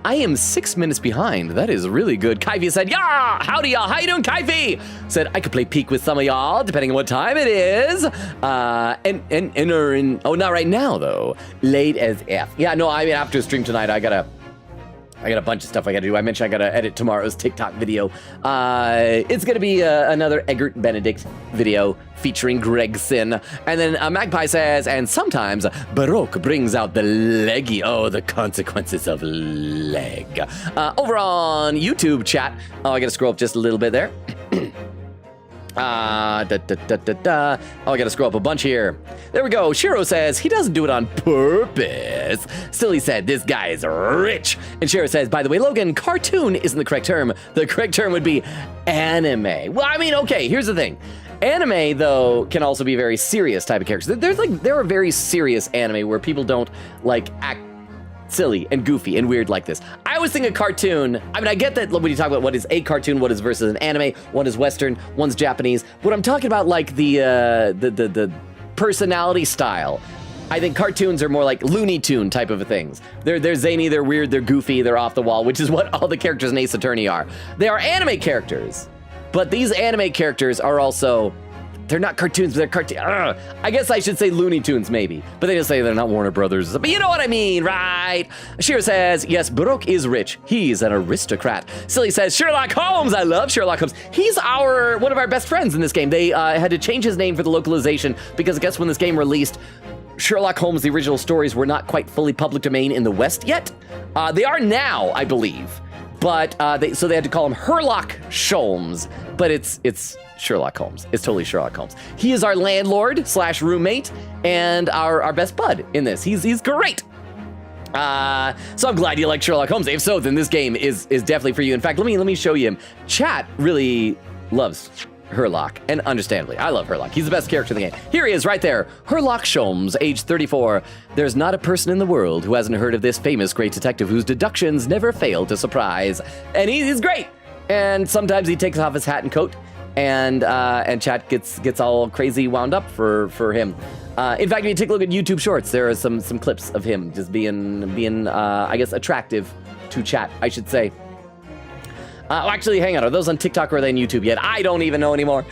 I am 6 minutes behind. That is really good. Kyvie said, yeah, howdy y'all. How you doing, Kyvie? Said, I could play Peak with some of y'all, depending on what time it is. Not right now, though. Late as F. Yeah, no, I mean, after stream tonight, I got a bunch of stuff I gotta do. I mentioned I gotta edit tomorrow's TikTok video. It's gonna be another Eggert Benedict video featuring Gregson. And then Magpie says, and sometimes Baroque brings out the leggy. Oh, the consequences of leg. Over on YouTube chat, I gotta scroll up just a little bit there. Oh, I gotta scroll up a bunch here. There we go. Shiro says he doesn't do it on purpose. Still, he said this guy is rich. And Shiro says, by the way, Logan, cartoon isn't the correct term. The correct term would be anime. Well, I mean, okay, here's the thing. Anime, though, can also be a very serious type of characters. There are very serious anime where people don't act silly and goofy and weird like this. I always think a cartoon, I mean, I get that when you talk about what is a cartoon, what is versus an anime, one is Western, one's Japanese. What I'm talking about, the personality style, I think cartoons are more like Looney Tune type of things. They're zany, they're weird, they're goofy, they're off the wall, which is what all the characters in Ace Attorney are. They are anime characters, but these anime characters are also, they're not cartoons, but they're cartoon. I guess I should say Looney Tunes, maybe. But they just say they're not Warner Brothers. But you know what I mean, right? Shiro says, yes, Baroque is rich. He's an aristocrat. Silly says, Sherlock Holmes. I love Sherlock Holmes. He's one of our best friends in this game. They had to change his name for the localization because I guess when this game released, Sherlock Holmes, the original stories, were not quite fully public domain in the West yet. They are now, I believe. But so they had to call him Herlock Sholmes. But it's Sherlock Holmes. It's totally Sherlock Holmes. He is our landlord / roommate and our best bud in this. He's great. So I'm glad you like Sherlock Holmes. If so, then this game is definitely for you. In fact, let me show you him. Chat really loves Herlock, and understandably, I love Herlock. He's the best character in the game. Here he is right there. Herlock Sholmes, age 34. There's not a person in the world who hasn't heard of this famous great detective whose deductions never fail to surprise. And he's great. And sometimes he takes off his hat and coat, and chat gets all crazy wound up for him. In fact, if you take a look at YouTube Shorts, there are some clips of him just being I guess attractive to chat, I should say. Actually, hang on, are those on TikTok or are they on YouTube yet? I don't even know anymore.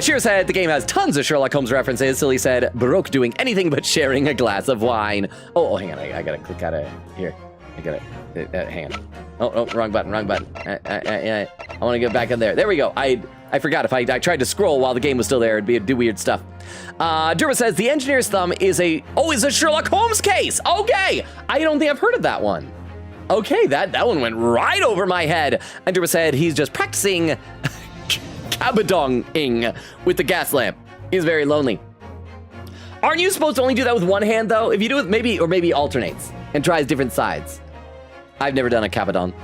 Shiro said the game has tons of Sherlock Holmes references. Silly said Baroque doing anything but sharing a glass of wine. Oh, hang on, I gotta click out of here. I gotta, hang on. Oh, wrong button. I want to get back in there. There we go. I forgot if I tried to scroll while the game was still there, it'd do weird stuff. Durma says the engineer's thumb is a Sherlock Holmes case. Okay, I don't think I've heard of that one. Okay, that one went right over my head. And Durma said he's just practicing cabadong-ing with the gas lamp. He's very lonely. Aren't you supposed to only do that with one hand though? If you do it maybe alternates and tries different sides. I've never done a cabadong.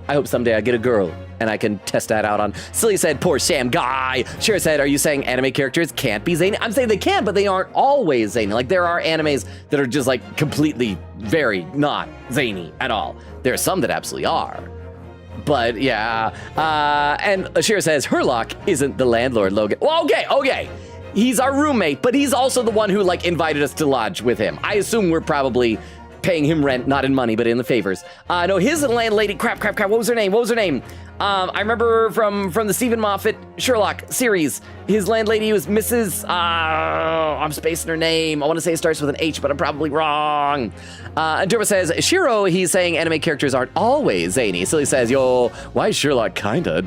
I hope someday I get a girl and I can test that out on. Silly said, poor Sam guy. Shira said, are you saying anime characters can't be zany? I'm saying they can, but they aren't always zany. Like there are animes that are just like completely very not zany at all. There are some that absolutely are. But yeah, and Shira says, Herlock isn't the landlord, Logan. Well, okay. He's our roommate, but he's also the one who like invited us to lodge with him. I assume we're probably paying him rent, not in money, but in the favors. No, his landlady, crap. What was her name? I remember from the Stephen Moffat Sherlock series, his landlady was Mrs. I'm spacing her name. I want to say it starts with an H, but I'm probably wrong. And Durma says, Shiro, he's saying anime characters aren't always zany. Silly says, yo, why Sherlock kinda ...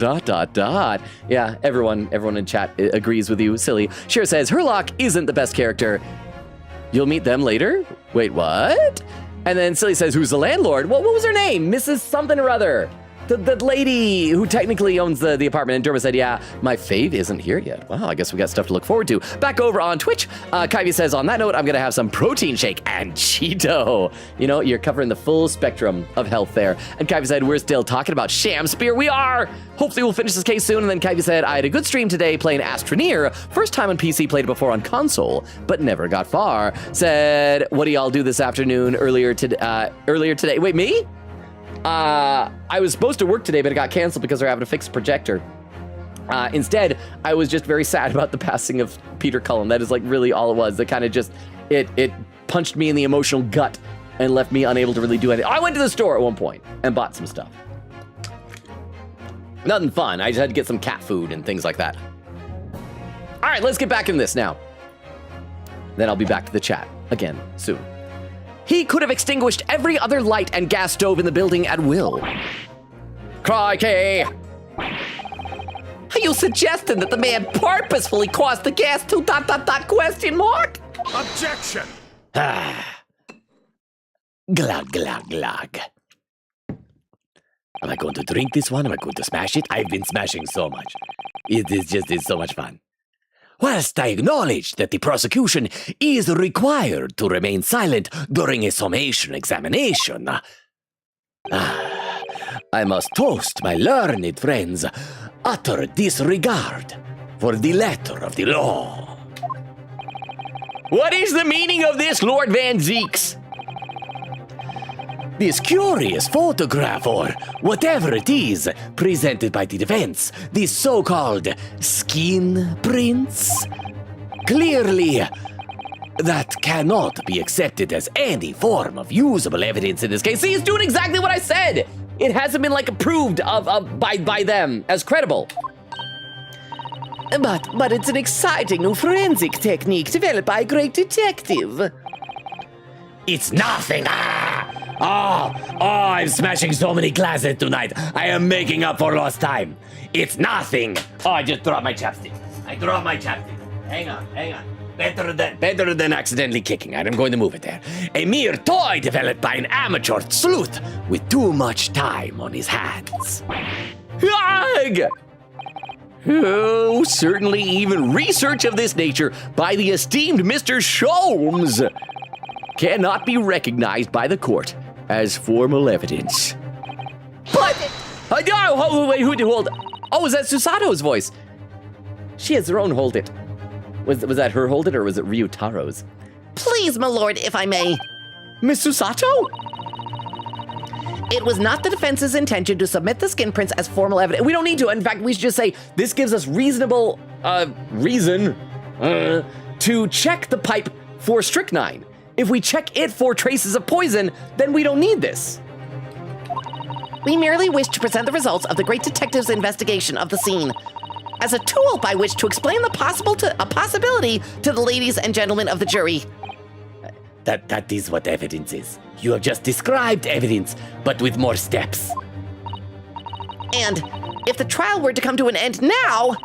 Yeah, everyone in chat agrees with you, Silly. Shiro says, Herlock isn't the best character. You'll meet them later? Wait, what? And then Silly says, who's the landlord? What was her name? Mrs. something or other. The lady who technically owns the apartment. And Durma said, yeah, my fave isn't here yet. Wow, I guess we got stuff to look forward to. Back over on Twitch, Kyvie says, on that note, I'm going to have some protein shake and Cheeto. You know, you're covering the full spectrum of health there. And Kyvie said, we're still talking about Shamspear. We are. Hopefully we'll finish this case soon. And then Kyvie said, I had a good stream today playing Astroneer. First time on PC, played it before on console, but never got far. Said, what do y'all do this afternoon earlier today? Wait, me? I was supposed to work today, but it got canceled because they're having to fix a projector. Instead, I was just very sad about the passing of Peter Cullen. That is like really all it was. That kind of just, it punched me in the emotional gut and left me unable to really do anything. I went to the store at one point and bought some stuff. Nothing fun. I just had to get some cat food and things like that. All right, let's get back in this now. Then I'll be back to the chat again soon. He could have extinguished every other light and gas stove in the building at will. Crikey! Are you suggesting that the man purposefully caused the gas to ... question mark? Objection! Glug. Am I going to drink this one? Am I going to smash it? I've been smashing so much. It's so much fun. Whilst I acknowledge that the prosecution is required to remain silent during a summation examination, I must toast my learned friends' utter disregard for the letter of the law. What is the meaning of this, Lord Van Zeeks? This curious photograph, or whatever it is, presented by the defense, the so-called skin prints, clearly, that cannot be accepted as any form of usable evidence in this case. See, he's doing exactly what I said. It hasn't been like approved by them as credible. But it's an exciting new forensic technique developed by a great detective. It's nothing. I'm smashing so many glasses tonight. I am making up for lost time. It's nothing. Oh, I just dropped my chapstick. Hang on. Better than accidentally kicking it. I'm going to move it there. A mere toy developed by an amateur sleuth with too much time on his hands. Ugh! Oh, certainly even research of this nature by the esteemed Mr. Sholmes cannot be recognized by the court as formal evidence. But wait, hold. Oh, is that Susato's voice? She has her own hold it. Was that her hold it, or was it Ryutaro's? Please, my lord, if I may. Miss Susato? It was not the defense's intention to submit the skin prints as formal evidence. We don't need to. In fact, we should just say this gives us reasonable reason to check the pipe for strychnine. If we check it for traces of poison, then we don't need this. We merely wish to present the results of the great detective's investigation of the scene as a tool by which to explain a possibility to the ladies and gentlemen of the jury. That is what evidence is. You have just described evidence, but with more steps. And If the trial were to come to an end now,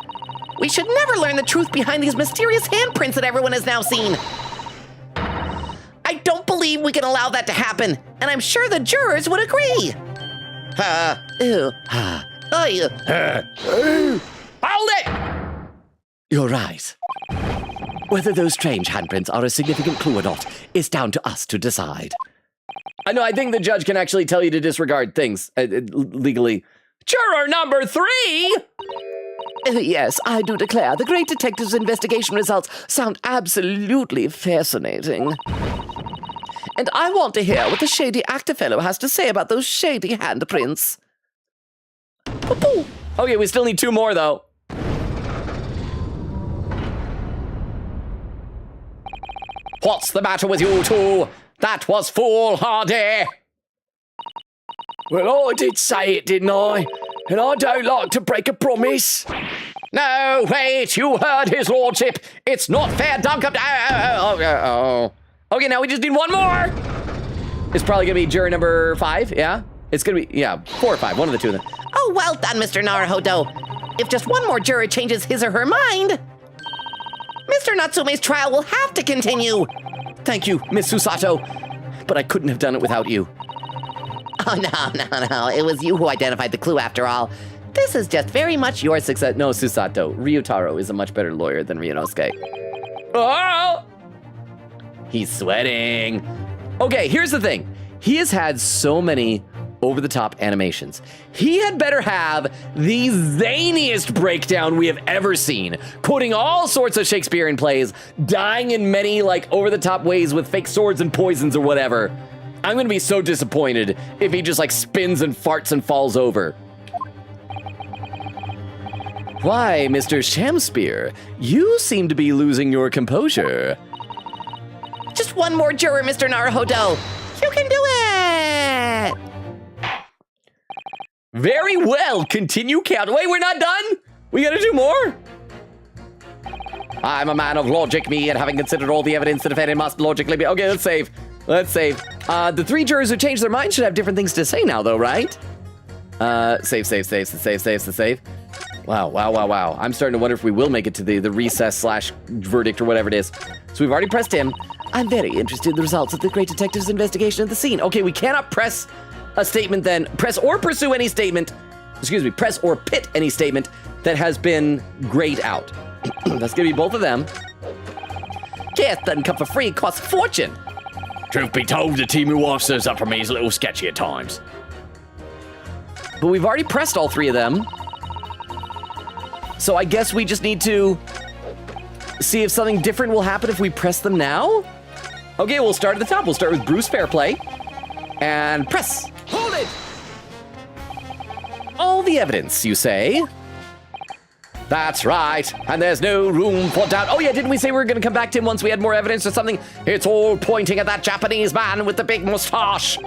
we should never learn the truth behind these mysterious handprints that everyone has now seen. I don't believe we can allow that to happen, and I'm sure the jurors would agree. Hold it! You're right. Whether those strange handprints are a significant clue or not is down to us to decide. I know, I think the judge can actually tell you to disregard things legally. Juror number 3! Yes, I do declare the great detective's investigation results sound absolutely fascinating. And I want to hear what the shady actor fellow has to say about those shady handprints. Okay, we still need 2 more, though. What's the matter with you two? That was foolhardy. Well, I did say it, didn't I? And I don't like to break a promise. No, wait, you heard his lordship. It's not fair, Duncan. Okay, now we just need 1 more. It's probably gonna be juror number 5, yeah? It's gonna be, 4 or 5, one of the 2 then. Oh, well done, Mr. Naruhodo. If just 1 more juror changes his or her mind, Mr. Natsume's trial will have to continue. Thank you, Miss Susato. But I couldn't have done it without you. Oh, no. It was you who identified the clue after all. This is just very much your success. No, Susato. Ryutaro is a much better lawyer than Ryunosuke. Oh! He's sweating. Okay, here's the thing. He has had so many over-the-top animations. He had better have the zaniest breakdown we have ever seen, quoting all sorts of Shakespearean plays, dying in many, like, over-the-top ways with fake swords and poisons or whatever. I'm gonna be so disappointed if he just, like, spins and farts and falls over. Why, Mr. Shamspear, you seem to be losing your composure. Just 1 more juror, Mr. Naruhodo. You can do it! Very well, continue count. Wait, we're not done? We gotta do more? I'm a man of logic, me, and having considered all the evidence, the defendant must logically be... Okay, let's save. Let's save. The 3 jurors who changed their minds should have different things to say now, though, right? Save. Wow. I'm starting to wonder if we will make it to the recess/verdict or whatever it is. So we've already pressed him. I'm very interested in the results of the great detective's investigation of the scene. Okay, we cannot press a statement then. Press or pursue any statement. Excuse me, press or pit any statement that has been grayed out. That's gonna be both of them. Gas doesn't come for free, it costs a fortune. Truth be told, the team who serves up for me is a little sketchy at times. But we've already pressed all 3 of them. So I guess we just need to see if something different will happen if we press them now. Okay, we'll start at the top. We'll start with Bruce Fairplay. And press. Hold it! All the evidence, you say? That's right, and there's no room for doubt. Oh yeah, didn't we say we were gonna come back to him once we had more evidence or something? It's all pointing at that Japanese man with the big mustache.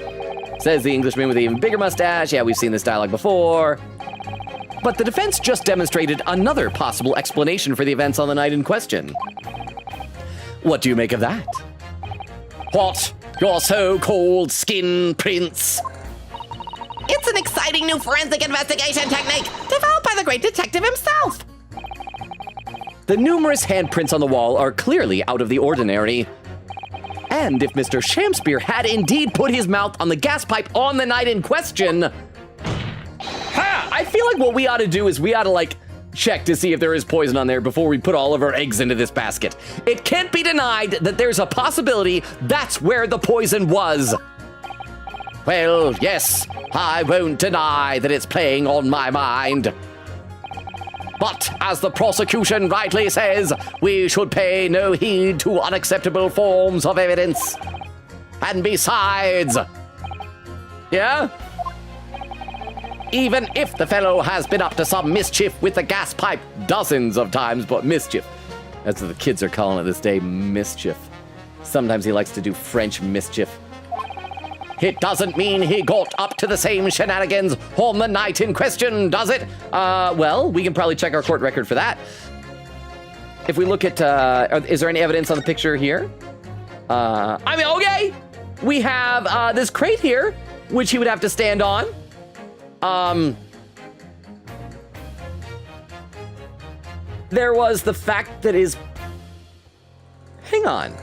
Says the Englishman with the even bigger mustache. Yeah, we've seen this dialogue before. But the defense just demonstrated another possible explanation for the events on the night in question. What do you make of that? What? Your so-called skin prints? It's an exciting new forensic investigation technique developed by the great detective himself. The numerous handprints on the wall are clearly out of the ordinary. And if Mr. Shamspear had indeed put his mouth on the gas pipe on the night in question... I feel like what we ought to do is we ought to, like, check to see if there is poison on there before we put all of our eggs into this basket. It can't be denied that there's a possibility that's where the poison was. Well, yes, I won't deny that it's playing on my mind. But, as the prosecution rightly says, we should pay no heed to unacceptable forms of evidence. And besides... Yeah? Even if the fellow has been up to some mischief with the gas pipe, Dozens of times, but mischief. That's what the kids are calling it this day, mischief. Sometimes he likes to do French mischief. it doesn't mean he got up to the same shenanigans on the night in question, does it? Well, we can probably check our court record for that. If we look at, is there any evidence on the picture here? Okay. We have this crate here, which he would have to stand on. there was the fact that his... Hang on.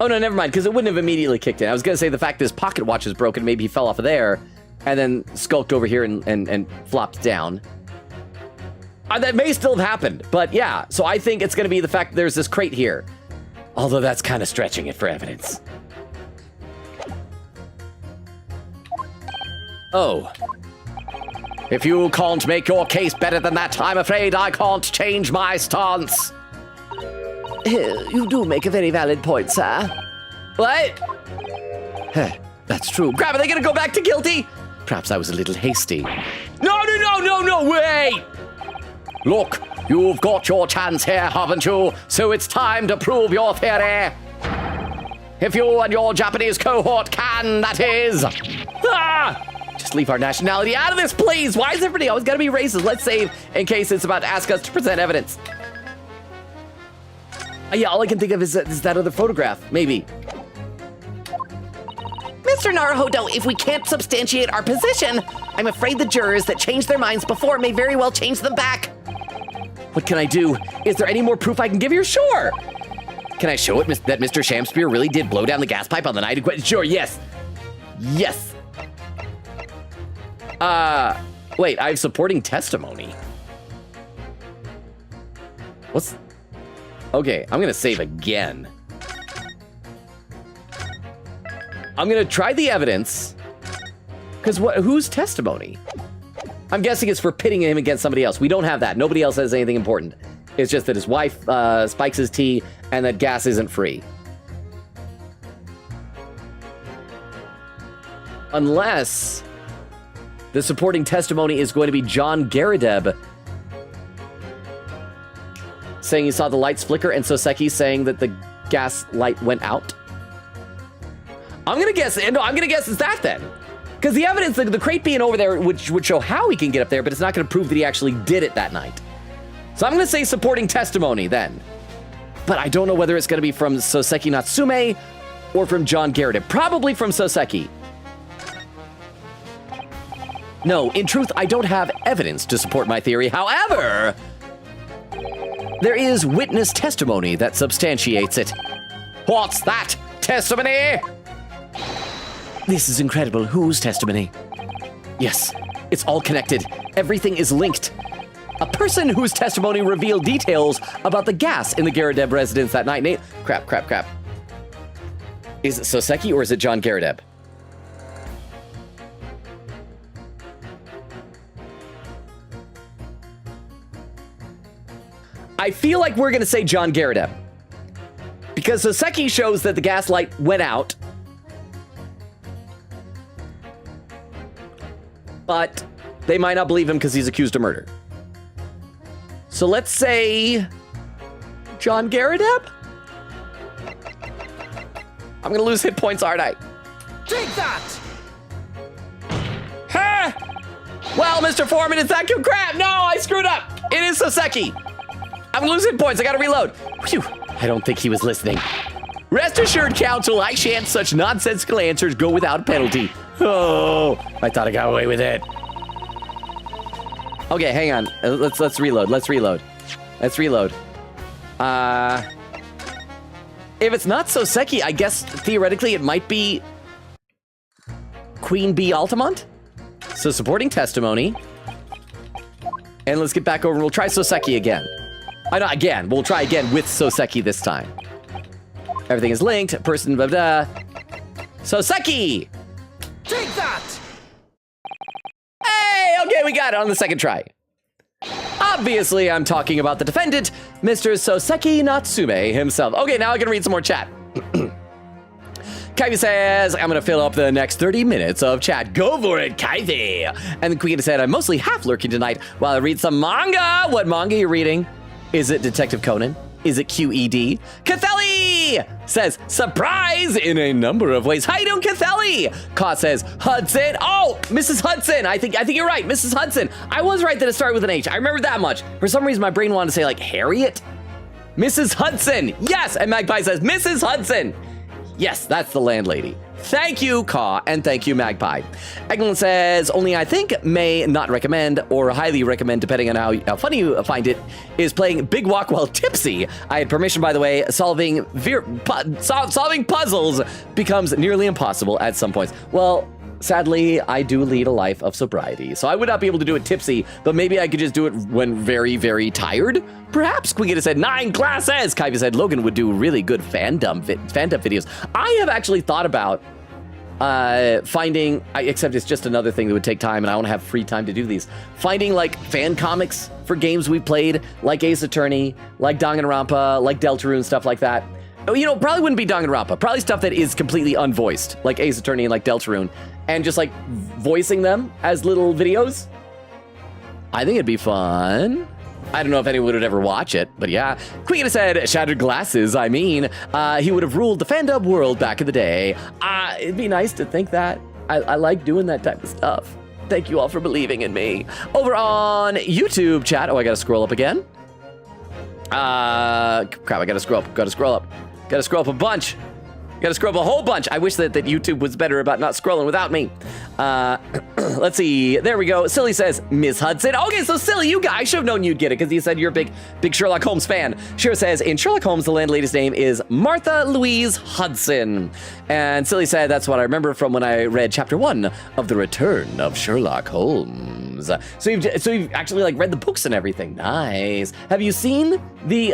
Oh, no, never mind, because it wouldn't have immediately kicked in. I was going to say the fact that his pocket watch is broken, maybe he fell off of there, and then skulked over here and flopped down. That may still have happened, but yeah. So I think it's going to be the fact that there's this crate here. Although that's kind of stretching it for evidence. Oh. If you can't make your case better than that, I'm afraid I can't change my stance. You do make a very valid point, sir. What? That's true. Crap, are they going to go back to guilty? Perhaps I was a little hasty. No, wait! Look, you've got your chance here, haven't you? So it's time to prove your theory. If you and your Japanese cohort can, that is. Just leave our nationality out of this, please. Why is everybody always got to be racist? Let's save in case it's about to ask us to present evidence. Yeah, all I can think of is that other photograph, maybe. Mr. Naruhodo, if we can't substantiate our position, I'm afraid the jurors that changed their minds before may very well change them back. What can I do? Is there any more proof I can give you? Sure. Can I show it that Mr. Shamspear really did blow down the gas pipe on the night of question? Sure, yes. Yes. Wait, I have supporting testimony. What's... Okay, I'm gonna save again. I'm gonna try the evidence. Because whose testimony? I'm guessing it's for pitting him against somebody else. We don't have that. Nobody else has anything important. It's just that his wife spikes his tea and that gas isn't free. Unless the supporting testimony is going to be John Garadeb saying he saw the lights flicker and Soseki saying that the gas light went out. I'm gonna guess it's that then. Because the evidence, the crate being over there would show how he can get up there, but it's not gonna prove that he actually did it that night. So I'm gonna say supporting testimony then. But I don't know whether it's gonna be from Soseki Natsume or from John Garadeb. Probably from Soseki. No, in truth, I don't have evidence to support my theory. However, there is witness testimony that substantiates it. What's that? Testimony? This is incredible. Whose testimony? Yes, it's all connected. Everything is linked. A person whose testimony revealed details about the gas in the Garadeb residence that night. Crap. Is it Soseki or is it John Garadeb? I feel like we're going to say John Garadeb. Because Soseki shows that the gas light went out. But they might not believe him because he's accused of murder. So let's say John Garadeb? I'm going to lose hit points, aren't I? Take that! Ha! Well, Mr. Foreman, is that good crap? No, I screwed up. It is Soseki. I'm losing points. I gotta reload. Phew. I don't think he was listening. Rest assured, counsel, I shan't such nonsensical answers go without penalty. Oh, I thought I got away with it. Okay, hang on. Let's reload. Let's reload. If it's not Soseki, I guess theoretically it might be Queen Bee Altamont. So supporting testimony. And let's get back over and we'll try Soseki again. Not again. We'll try again with Soseki this time. Everything is linked. Person, blah, blah. Soseki! Take that! Hey, okay, we got it on the second try. Obviously, I'm talking about the defendant, Mr. Soseki Natsume himself. Okay, now I can read some more chat. Kaivi says, I'm gonna fill up the next 30 minutes of chat. Go for it, Kaivi! And the Queen said, I'm mostly half lurking tonight while I read some manga. What manga are you reading? Is it Detective Conan? Is it QED? Catheli says, surprise in a number of ways. How you doing, Catheli? Ka says, Hudson. Oh, Mrs. Hudson. I think you're right, Mrs. Hudson. I was right that it started with an H. I remember that much. For some reason, my brain wanted to say, like, Harriet? Mrs. Hudson. Yes. And Magpie says, Mrs. Hudson. Yes, that's the landlady. Thank you, Caw, and thank you, Magpie. Eglin says, only I think may not recommend or highly recommend, depending on how funny you find it, is playing Big Walk while tipsy. I had permission, by the way. Solving puzzles becomes nearly impossible at some points. Well, sadly, I do lead a life of sobriety, so I would not be able to do it tipsy, but maybe I could just do it when very, very tired. Perhaps Squigita said 9 glasses. Kaiva said Logan would do really good fandom videos. I have actually thought about except it's just another thing that would take time, and I don't have free time to do these. Finding like fan comics for games we played, like Ace Attorney, like Danganronpa, like Deltarune, stuff like that. You know, probably wouldn't be Danganronpa. Probably stuff that is completely unvoiced, like Ace Attorney and like Deltarune, and just like voicing them as little videos. I think it'd be fun. I don't know if anyone would ever watch it, but yeah. Queen said, shattered glasses, I mean. He would have ruled the fandom world back in the day. It'd be nice to think that. I like doing that type of stuff. Thank you all for believing in me. Over on YouTube chat. Oh, I gotta scroll up again. Crap, I gotta scroll up. Gotta scroll up a bunch. Gotta scroll up a whole bunch. I wish that YouTube was better about not scrolling without me. Let's see. There we go. Silly says, Miss Hudson. Okay, so Silly, I should have known you'd get it because you said you're a big Sherlock Holmes fan. Shira says, in Sherlock Holmes, the landlady's name is Martha Louise Hudson. And Silly said, that's what I remember from when I read chapter 1 of The Return of Sherlock Holmes. So you've actually like read the books and everything. Nice. Have you seen the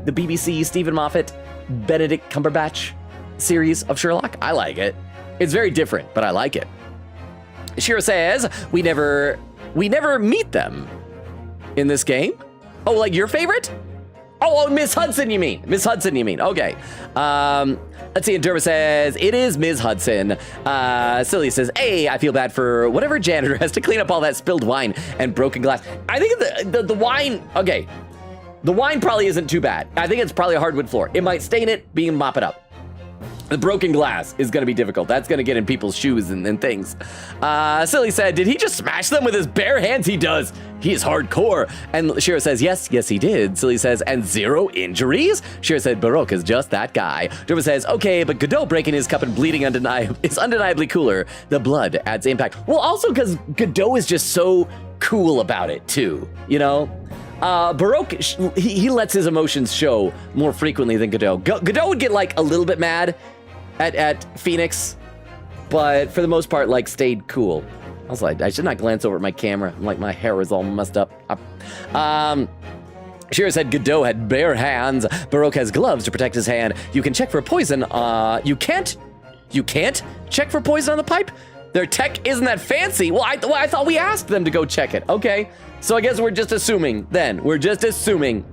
BBC Stephen Moffat Benedict Cumberbatch series of Sherlock? I like it. It's very different, but I like it. Shira says, we never meet them in this game. Oh, like your favorite? Oh, Miss Hudson, you mean? Miss Hudson, you mean? Okay. Let's see. And Derma says, it is Ms. Hudson. Silly says, hey, I feel bad for whatever janitor has to clean up all that spilled wine and broken glass. I think the wine, okay. The wine probably isn't too bad. I think it's probably a hardwood floor. It might stain it, being mop it up. The broken glass is going to be difficult. That's going to get in people's shoes and things. Silly said, did he just smash them with his bare hands? He does. He is hardcore. And Shira says, yes, he did. Silly says, and 0 injuries? Shira said, Baroque is just that guy. Derma says, okay, but Godot breaking his cup and bleeding is undeniably cooler. The blood adds impact. Well, also because Godot is just so cool about it, too. You know? Baroque, he lets his emotions show more frequently than Godot. Godot would get like a little bit mad at Phoenix, but for the most part, like stayed cool. I was like, I should not glance over at my camera. I'm like, my hair is all messed up. Shira said Godot had bare hands. Baroque has gloves to protect his hand. You can check for poison. You can't check for poison on the pipe? Their tech isn't that fancy. Well, I thought we asked them to go check it. Okay. So I guess we're just assuming then. We're just assuming.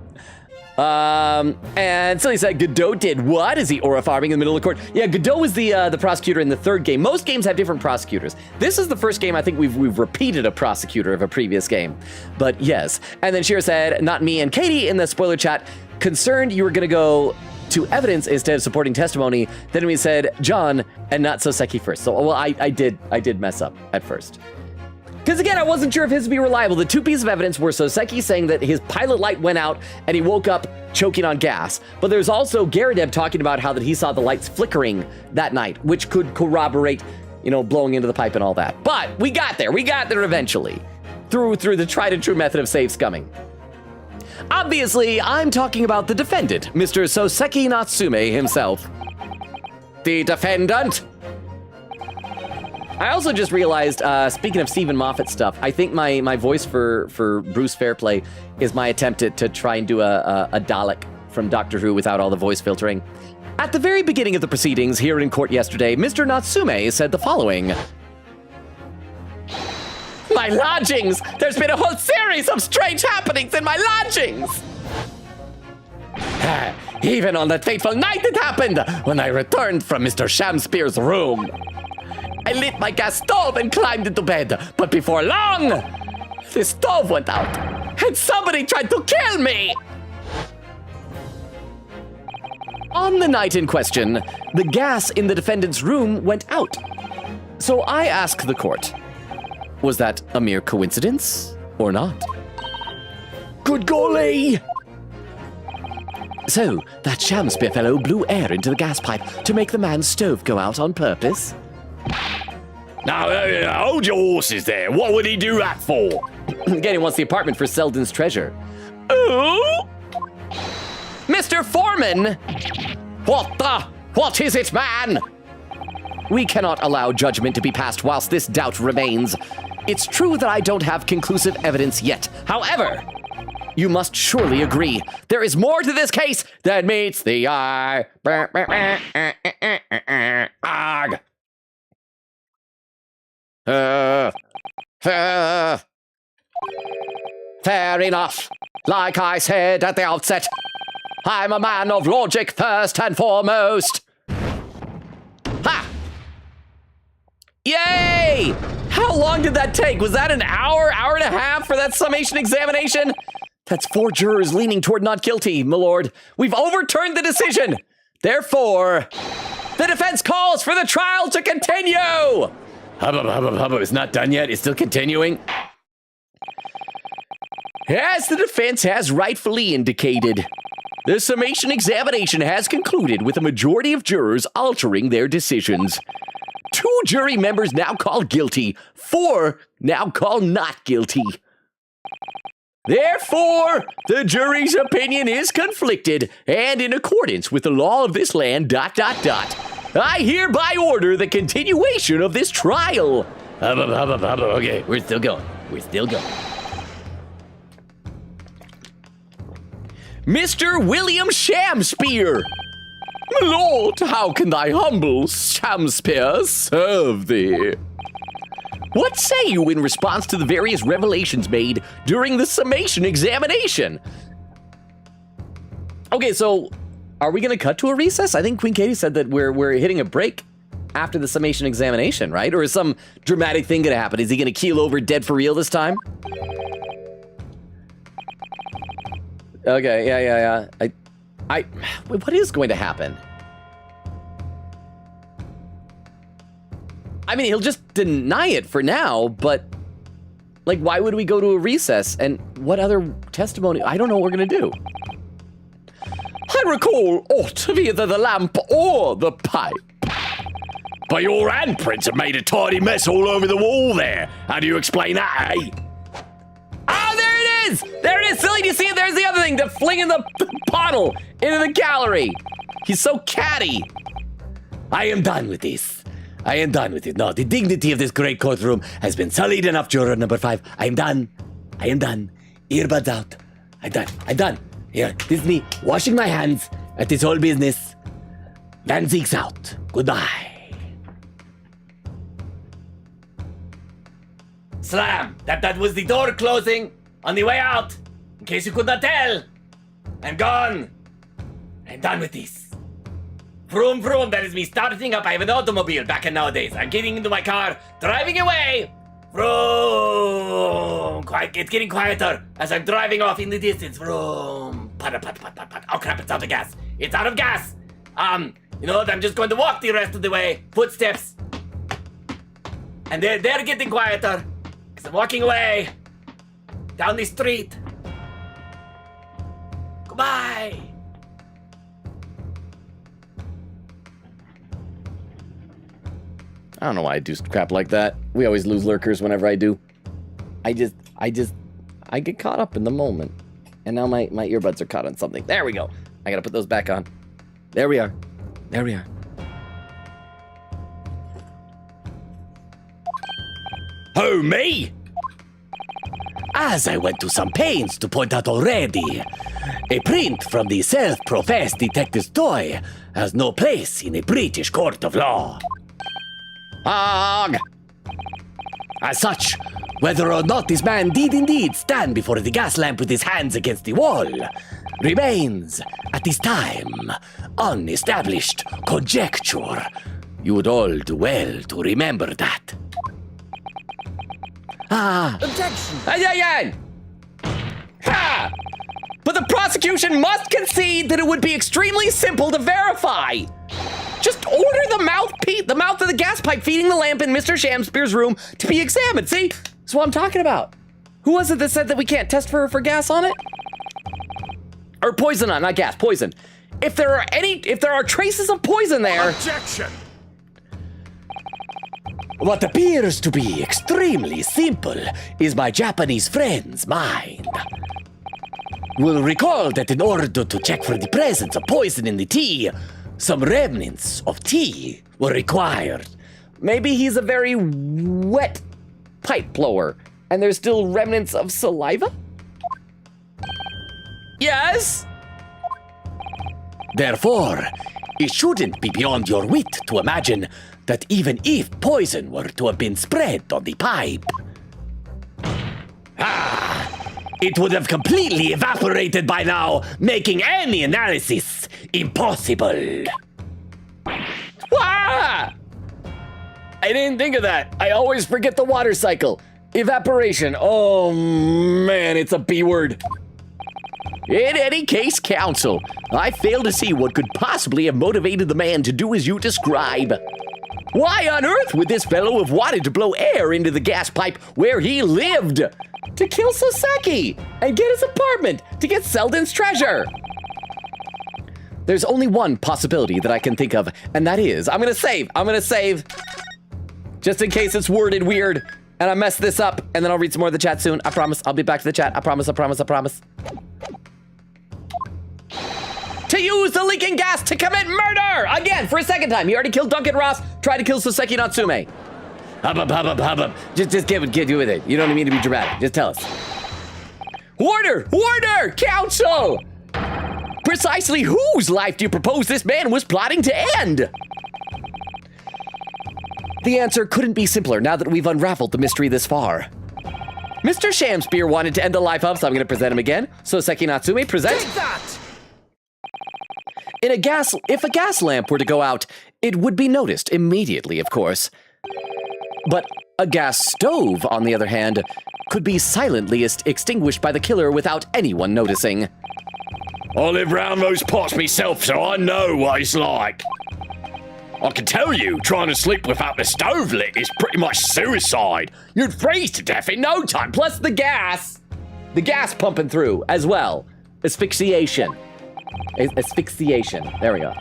And Silly said, Godot did what? Is he aura farming in the middle of the court? Yeah, Godot was the prosecutor in the 3rd game. Most games have different prosecutors. This is the first game I think we've repeated a prosecutor of a previous game. But yes. And then Shira said, not me and Katie in the spoiler chat, concerned you were going to go to evidence instead of supporting testimony. Then we said John and not Soseki first. So, well, I did mess up at first. Because again, I wasn't sure if his would be reliable. The 2 pieces of evidence were Soseki saying that his pilot light went out and he woke up choking on gas. But there's also Garadeb talking about how that he saw the lights flickering that night, which could corroborate, you know, blowing into the pipe and all that. But we got there. We got there eventually through the tried and true method of safe scumming. Obviously, I'm talking about the defendant, Mr. Soseki Natsume himself. The defendant! I also just realized, speaking of Stephen Moffat stuff, I think my voice for Bruce Fairplay is my attempt to try and do a Dalek from Doctor Who without all the voice filtering. At the very beginning of the proceedings here in court yesterday, Mr. Natsume said the following. My lodgings! There's been a whole series of strange happenings in my lodgings! Even on that fateful night it happened, when I returned from Mr. Shamspeare's room. I lit my gas stove and climbed into bed, but before long, the stove went out, and somebody tried to kill me! On the night in question, the gas in the defendant's room went out. So I ask the court, was that a mere coincidence or not? Good golly! So, that Shamspeare fellow blew air into the gas pipe to make the man's stove go out on purpose? Now, hold your horses there. What would he do that for? Again, he wants the apartment for Selden's treasure. Oh! Mr. Foreman! What is it, man? We cannot allow judgment to be passed whilst this doubt remains. It's true that I don't have conclusive evidence yet. However, you must surely agree there is more to this case than meets the eye. Arg. Fair enough. Like I said at the outset, I'm a man of logic first and foremost. Ha! Yay! How long did that take? Was that an hour, hour and a half for that summation examination? That's 4 jurors leaning toward not guilty, my lord. We've overturned the decision. Therefore, the defense calls for the trial to continue. Hubbub, it's not done yet. It's still continuing. As the defense has rightfully indicated, the summation examination has concluded with a majority of jurors altering their decisions. 2 jury members now called guilty, 4 now called not guilty. Therefore, the jury's opinion is conflicted, and in accordance with the law of this land, ... I hereby order the continuation of this trial. Hubbub. Okay, we're still going. Mr. William Shamspeare. My lord, how can thy humble Shamspeare serve thee? What say you in response to the various revelations made during the summation examination? Okay, so are we going to cut to a recess? I think Queen Katie said that we're hitting a break after the summation examination, right? Or is some dramatic thing going to happen? Is he going to keel over dead for real this time? Okay, yeah. What is going to happen? I mean, he'll just deny it for now, but like, why would we go to a recess? And what other testimony? I don't know what we're going to do. I recall aught of either the lamp or the pipe. But your handprints have made a tidy mess all over the wall there. How do you explain that, eh? Ah, there it is! There it is, silly. Do you see it? There's the other thing, the flinging the bottle into the gallery. He's so catty. I am done with this. I am done with it. No, the dignity of this great courtroom has been sullied enough, juror number 5. I am done. Earbuds out. I'm done. Here, this is me washing my hands at this whole business. Danzig's out. Goodbye. Slam! That was the door closing on the way out. In case you could not tell. I'm gone. I'm done with this. Vroom, that is me starting up. I have an automobile back in nowadays. I'm getting into my car, driving away. Vroom. It's getting quieter as I'm driving off in the distance. Vroom. Pat. Oh crap, it's out of gas. It's out of gas. You know what? I'm just going to walk the rest of the way. Footsteps. And they're getting quieter. Because I'm walking away. Down the street. Goodbye. I don't know why I do crap like that. We always lose lurkers whenever I do. I get caught up in the moment. And now my earbuds are caught on something. There we go. I gotta put those back on. There we are. Who, me? As I went to some pains to point out already, a print from the self-professed detective's toy has no place in a British court of law. Ugh! As such, whether or not this man did indeed stand before the gas lamp with his hands against the wall remains, at this time, unestablished conjecture. You would all do well to remember that. Objection! Ay! Ha! But the prosecution must concede that it would be extremely simple to verify. Just order the mouth of the gas pipe feeding the lamp in Mr. Shamspeare's room to be examined. See? That's what I'm talking about. Who was it that said that we can't test for gas on it? Or poison, not gas, poison. If there are traces of poison there. Objection! What appears to be extremely simple is my Japanese friend's mind. Will recall that in order to check for the presence of poison in the tea, some remnants of tea were required. Maybe he's a very wet pipe blower, and there's still remnants of saliva? Yes? Therefore, it shouldn't be beyond your wit to imagine that even if poison were to have been spread on the pipe, it would have completely evaporated by now, making any analysis impossible. Ah! I didn't think of that. I always forget the water cycle. Evaporation. Oh man, it's a B word. In any case, counsel, I fail to see what could possibly have motivated the man to do as you describe. Why on earth would this fellow have wanted to blow air into the gas pipe where he lived? To kill Soseki and get his apartment to get Selden's treasure. There's only one possibility that I can think of, and that is, I'm gonna save. Just in case it's worded weird and I mess this up, and then I'll read some more of the chat soon. I promise. I'll be back to the chat. I promise. To use the leaking gas to commit murder! Again, for a second time. He already killed Duncan Ross, tried to kill Soseki Natsume. Hubbub. Just get with it. You don't need me to be dramatic. Just tell us. Order! Counsel! Precisely whose life do you propose this man was plotting to end? The answer couldn't be simpler now that we've unraveled the mystery this far. Mr. Shamspear wanted to end the life of, so I'm going to present him again. Soseki Natsume, present. Take that! If a gas lamp were to go out, it would be noticed immediately, of course. But a gas stove, on the other hand, could be silently extinguished by the killer without anyone noticing. I live round those parts myself, so I know what it's like. I can tell you, trying to sleep without the stove lit is pretty much suicide. You'd freeze to death in no time. Plus the gas pumping through as well. Asphyxiation. There we go.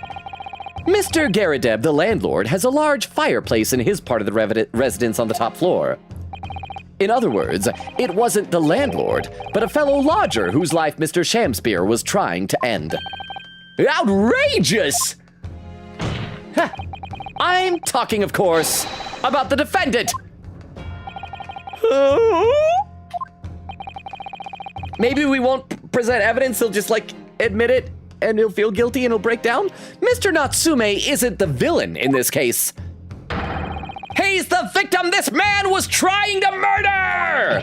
Mr. Garadeb, the landlord, has a large fireplace in his part of the residence on the top floor. In other words, it wasn't the landlord, but a fellow lodger whose life Mr. Shamspear was trying to end. Outrageous! Huh. I'm talking, of course, about the defendant. Maybe we won't present evidence, he'll just, admit it, and he'll feel guilty and he'll break down. Mr. Natsume isn't the villain in this case. He's the victim this man was trying to murder!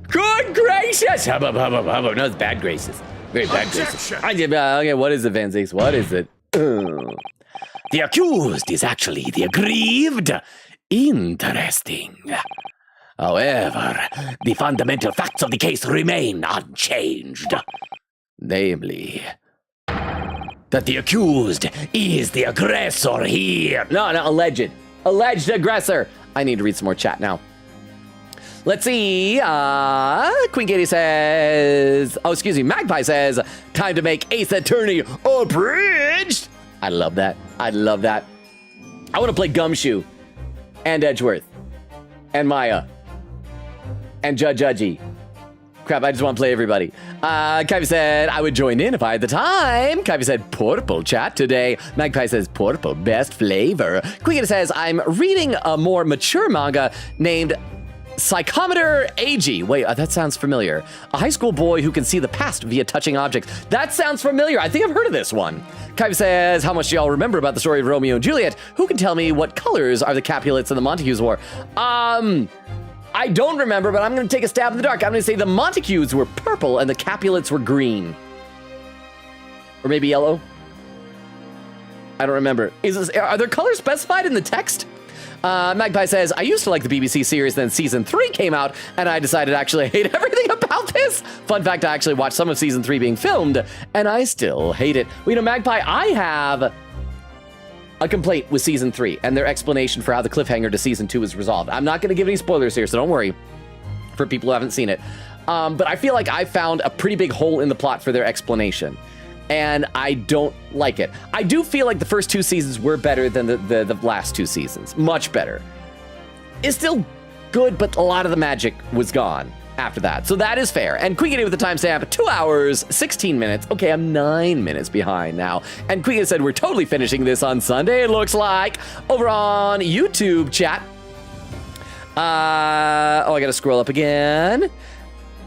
Good gracious! Hubbub. No, it's bad graces. Very bad graces. Okay, what is it, Van Zix? What is it? The accused is actually the aggrieved. Interesting. However, the fundamental facts of the case remain unchanged. Namely, that the accused is the aggressor here. No, alleged. Alleged aggressor. I need to read some more chat now. Let's see. Queen Katie says, Magpie says, time to make Ace Attorney abridged. I love that. I want to play Gumshoe and Edgeworth and Maya and Judgy. Crap, I just want to play everybody. Kyvie said, I would join in if I had the time. Kyvie said, purple chat today. Magpie says, purple, best flavor. Queen says, I'm reading a more mature manga named Psychometer AG. Wait, that sounds familiar. A high school boy who can see the past via touching objects. That sounds familiar. I think I've heard of this one. Kyvie says, how much do y'all remember about the story of Romeo and Juliet? Who can tell me what colors are the Capulets and the Montagues wore? I don't remember, but I'm going to take a stab in the dark. I'm going to say the Montagues were purple and the Capulets were green. Or maybe yellow? I don't remember. Are there colors specified in the text? Magpie says, I used to like the BBC series, then season 3 came out, and I decided actually I hate everything about this. Fun fact, I actually watched some of season 3 being filmed, and I still hate it. Well, Magpie, I have a complaint with season 3 and their explanation for how the cliffhanger to season 2 is resolved. I'm not going to give any spoilers here, so don't worry for people who haven't seen it. But I feel like I found a pretty big hole in the plot for their explanation. And I don't like it. I do feel like the first 2 seasons were better than the last 2 seasons. Much better. It's still good, but a lot of the magic was gone after that. So that is fair. And Queequeg with the timestamp, 2 hours, 16 minutes. Okay, I'm 9 minutes behind now. And Queequeg said we're totally finishing this on Sunday, it looks like. Over on YouTube chat. I gotta scroll up again.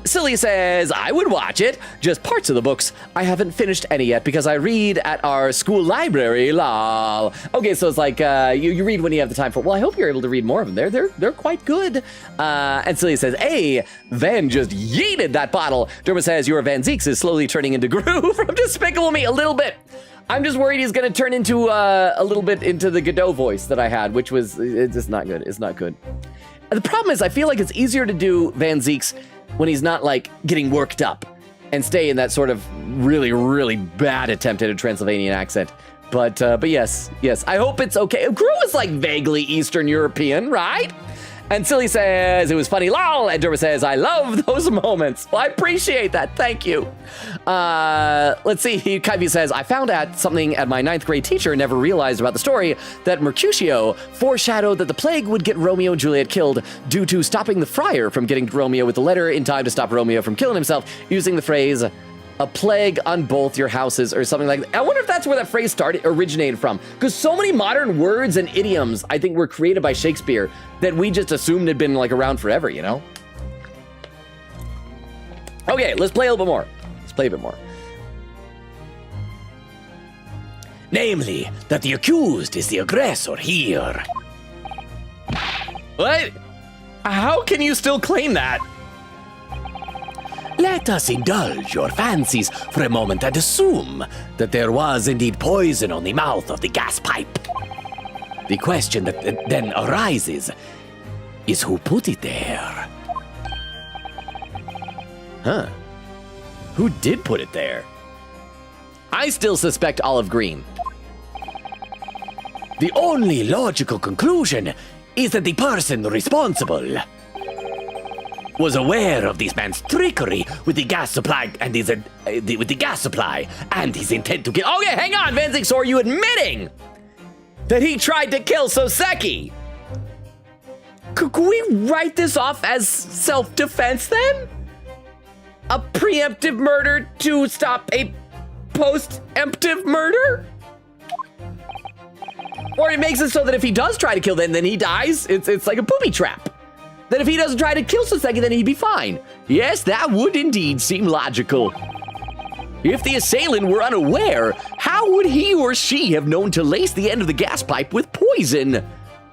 Silly says, I would watch it, just parts of the books. I haven't finished any yet because I read at our school library, lol. Okay, so it's like, you read when you have the time for it. Well, I hope you're able to read more of them. They're quite good. And Silly says, hey, Van just yeeted that bottle. Derma says, your Van Zeeks is slowly turning into Gru from Despicable Me a little bit. I'm just worried he's gonna turn into a little bit into the Godot voice that I had, which was, it's just not good. It's not good. The problem is I feel like it's easier to do Van Zeeks when he's not like getting worked up and stay in that sort of really, really bad attempt at a Transylvanian accent. But yes, I hope it's okay. Gru is like vaguely Eastern European, right? And Silly says, it was funny, lol. And Derma says, I love those moments. Well, I appreciate that. Thank you. Let's see. Kyvie says, I found out something at my 9th grade teacher never realized about the story, that Mercutio foreshadowed that the plague would get Romeo and Juliet killed due to stopping the friar from getting Romeo with the letter in time to stop Romeo from killing himself, using the phrase, a plague on both your houses, or something like that. I wonder if that's where that phrase originated from. Because so many modern words and idioms, I think, were created by Shakespeare that we just assumed had been like around forever, you know? Okay, let's play a little bit more. Let's play a bit more. Namely, that the accused is the aggressor here. What? How can you still claim that? Let us indulge your fancies for a moment and assume that there was indeed poison on the mouth of the gas pipe. The question that then arises is who put it there? Huh. Who did put it there? I still suspect Olive Green. The only logical conclusion is that the person responsible was aware of this man's trickery with the gas supply and his intent to kill. Okay, hang on, Van Zeeks, so are you admitting that he tried to kill Soseki? Could we write this off as self-defense then? A preemptive murder to stop a post-emptive murder? Or it makes it so that if he does try to kill them, then he dies. It's like a booby trap. That if he doesn't try to kill Soseki, then he'd be fine. Yes, that would indeed seem logical. If the assailant were unaware, how would he or she have known to lace the end of the gas pipe with poison?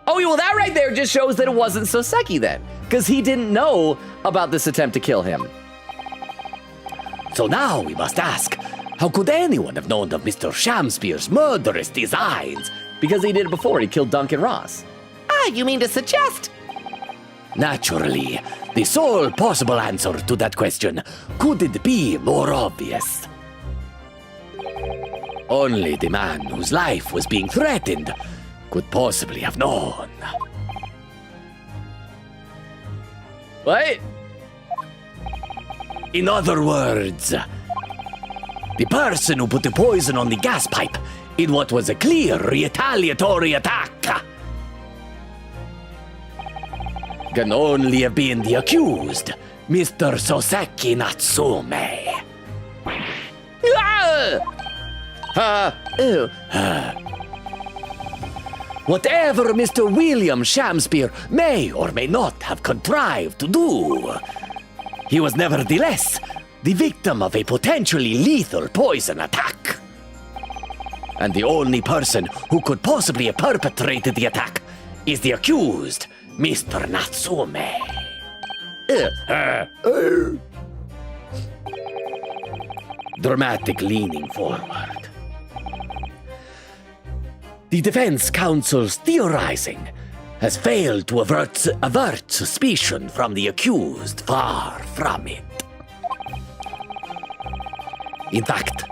Oh, well, that right there just shows that it wasn't Soseki then, because he didn't know about this attempt to kill him. So now we must ask, how could anyone have known of Mr. Shamspeare's murderous designs? Because he did it before. He killed Duncan Ross. Ah, you mean to suggest? Naturally, the sole possible answer to that question couldn't be more obvious. Only the man whose life was being threatened could possibly have known. What? In other words, the person who put the poison on the gas pipe in what was a clear retaliatory attack can only have been the accused, Mr. Soseki Natsume. Whatever Mr. William Shamspeare may or may not have contrived to do, he was nevertheless the victim of a potentially lethal poison attack. And the only person who could possibly have perpetrated the attack is the accused, Mr. Natsume. Dramatic leaning forward. The defense counsel's theorizing has failed to avert suspicion from the accused. Far from it. In fact,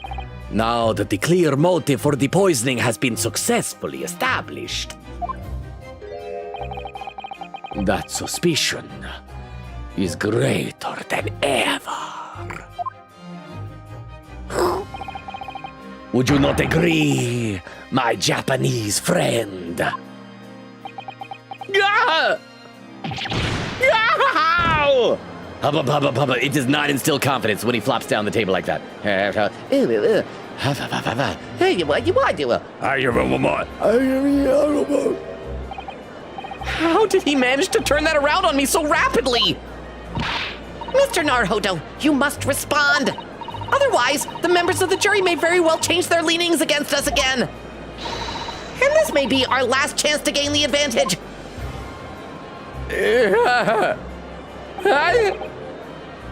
now that the clear motive for the poisoning has been successfully established, that suspicion is greater than ever. Would you not agree, my Japanese friend? Ah! Ow! Hubba, hubba, hubba. It does not instill confidence when he flops down the table like that. Hey, what you want to? How did he manage to turn that around on me so rapidly? Mr. Naruhodo, you must respond. Otherwise, the members of the jury may very well change their leanings against us again. And this may be our last chance to gain the advantage.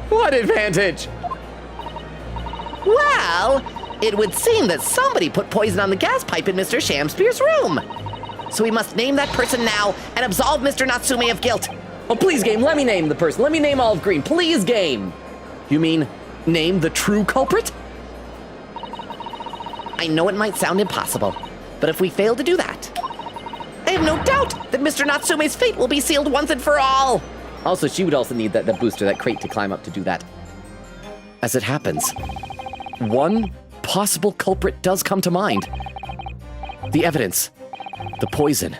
What advantage? Well, it would seem that somebody put poison on the gas pipe in Mr. Shamspeare's room. So we must name that person now and absolve Mr. Natsume of guilt. Oh, please, game, let me name the person. Let me name Olive Green. Please, game. You mean name the true culprit? I know it might sound impossible, but if we fail to do that, I have no doubt that Mr. Natsume's fate will be sealed once and for all. Also, she would also need that booster, that crate to climb up to do that. As it happens, one possible culprit does come to mind. The evidence, the poison.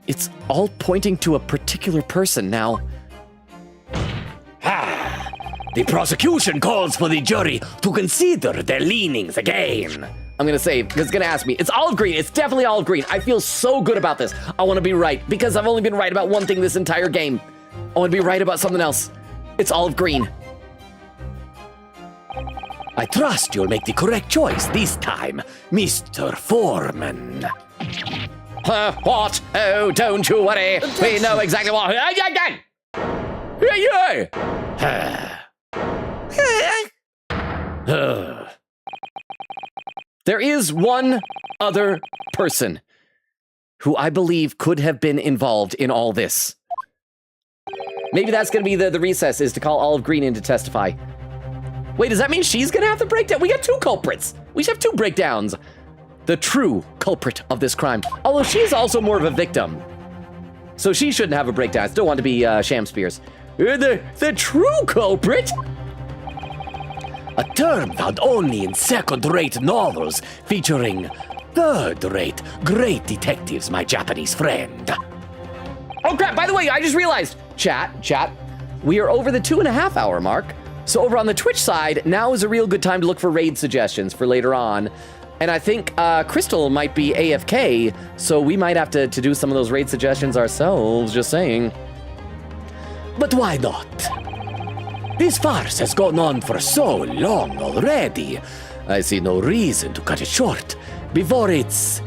It's all pointing to a particular person now. The prosecution calls for the jury to consider their leanings again. I'm gonna say, because it's gonna ask me. It's Olive Green. It's definitely Olive Green. I feel so good about this. I want to be right because I've only been right about one thing this entire game. I want to be right about something else. It's Olive Green. I trust you'll make the correct choice this time, Mr. Foreman. What? Oh, don't you worry. We know exactly what. There is one other person who I believe could have been involved in all this. Maybe that's going to be the recess, is to call Olive Green in to testify. Wait, does that mean she's going to have the breakdown? We got two culprits. We should have two breakdowns. The true culprit of this crime. Although she's also more of a victim. So she shouldn't have a breakdown. I still want to be Shamspears. The true culprit? A term found only in second-rate novels featuring third-rate great detectives, my Japanese friend. Oh crap, by the way, I just realized. Chat, we are over the 2.5 hour mark. So over on the Twitch side, now is a real good time to look for raid suggestions for later on. And I think Crystal might be AFK, so we might have to do some of those raid suggestions ourselves, just saying. But why not? This farce has gone on for so long already. I see no reason to cut it short before its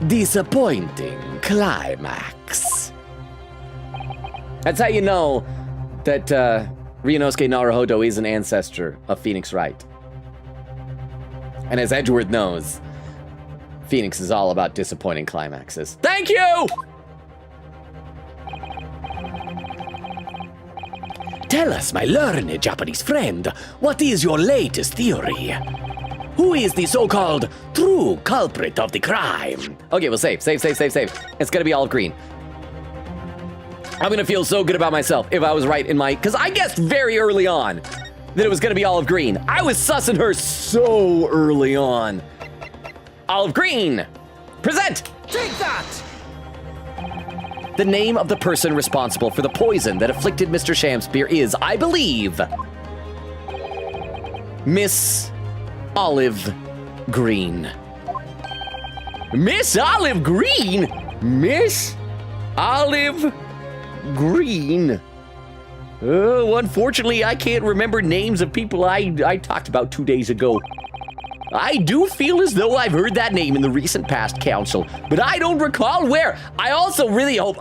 disappointing climax. That's how you know that Ryunosuke Naruhodo is an ancestor of Phoenix Wright. And as Edgeworth knows, Phoenix is all about disappointing climaxes. Thank you! Tell us, my learned Japanese friend, what is your latest theory? Who is the so-called true culprit of the crime? Okay, well, save. It's gonna be Olive Green. I'm gonna feel so good about myself if I was right in my... Because I guessed very early on that it was gonna be Olive Green. I was sussing her so early on. Olive Green, present! Take that! The name of the person responsible for the poison that afflicted Mr. Shamspeare is, I believe, Miss Olive Green. Miss Olive Green? Miss Olive Green. Oh, unfortunately, I can't remember names of people I talked about 2 days ago. I do feel as though I've heard that name in the recent past, Council, but I don't recall where. I also really hope,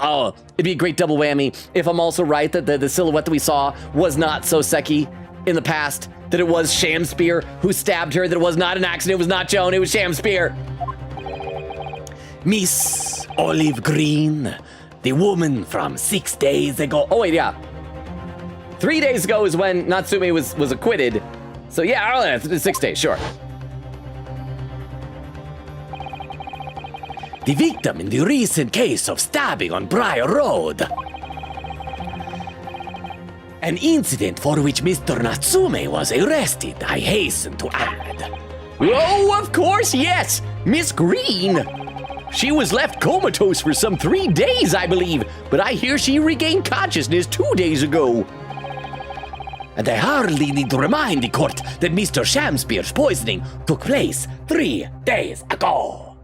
it'd be a great double whammy if I'm also right that the silhouette that we saw was not Soseki in the past, that it was Shamspeare who stabbed her, that it was not an accident, it was not Joan, it was Shamspeare. Miss Olive Green, the woman from 6 days ago. Oh, wait, yeah. 3 days ago is when Natsume was acquitted. So yeah, 6 days, sure. The victim in the recent case of stabbing on Briar Road. An incident for which Mr. Natsume was arrested, I hasten to add. Oh, of course, yes! Miss Green! She was left comatose for some 3 days, I believe, but I hear she regained consciousness 2 days ago. And I hardly need to remind the court that Mr. Shamspeare's poisoning took place 3 days ago.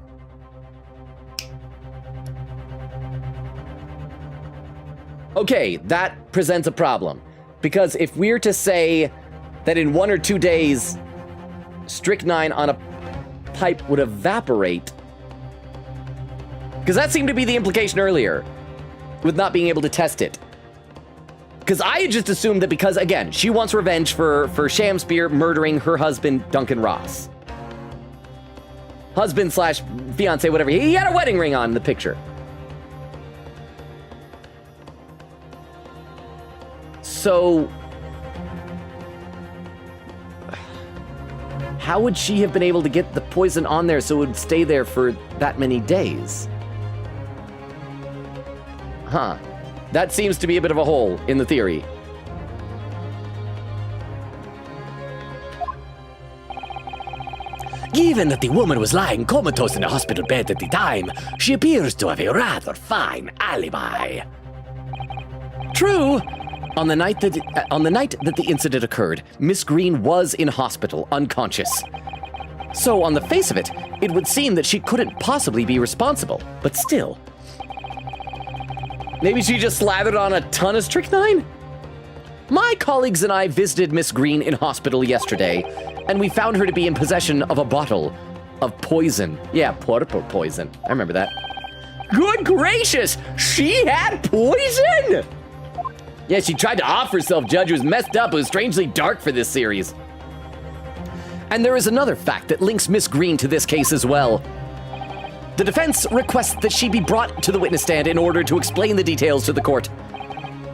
Okay, that presents a problem. Because if we're to say that in 1 or 2 days, strychnine on a pipe would evaporate, because that seemed to be the implication earlier, with not being able to test it. Because I had just assumed that because, again, she wants revenge for Shamspeare murdering her husband, Duncan Ross. Husband slash fiance, whatever. He had a wedding ring on in the picture. So, how would she have been able to get the poison on there so it would stay there for that many days? Huh. That seems to be a bit of a hole in the theory. Given that the woman was lying comatose in a hospital bed at the time, she appears to have a rather fine alibi. True. On the night that the incident occurred, Miss Green was in hospital, unconscious. So, on the face of it, it would seem that she couldn't possibly be responsible. But still, maybe she just slathered on a ton of strychnine? My colleagues and I visited Miss Green in hospital yesterday, and we found her to be in possession of a bottle of poison. Yeah, purple poison. I remember that. Good gracious! She had poison?! Yeah, she tried to off herself, Judge. It was messed up. It was strangely dark for this series. And there is another fact that links Miss Green to this case as well. The defense requests that she be brought to the witness stand in order to explain the details to the court.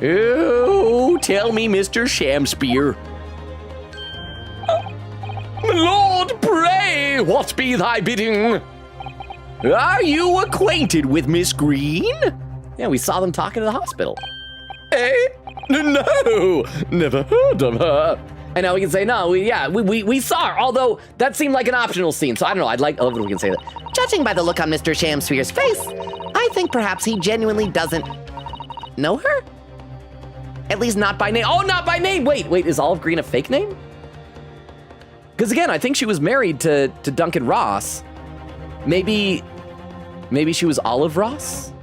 Oh, tell me, Mr. Shamspeare. My lord, pray, what be thy bidding? Are you acquainted with Miss Green? Yeah, we saw them talking to the hospital. Eh? No, never heard of her. And now we can say, no, we saw her, although that seemed like an optional scene, so I don't know, I love it we can say that. Judging by the look on Mr. Shamspeare's face, I think perhaps he genuinely doesn't know her? At least not by name. Oh, not by name! Wait, is Olive Green a fake name? Because again, I think she was married to Duncan Ross. Maybe she was Olive Ross?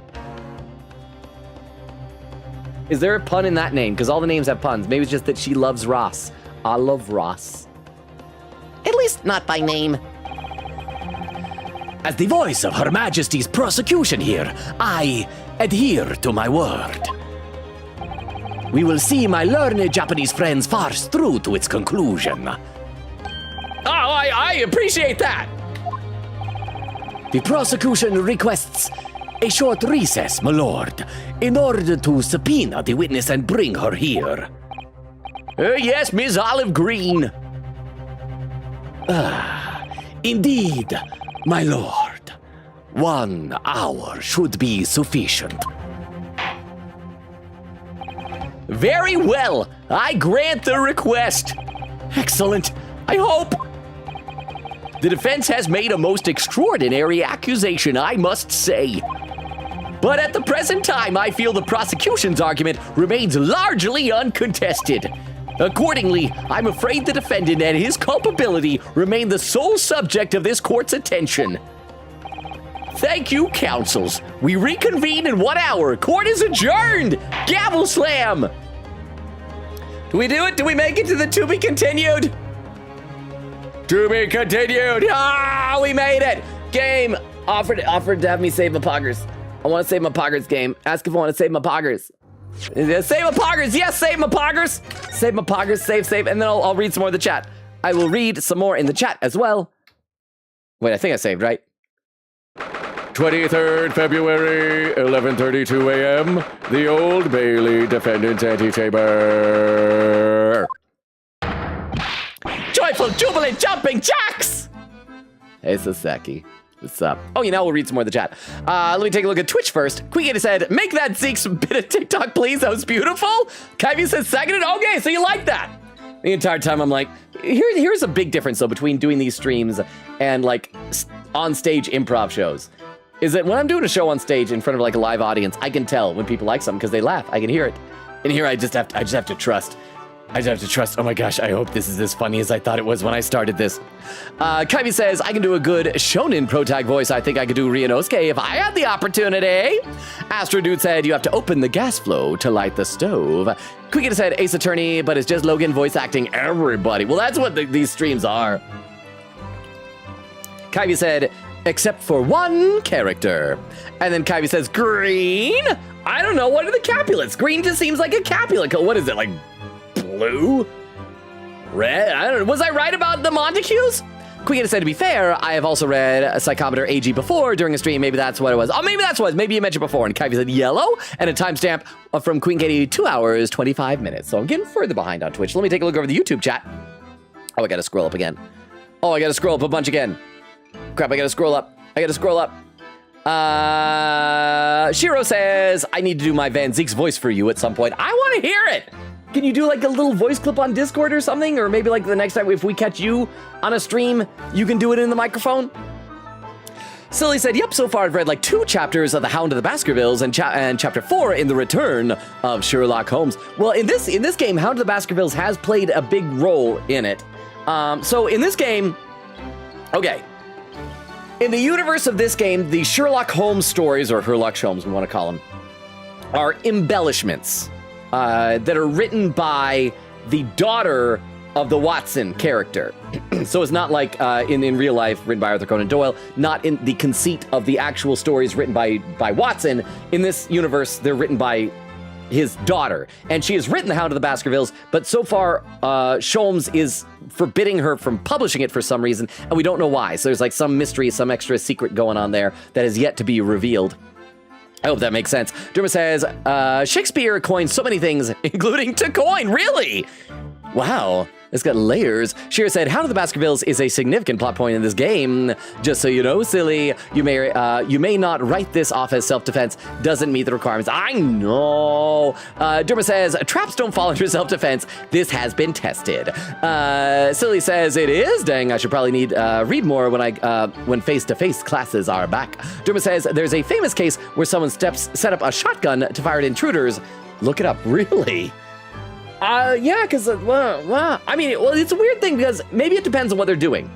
Is there a pun in that name? Because all the names have puns. Maybe it's just that she loves Ross. Olive Ross. At least not by name. As the voice of Her Majesty's prosecution here, I adhere to my word. We will see my learned Japanese friend's farce through to its conclusion. Oh, I appreciate that! The prosecution requests a short recess, my lord, in order to subpoena the witness and bring her here. Yes, Miss Olive Green. Indeed, my lord. 1 hour should be sufficient. Very well. I grant the request. Excellent. I hope. The defense has made a most extraordinary accusation, I must say. But at the present time, I feel the prosecution's argument remains largely uncontested. Accordingly, I'm afraid the defendant and his culpability remain the sole subject of this court's attention. Thank you, counsels. We reconvene in 1 hour. Court is adjourned. Gavel slam. Do we do it? Do we make it to the to be continued? To be continued. Ah, we made it. Game offered to have me save my poggers. I want to save my poggers. Game. Ask if I want to save my poggers. Save my poggers. Yes, save my poggers. Save my poggers. Save. And then I'll read some more in the chat. I will read some more in the chat as well. Wait, I think I saved, right? 23rd February, 11:32 a.m. The Old Bailey Defendant's Antechamber. Joyful, jubilant, jumping jacks! Hey, Sasaki. What's up? Oh, you know, we'll read some more of the chat. Let me take a look at Twitch first. Queegator said, make that Zeke's bit of TikTok, please. That was beautiful. Kyvie said, seconded. Okay, so you like that. The entire time I'm like, here's a big difference, though, between doing these streams and, like, on-stage improv shows. Is that when I'm doing a show on stage in front of, like, a live audience, I can tell when people like something because they laugh. I can hear it. And here I just have to trust. I just have to trust. Oh my gosh, I hope this is as funny as I thought it was when I started this. Kyvie says, I can do a good shonen protag voice. I think I could do Ryunosuke if I had the opportunity. Astro Dude said, you have to open the gas flow to light the stove. Queegator said, Ace Attorney, but it's just Logan voice acting everybody. Well, that's what these streams are. Kyvie said, except for one character. And then Kyvie says, green? I don't know, what are the Capulets? Green just seems like a Capulet. What is it, like blue? Red? I don't know. Was I right about the Montagues? Queegator said, to be fair, I have also read a Psychometer AG before during a stream. Maybe that's what it was. Oh, maybe that's what it was. Maybe you mentioned before. And Kyvie said yellow and a timestamp from Queen Katie, 2 hours, 25 minutes. So I'm getting further behind on Twitch. Let me take a look over the YouTube chat. Oh, I got to scroll up again. Oh, I got to scroll up a bunch again. Crap, I got to scroll up. Shiro says, I need to do my Van Zeke's voice for you at some point. I want to hear it. Can you do like a little voice clip on Discord or something? Or maybe like the next time if we catch you on a stream, you can do it in the microphone? Silly said, yep, so far I've read like 2 chapters of The Hound of the Baskervilles and chapter 4 in The Return of Sherlock Holmes. Well, in this game, Hound of the Baskervilles has played a big role in it. So in this game, okay. In the universe of this game, the Sherlock Holmes stories, or Sherlock Holmes, we want to call them, are embellishments that are written by the daughter of the Watson character. So it's not like in real life, written by Arthur Conan Doyle, not in the conceit of the actual stories written by Watson. In this universe, they're written by his daughter, and she has written The Hound of the Baskervilles, but so far, Sholmes is forbidding her from publishing it for some reason, and we don't know why. So there's like some mystery, some extra secret going on there that is yet to be revealed. I hope that makes sense. Derma says, Shakespeare coined so many things, including to coin. Really? Wow. It's got layers. Shira said, Hound of the Baskervilles is a significant plot point in this game. Just so you know, silly, you may not write this off as self-defense. Doesn't meet the requirements. I know. Derma says, traps don't fall under self-defense. This has been tested. Silly says, it is. Dang, I should probably read more when face-to-face classes are back. Derma says, there's a famous case where someone set up a shotgun to fire at intruders. Look it up. Really? Yeah, because, I mean, well, it's a weird thing because maybe it depends on what they're doing.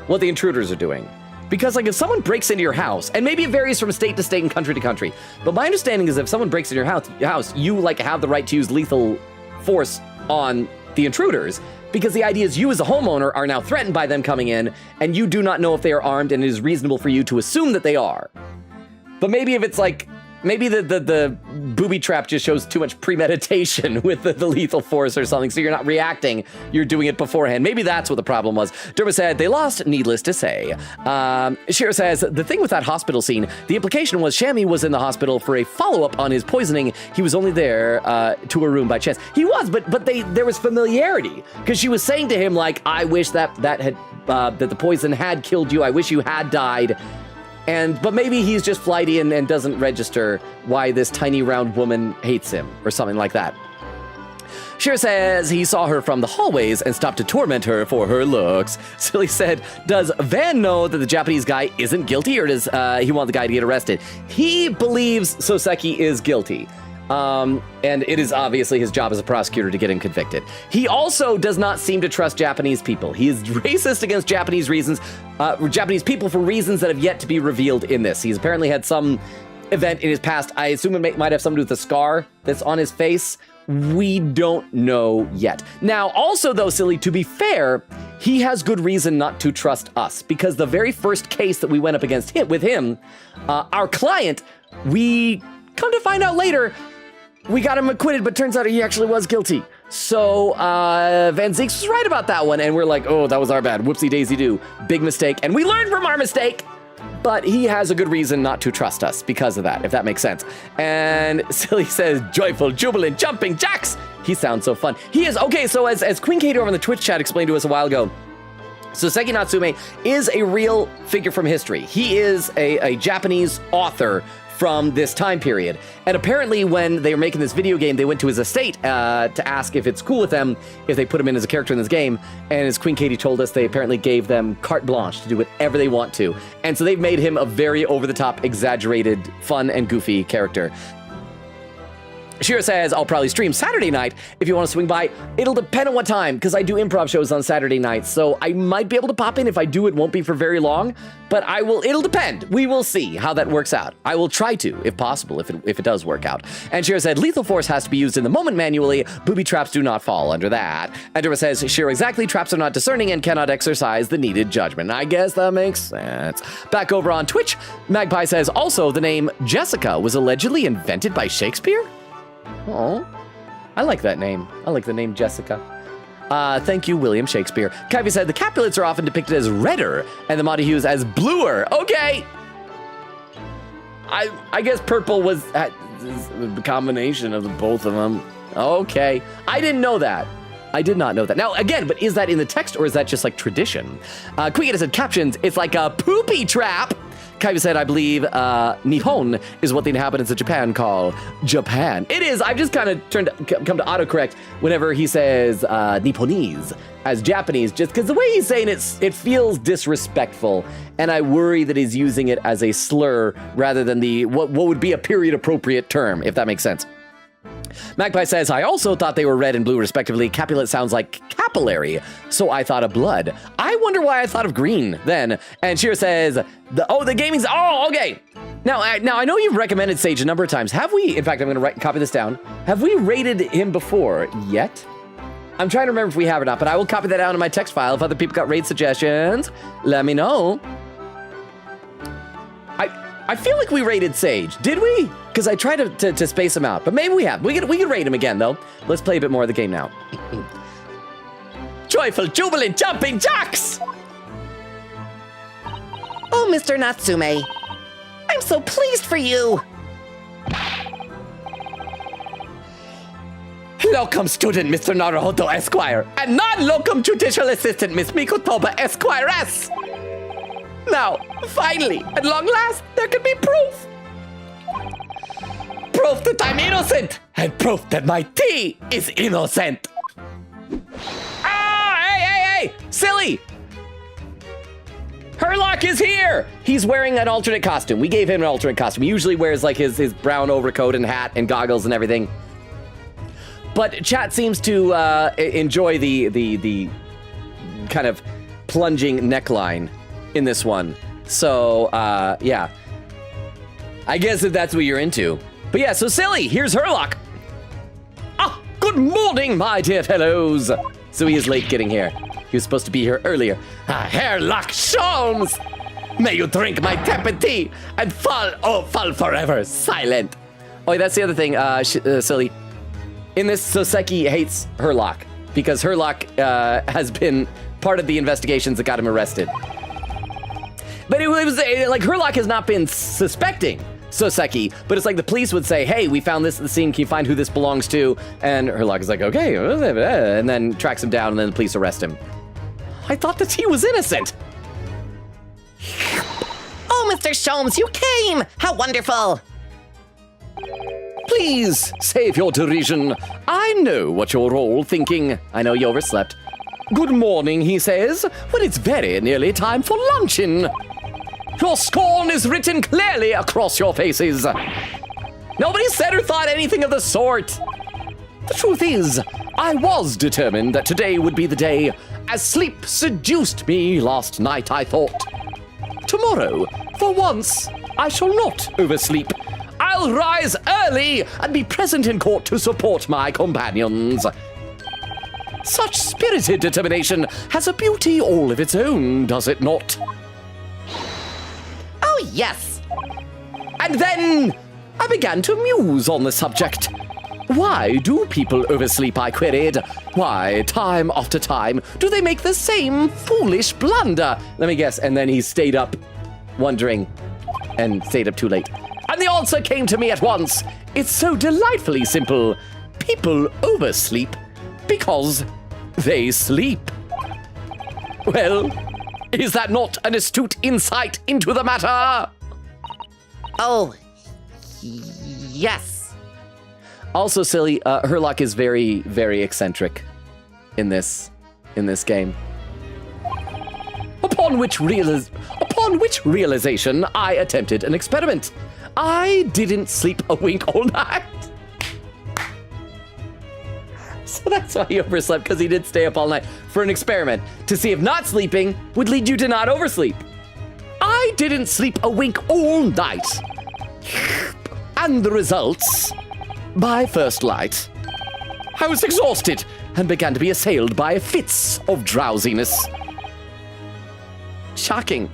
What the intruders are doing. Because, like, if someone breaks into your house, and maybe it varies from state to state and country to country, but my understanding is if someone breaks into your house, you, like, have the right to use lethal force on the intruders, because the idea is you as a homeowner are now threatened by them coming in, and you do not know if they are armed, and it is reasonable for you to assume that they are. But maybe if it's, like, maybe the booby trap just shows too much premeditation with the lethal force or something, so you're not reacting, you're doing it beforehand. Maybe that's what the problem was. Derma said, they lost, needless to say. Shira says, the thing with that hospital scene, the implication was Shammy was in the hospital for a follow-up on his poisoning. He was only there to a room by chance. He was, but there was familiarity, because she was saying to him, like, I wish that the poison had killed you. I wish you had died. But maybe he's just flighty and doesn't register why this tiny round woman hates him or something like that. Shira says he saw her from the hallways and stopped to torment her for her looks. Silly said, does Van know that the Japanese guy isn't guilty, or does he want the guy to get arrested? He believes Soseki is guilty. And it is obviously his job as a prosecutor to get him convicted. He also does not seem to trust Japanese people. He is racist against Japanese people for reasons that have yet to be revealed in this. He's apparently had some event in his past. I assume it might have something to do with the scar that's on his face. We don't know yet. Now, also though, Silly, to be fair, he has good reason not to trust us, because the very first case that we went up against with him, our client, we come to find out later, we got him acquitted, but turns out he actually was guilty. So Van Zeeks was right about that one, and we're like, oh, that was our bad. Whoopsie daisy do. Big mistake. And we learned from our mistake. But he has a good reason not to trust us because of that, if that makes sense. And Silly says, joyful, jubilant, jumping jacks. He sounds so fun. He is, okay, so as Queen Katie over in the Twitch chat explained to us a while ago, Soseki Natsume is a real figure from history. He is a Japanese author from this time period. And apparently when they were making this video game, they went to his estate to ask if it's cool with them if they put him in as a character in this game. And as Queen Katie told us, they apparently gave them carte blanche to do whatever they want to. And so they've made him a very over-the-top, exaggerated, fun, and goofy character. Shira says, I'll probably stream Saturday night if you want to swing by. It'll depend on what time, because I do improv shows on Saturday nights, so I might be able to pop in. If I do, it won't be for very long, but it'll depend. We will see how that works out. I will try to, if possible, if it does work out. And Shira said, lethal force has to be used in the moment manually. Booby traps do not fall under that. Endora says, Shira, exactly, traps are not discerning and cannot exercise the needed judgment. I guess that makes sense. Back over on Twitch, Magpie says, also, the name Jessica was allegedly invented by Shakespeare? Oh, I like that name. I like the name Jessica. Thank you, William Shakespeare. Kyvie said, the Capulets are often depicted as redder and the Montagues as bluer. Okay. I guess purple was a combination of the both of them. Okay. I didn't know that. I did not know that. Now, again, but is that in the text or is that just like tradition? Quiggita said, captions, it's like a poopy trap. Kaiba said, I believe Nihon is what the inhabitants of Japan call Japan. It is. I've just kind of come to autocorrect whenever he says Nipponese as Japanese, just because the way he's saying it feels disrespectful, and I worry that he's using it as a slur rather than what would be a period appropriate term, if that makes sense. Magpie says, I also thought they were red and blue respectively. Capulet sounds like capillary, so I thought of blood. I wonder why I thought of green then. And Shira says, the gaming's, okay. Now I know you've recommended Sage a number of times. Have we, in fact, I'm going to copy this down. Have we rated him before yet? I'm trying to remember if we have or not, but I will copy that down in my text file. If other people got raid suggestions, let me know. I feel like we rated Sage. Did we? Because I tried to space him out, but maybe we have. We could rate him again, though. Let's play a bit more of the game now. Joyful, jubilant, jumping jacks! Oh, Mr. Natsume. I'm so pleased for you. Locum student, Mr. Naruhodo Esquire, and non-locum judicial assistant, Miss Mikotoba Esquiress. Now, finally, at long last, there can be proof. Proof that I'm innocent, and proof that my tea is innocent. Ah, hey, silly! Herlock is here! He's wearing an alternate costume. We gave him an alternate costume. He usually wears like his brown overcoat and hat and goggles and everything. But chat seems to enjoy the kind of plunging neckline in this one. So, yeah. I guess if that's what you're into. But yeah, so Silly, here's Herlock. Ah, good morning, my dear fellows. So he is late getting here. He was supposed to be here earlier. Herlock Sholmes! May you drink my tepid tea and fall forever silent. Oh, that's the other thing, Silly. In this, Soseki hates Herlock because Herlock has been part of the investigations that got him arrested. But it was like Herlock has not been suspecting Soseki, but it's like the police would say, hey, we found this at the scene, can you find who this belongs to? And Herlock is like, okay, and then tracks him down and then the police arrest him. I thought that he was innocent. Oh, Mr. Sholmes, you came! How wonderful! Please, save your derision. I know what you're all thinking. I know you overslept. Good morning, he says, when it's very nearly time for luncheon. Your scorn is written clearly across your faces. Nobody said or thought anything of the sort. The truth is, I was determined that today would be the day, as sleep seduced me last night, I thought. Tomorrow, for once, I shall not oversleep. I'll rise early and be present in court to support my companions. Such spirited determination has a beauty all of its own, does it not? Oh, yes! And then I began to muse on the subject. Why do people oversleep, I queried. Why, time after time, do they make the same foolish blunder? Let me guess, and then he stayed up wondering and stayed up too late. And the answer came to me at once. It's so delightfully simple. People oversleep because they sleep. Well, is that not an astute insight into the matter? Oh, yes. Also, silly, Herlock is very, very eccentric in this game. Upon which realization, I attempted an experiment. I didn't sleep a wink all night. So that's why he overslept, because he did stay up all night for an experiment to see if not sleeping would lead you to not oversleep. I didn't sleep a wink all night. And the results, by first light, I was exhausted and began to be assailed by fits of drowsiness. Shocking.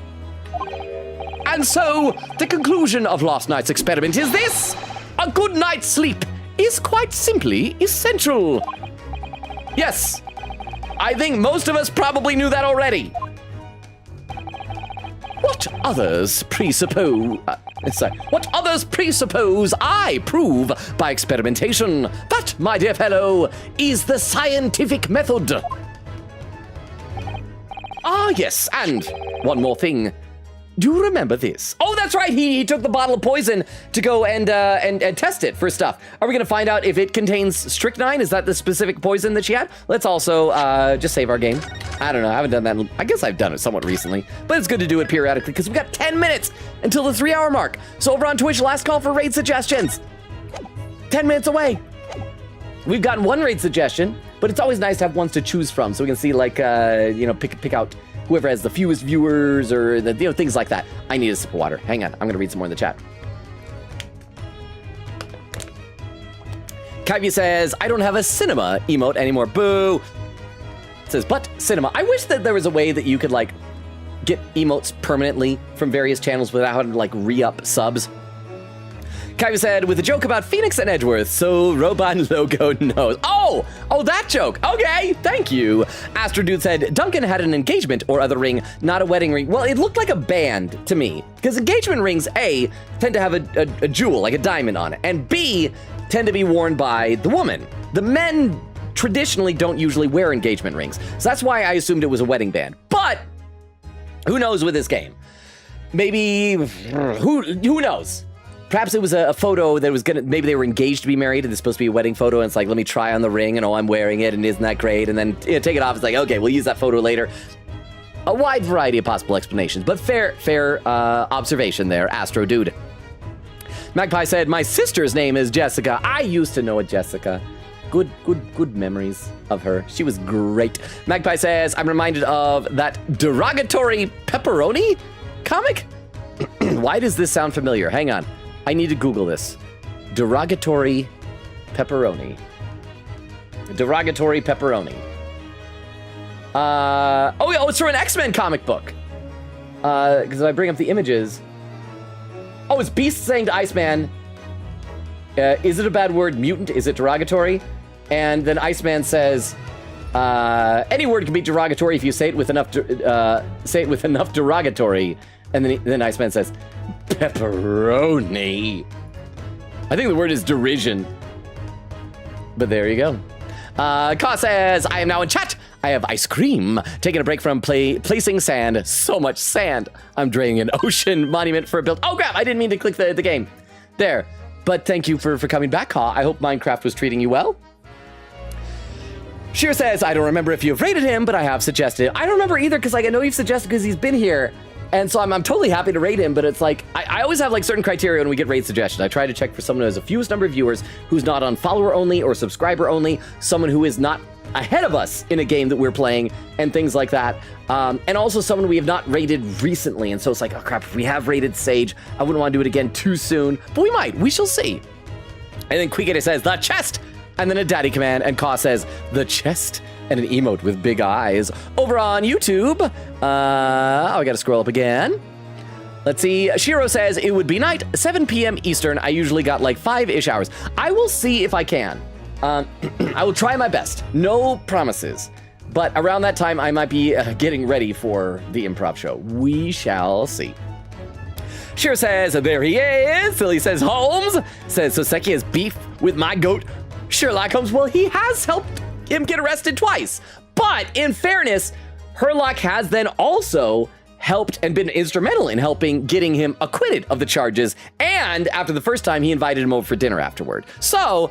And so, the conclusion of last night's experiment is this: a good night's sleep is quite simply essential. Yes, I think most of us probably knew that already. What others presuppose I prove by experimentation. That, my dear fellow, is the scientific method. Ah, yes, and one more thing. Do you remember this? Oh, that's right. He took the bottle of poison to go and test it for stuff. Are we going to find out if it contains strychnine? Is that the specific poison that she had? Let's also just save our game. I don't know. I haven't done that. I guess I've done it somewhat recently, but it's good to do it periodically because we've got 10 minutes until the 3-hour mark. So over on Twitch, last call for raid suggestions. 10 minutes away. We've gotten one raid suggestion, but it's always nice to have ones to choose from so we can see, like, pick out whoever has the fewest viewers or things like that. I need a sip of water. Hang on. I'm going to read some more in the chat. Kyvie says, I don't have a cinema emote anymore. Boo. It says, but cinema. I wish that there was a way that you could, like, get emotes permanently from various channels without having to, like, re-up subs. Kyvie said, with a joke about Phoenix and Edgeworth, so Roban Logo knows. Oh, that joke. Okay, thank you. Astro Dude said, Duncan had an engagement or other ring, not a wedding ring. Well, it looked like a band to me, because engagement rings, A, tend to have a jewel, like a diamond on it, and B, tend to be worn by the woman. The men traditionally don't usually wear engagement rings, so that's why I assumed it was a wedding band. But who knows with this game? Maybe, who knows? Perhaps it was a photo that was maybe they were engaged to be married and it's supposed to be a wedding photo and it's like, let me try on the ring and I'm wearing it and isn't that great? And then take it off, it's like, okay, we'll use that photo later. A wide variety of possible explanations, but fair observation there, Astro Dude. Magpie said, my sister's name is Jessica. I used to know a Jessica. Good memories of her. She was great. Magpie says, I'm reminded of that derogatory pepperoni comic? Why does this sound familiar? Hang on. I need to Google this. Derogatory pepperoni. Derogatory pepperoni. It's from an X-Men comic book. Because if I bring up the images. Oh, it's Beast saying to Iceman, is it a bad word? Mutant? Is it derogatory? And then Iceman says, any word can be derogatory if you say it with enough derogatory. And then Iceman says, pepperoni. I think the word is derision. But there you go. Ka says, I am now in chat. I have ice cream. Taking a break from placing sand. So much sand. I'm draining an ocean monument for a build. Oh, crap. I didn't mean to click the game. There. But thank you for coming back, Ka. I hope Minecraft was treating you well. Sheer says, I don't remember if you've rated him, but I have suggested. I don't remember either because I know you've suggested because he's been here. And so I'm totally happy to rate him, but it's like, I always have like certain criteria when we get raid suggestions. I try to check for someone who has the fewest number of viewers, who's not on follower only or subscriber only, someone who is not ahead of us in a game that we're playing, and things like that. And also someone we have not rated recently. And so it's like, oh crap, if we have rated Sage, I wouldn't want to do it again too soon, but we might, we shall see. And then Queegator says, the chest, and then a daddy command, and Ka says, the chest, and an emote with big eyes. Over on YouTube, I gotta scroll up again. Let's see, Shiro says, it would be night, 7 p.m. Eastern. I usually got like 5-ish hours. I will see if I can. I will try my best. No promises. But around that time, I might be getting ready for the improv show. We shall see. Shiro says, there he is. Philly says, Holmes. Says, Soseki has beef with my goat, Sherlock Holmes. Well, he has helped him get arrested twice. But in fairness, Herlock has then also helped and been instrumental in helping getting him acquitted of the charges. And after the first time, he invited him over for dinner afterward. So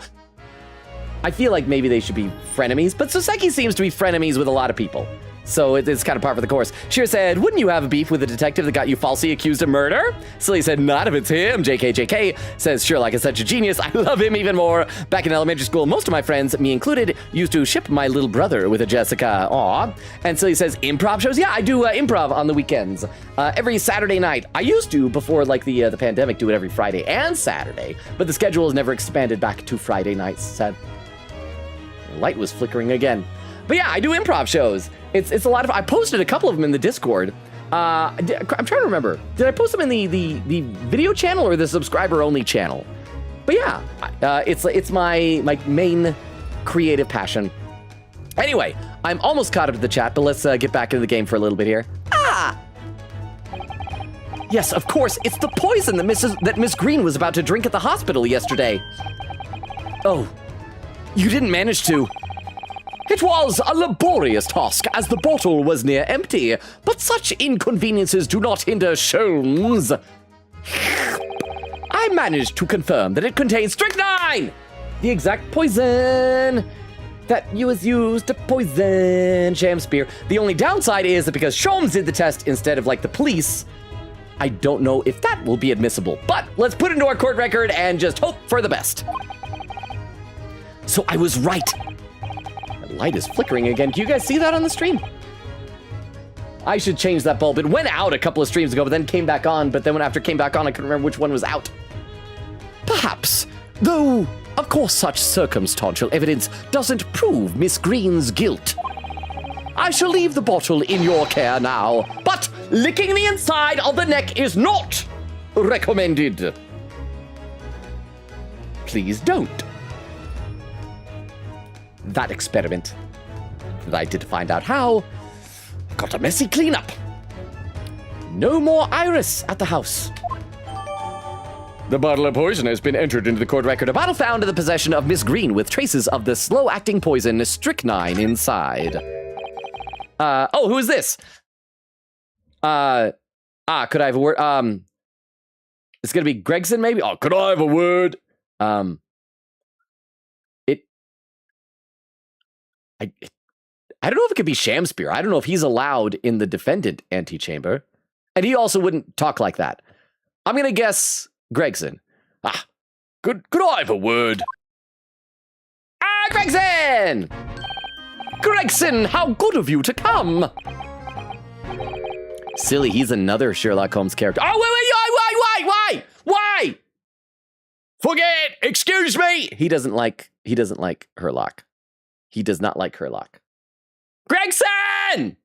I feel like maybe they should be frenemies, but Soseki seems to be frenemies with a lot of people. So it's kind of par for the course. Shira said, wouldn't you have a beef with the detective that got you falsely accused of murder? Silly said, not if it's him. JK says, Sherlock is such a genius. I love him even more. Back in elementary school, most of my friends, me included, used to ship my little brother with a Jessica. Aw. And Silly says, improv shows? Yeah, I do improv on the weekends. Every Saturday night. I used to, before like the pandemic, do it every Friday and Saturday. But the schedule has never expanded back to Friday nights. Sad. The light was flickering again. But yeah, I do improv shows. It's a lot of. I posted a couple of them in the Discord. I'm trying to remember. Did I post them in the video channel or the subscriber only channel? But yeah, it's my main creative passion. Anyway, I'm almost caught up to the chat, but let's get back into the game for a little bit here. Yes, of course, it's the poison that Miss Green was about to drink at the hospital yesterday. Oh, you didn't manage to. It was a laborious task, as the bottle was near empty, but such inconveniences do not hinder Sholmes. I managed to confirm that it contains strychnine, the exact poison that was used to poison Shamspear. The only downside is that because Sholmes did the test instead of like the police, I don't know if that will be admissible, but let's put it into our court record and just hope for the best. So I was right. Light is flickering again. Can you guys see that on the stream? I should change that bulb. It went out a couple of streams ago, but then came back on. But then after it came back on, I couldn't remember which one was out. Perhaps, though, of course, such circumstantial evidence doesn't prove Miss Green's guilt. I shall leave the bottle in your care now, but licking the inside of the neck is not recommended. Please don't. That experiment that I did to find out how got a messy cleanup. No more Iris at the house. The bottle of poison has been entered into the court record. A bottle found in the possession of Miss Green with traces of the slow-acting poison strychnine inside. Oh, who is this? Could I have a word? It's gonna be Gregson, maybe? Oh, could I have a word? I don't know if it could be Shamspear. I don't know if he's allowed in the defendant antechamber. And he also wouldn't talk like that. I'm going to guess Gregson. Could I have a word? Gregson! Gregson, how good of you to come! Silly, he's another Sherlock Holmes character. Oh, why? Forget! Excuse me! He doesn't like Herlock. He does not like Herlock. Gregson!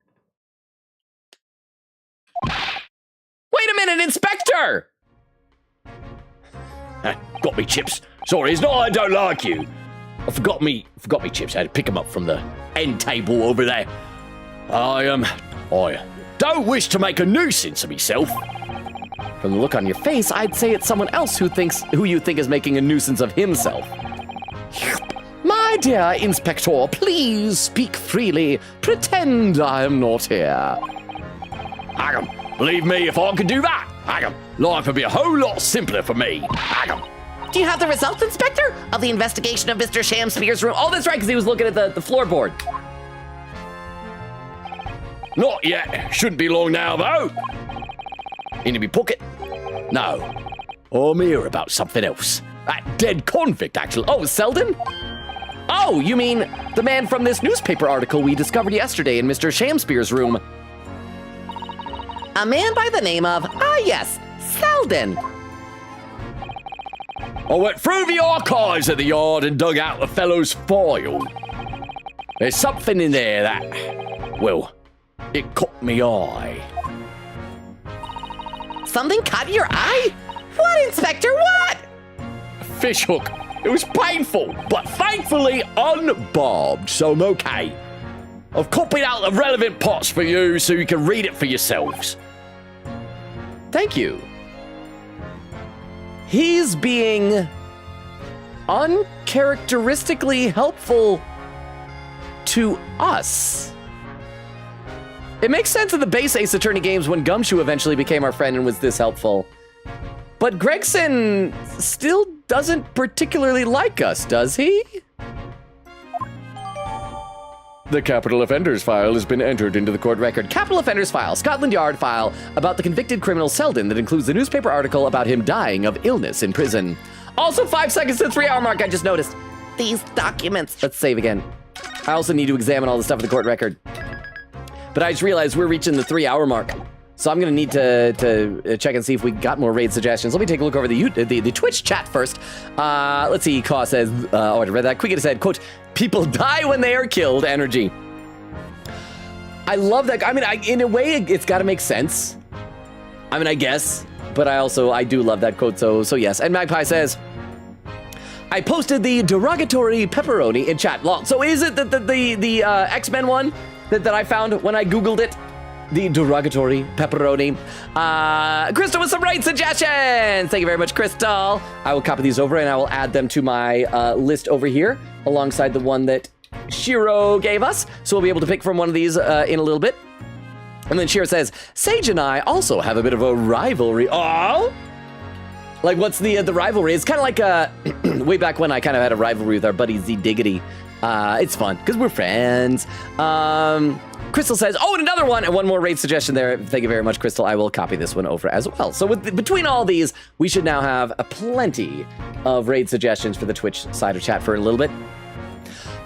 Wait a minute, Inspector! Got me chips. Sorry, it's not I don't like you. I forgot me chips. I had to pick them up from the end table over there. I don't wish to make a nuisance of myself. From the look on your face, I'd say it's someone else who you think is making a nuisance of himself. My dear Inspector, please speak freely. Pretend I am not here. Believe me, if I could do that, life would be a whole lot simpler for me. Do you have the results, Inspector, of the investigation of Mr. Shamspear's room? Oh, that's right, because he was looking at the floorboard. Not yet. Shouldn't be long now, though. In my pocket? No. I'm here about something else. That dead convict, actually. Oh, Selden? Oh, you mean the man from this newspaper article we discovered yesterday in Mr. Shamspear's room. A man by the name of, yes, Selden. I went through the archives at the yard and dug out the fellow's file. There's something in there that, well, it caught me eye. Something caught your eye? What, Inspector, what? A fish hook. It was painful, but thankfully unbarbed, so I'm okay. I've copied out the relevant parts for you so you can read it for yourselves. Thank you. He's being uncharacteristically helpful to us. It makes sense in the base Ace Attorney games when Gumshoe eventually became our friend and was this helpful. But Gregson still doesn't particularly like us, does he? The Capital Offenders file has been entered into the court record. Capital Offenders file, Scotland Yard file about the convicted criminal Selden that includes the newspaper article about him dying of illness in prison. Also 5 seconds to the 3 hour mark, I just noticed. These documents. Let's save again. I also need to examine all the stuff in the court record. But I just realized we're reaching the 3 hour mark. So I'm going to need to check and see if we got more raid suggestions. Let me take a look over the Twitch chat first. Let's see. Kaw says, oh, I read that. Quicket said, quote, people die when they are killed. Energy. I love that. I mean, in a way, it's got to make sense. I mean, I guess. But I do love that quote. So yes. And Magpie says, I posted the derogatory pepperoni in chat. So is it the X-Men one that I found when I Googled it? The derogatory pepperoni. Crystal with some raid suggestions. Thank you very much, Crystal. I will copy these over and I will add them to my list over here alongside the one that Shiro gave us. So we'll be able to pick from one of these in a little bit. And then Shiro says, Sage and I also have a bit of a rivalry. Oh! Like, what's the rivalry? It's kind of like way back when I kind of had a rivalry with our buddy Z Diggity. It's fun because we're friends. Crystal says, oh, and another one, and one more raid suggestion there. Thank you very much, Crystal. I will copy this one over as well. So between all these, we should now have plenty of raid suggestions for the Twitch side of chat for a little bit.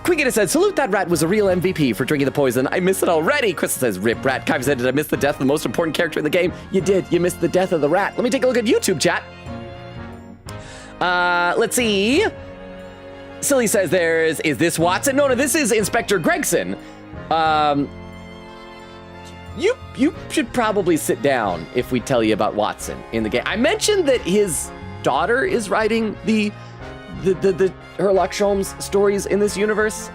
Quiggita said, salute that rat was a real MVP for drinking the poison. I miss it already. Crystal says, rip rat. Kai said, did I miss the death of the most important character in the game? You did. You missed the death of the rat. Let me take a look at YouTube chat. Let's see. Silly says is this Watson? No, this is Inspector Gregson. You should probably sit down if we tell you about Watson in the game. I mentioned that his daughter is writing the Sherlock Holmes stories in this universe.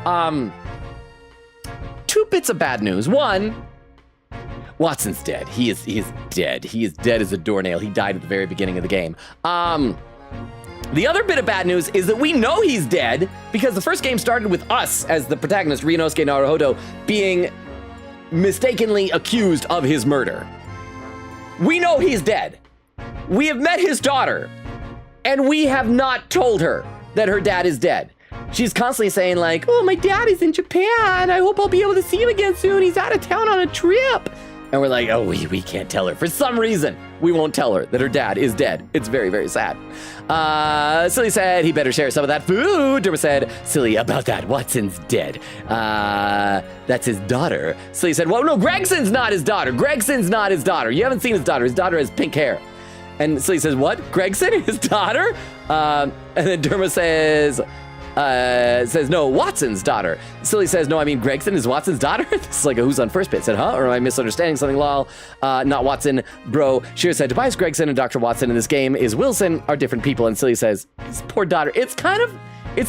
2 bits of bad news. One, Watson's dead. He is dead. He is dead as a doornail. He died at the very beginning of the game. The other bit of bad news is that we know he's dead because the first game started with us as the protagonist, Ryunosuke Naruhodo, being mistakenly accused of his murder. We know he's dead. We have met his daughter, and we have not told her that her dad is dead. She's constantly saying like, oh, my dad is in Japan. I hope I'll be able to see him again soon. He's out of town on a trip. And we're like, oh, we can't tell her. For some reason, we won't tell her that her dad is dead. It's very, very sad. Silly said he better share some of that food. Derma said, silly about that. Watson's dead. That's his daughter. Silly said, well, no, Gregson's not his daughter. Gregson's not his daughter. You haven't seen his daughter. His daughter has pink hair. And Silly says, what? Gregson, his daughter? And then Derma says, no, Watson's daughter. Silly says, no, I mean Gregson is Watson's daughter? This is like a who's on first bit. Said, huh? Or am I misunderstanding something, lol? Not Watson, bro. Shira said, Tobias Gregson and Dr. Watson in this game is Wilson are different people. And Silly says, his poor daughter. It's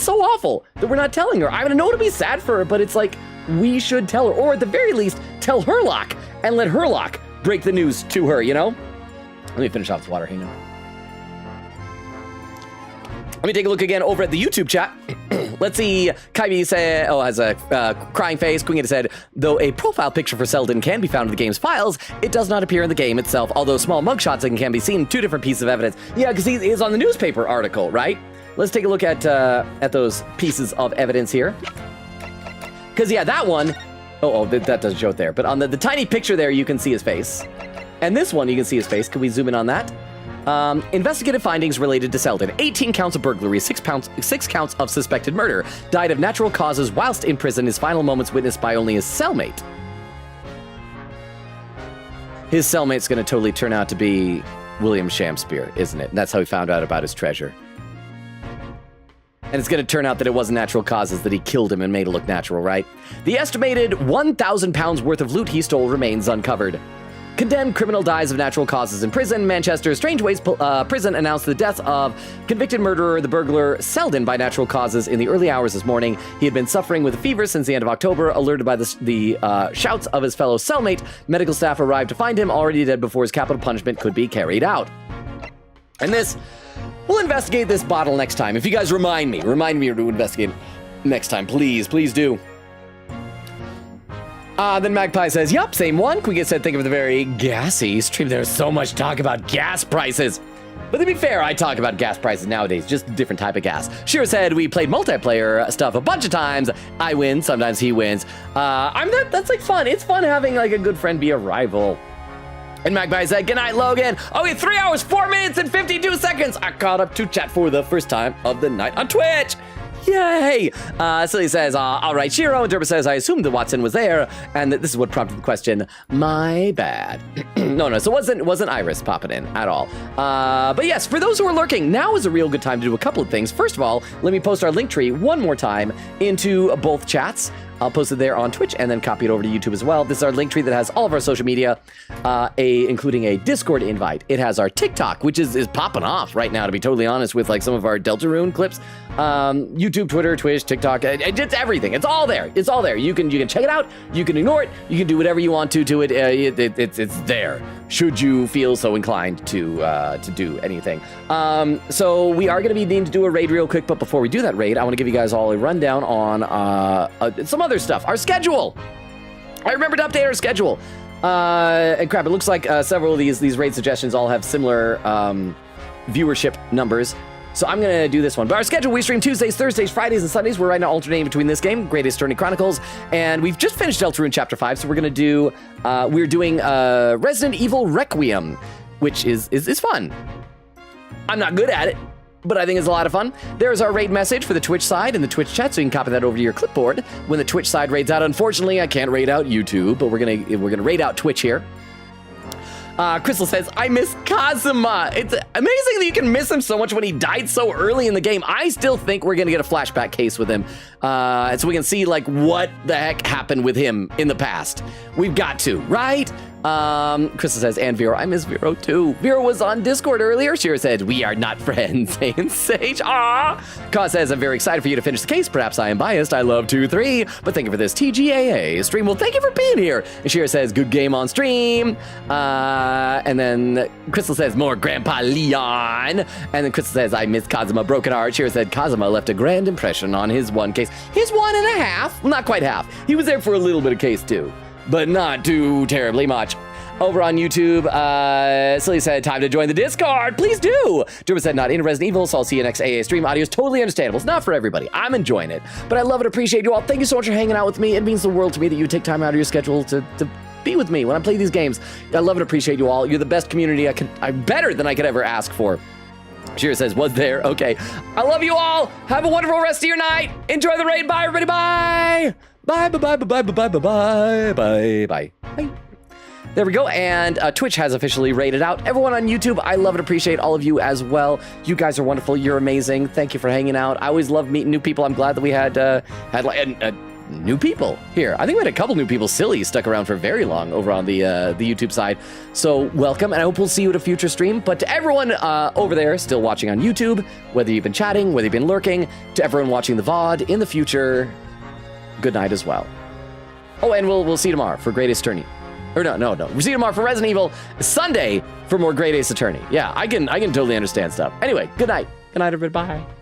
so awful that we're not telling her. I know it'll be sad for her, but it's like, we should tell her. Or at the very least, tell Herlock and let Herlock break the news to her, you know? Let me finish off this water, hang on. Let me take a look again over at the YouTube chat. Let's see. Kaibi said, has a crying face. Queen said, though a profile picture for Selden can be found in the game's files, it does not appear in the game itself, although small mugshots can be seen. 2 different pieces of evidence. Yeah, because he is on the newspaper article, right? Let's take a look at those pieces of evidence here. Because, yeah, that one, that doesn't show it there. But on the tiny picture there, you can see his face. And this one, you can see his face. Can we zoom in on that? Investigative findings related to Selden. 18 counts of burglary, 6 counts of suspected murder. Died of natural causes whilst in prison. His final moments witnessed by only his cellmate. His cellmate's going to totally turn out to be William Shakespeare, isn't it? And that's how he found out about his treasure. And it's going to turn out that it wasn't natural causes, that he killed him and made it look natural, right? The estimated 1,000 pounds worth of loot he stole remains uncovered. Condemned criminal dies of natural causes in prison. Manchester's Strangeways prison announced the death of convicted murderer, the burglar Selden, by natural causes in the early hours this morning. He had been suffering with a fever since the end of October. Alerted by the shouts of his fellow cellmate, medical staff arrived to find him already dead before his capital punishment could be carried out. And we'll investigate this bottle next time. If you guys remind me to investigate next time. Please do. Then Magpie says, yup, same one. Quiget said, think of the very gassy stream. There's so much talk about gas prices. But to be fair, I talk about gas prices nowadays, just a different type of gas. Shira said, we played multiplayer stuff a bunch of times. I win, sometimes he wins. That's like fun. It's fun having like a good friend be a rival. And Magpie said, good night, Logan. Okay, 3 hours, 4 minutes, and 52 seconds. I caught up to chat for the first time of the night on Twitch. Yay! Silly says, all right, Shiro. And Derba says, I assumed that Watson was there, and that this is what prompted the question. My bad. No, so it wasn't Iris popping in at all. But yes, for those who are lurking, now is a real good time to do a couple of things. First of all, let me post our link tree one more time into both chats. I'll post it there on Twitch and then copy it over to YouTube as well. This is our link tree that has all of our social media, including a Discord invite. It has our TikTok, which is popping off right now, to be totally honest, with like some of our Deltarune clips. YouTube, Twitter, Twitch, TikTok, it's everything. It's all there. It's all there. You can check it out. You can ignore it. You can do whatever you want to it. It's there. Should you feel so inclined to do anything. So we are going to be needing to do a raid real quick, but before we do that raid, I want to give you guys all a rundown on some other stuff. Our schedule. I remember to update our schedule. And crap, it looks like several of these raid suggestions all have similar viewership numbers. So I'm going to do this one. But our schedule, we stream Tuesdays, Thursdays, Fridays, and Sundays. We're right now alternating between this game, Greatest Attorney Chronicles, and we've just finished Deltarune Chapter 5, so we're going to do, we're doing Resident Evil Requiem, which is fun. I'm not good at it, but I think it's a lot of fun. There's our raid message for the Twitch side and the Twitch chat, so you can copy that over to your clipboard when the Twitch side raids out. Unfortunately, I can't raid out YouTube, but we're gonna raid out Twitch here. Crystal says, I miss Kazuma. It's amazing that you can miss him so much when he died so early in the game. I still think we're going to get a flashback case with him. So we can see, like, what the heck happened with him in the past. We've got to, right? Crystal says, and Vero, I miss Vero too. Vero was on Discord earlier. Shira said, we are not friends. And Sage, Cause says, I'm very excited for you to finish the case. Perhaps I am biased. I love 2-3, but thank you for this TGAA stream. Well, thank you for being here. And Shira says, good game on stream. And then Crystal says, more Grandpa Leon. And then Crystal says, I miss Kazuma Broken Heart. Shira said, Kazuma left a grand impression on his one case. His 1.5, well, not quite half. He was there for a little bit of case too, but not too terribly much. Over on YouTube, Silly said, time to join the Discord. Please do. Derba said, not in Resident Evil, so I'll see you next AA stream. Audio is totally understandable. It's not for everybody. I'm enjoying it, but I love and appreciate you all. Thank you so much for hanging out with me. It means the world to me that you take time out of your schedule to be with me when I play these games. I love and appreciate you all. You're the best community I'm better than I could ever ask for. Shira says, was there? Okay. I love you all. Have a wonderful rest of your night. Enjoy the raid. Bye, everybody. Bye. Bye, bye, bye, bye, bye, bye, bye, bye, bye, bye, bye. There we go, and Twitch has officially raided out. Everyone on YouTube, I love and appreciate all of you as well. You guys are wonderful. You're amazing. Thank you for hanging out. I always love meeting new people. I'm glad that we had new people here. I think we had a couple new people. Silly stuck around for very long over on the YouTube side. So welcome, and I hope we'll see you at a future stream. But to everyone over there still watching on YouTube, whether you've been chatting, whether you've been lurking, to everyone watching the VOD in the future, good night as well. Oh, and we'll see you tomorrow for Greatest Attorney. Or no. We'll see you tomorrow for Resident Evil. Sunday for more Great Ace Attorney. Yeah, I can totally understand stuff. Anyway, good night. Good night, everybody. Bye.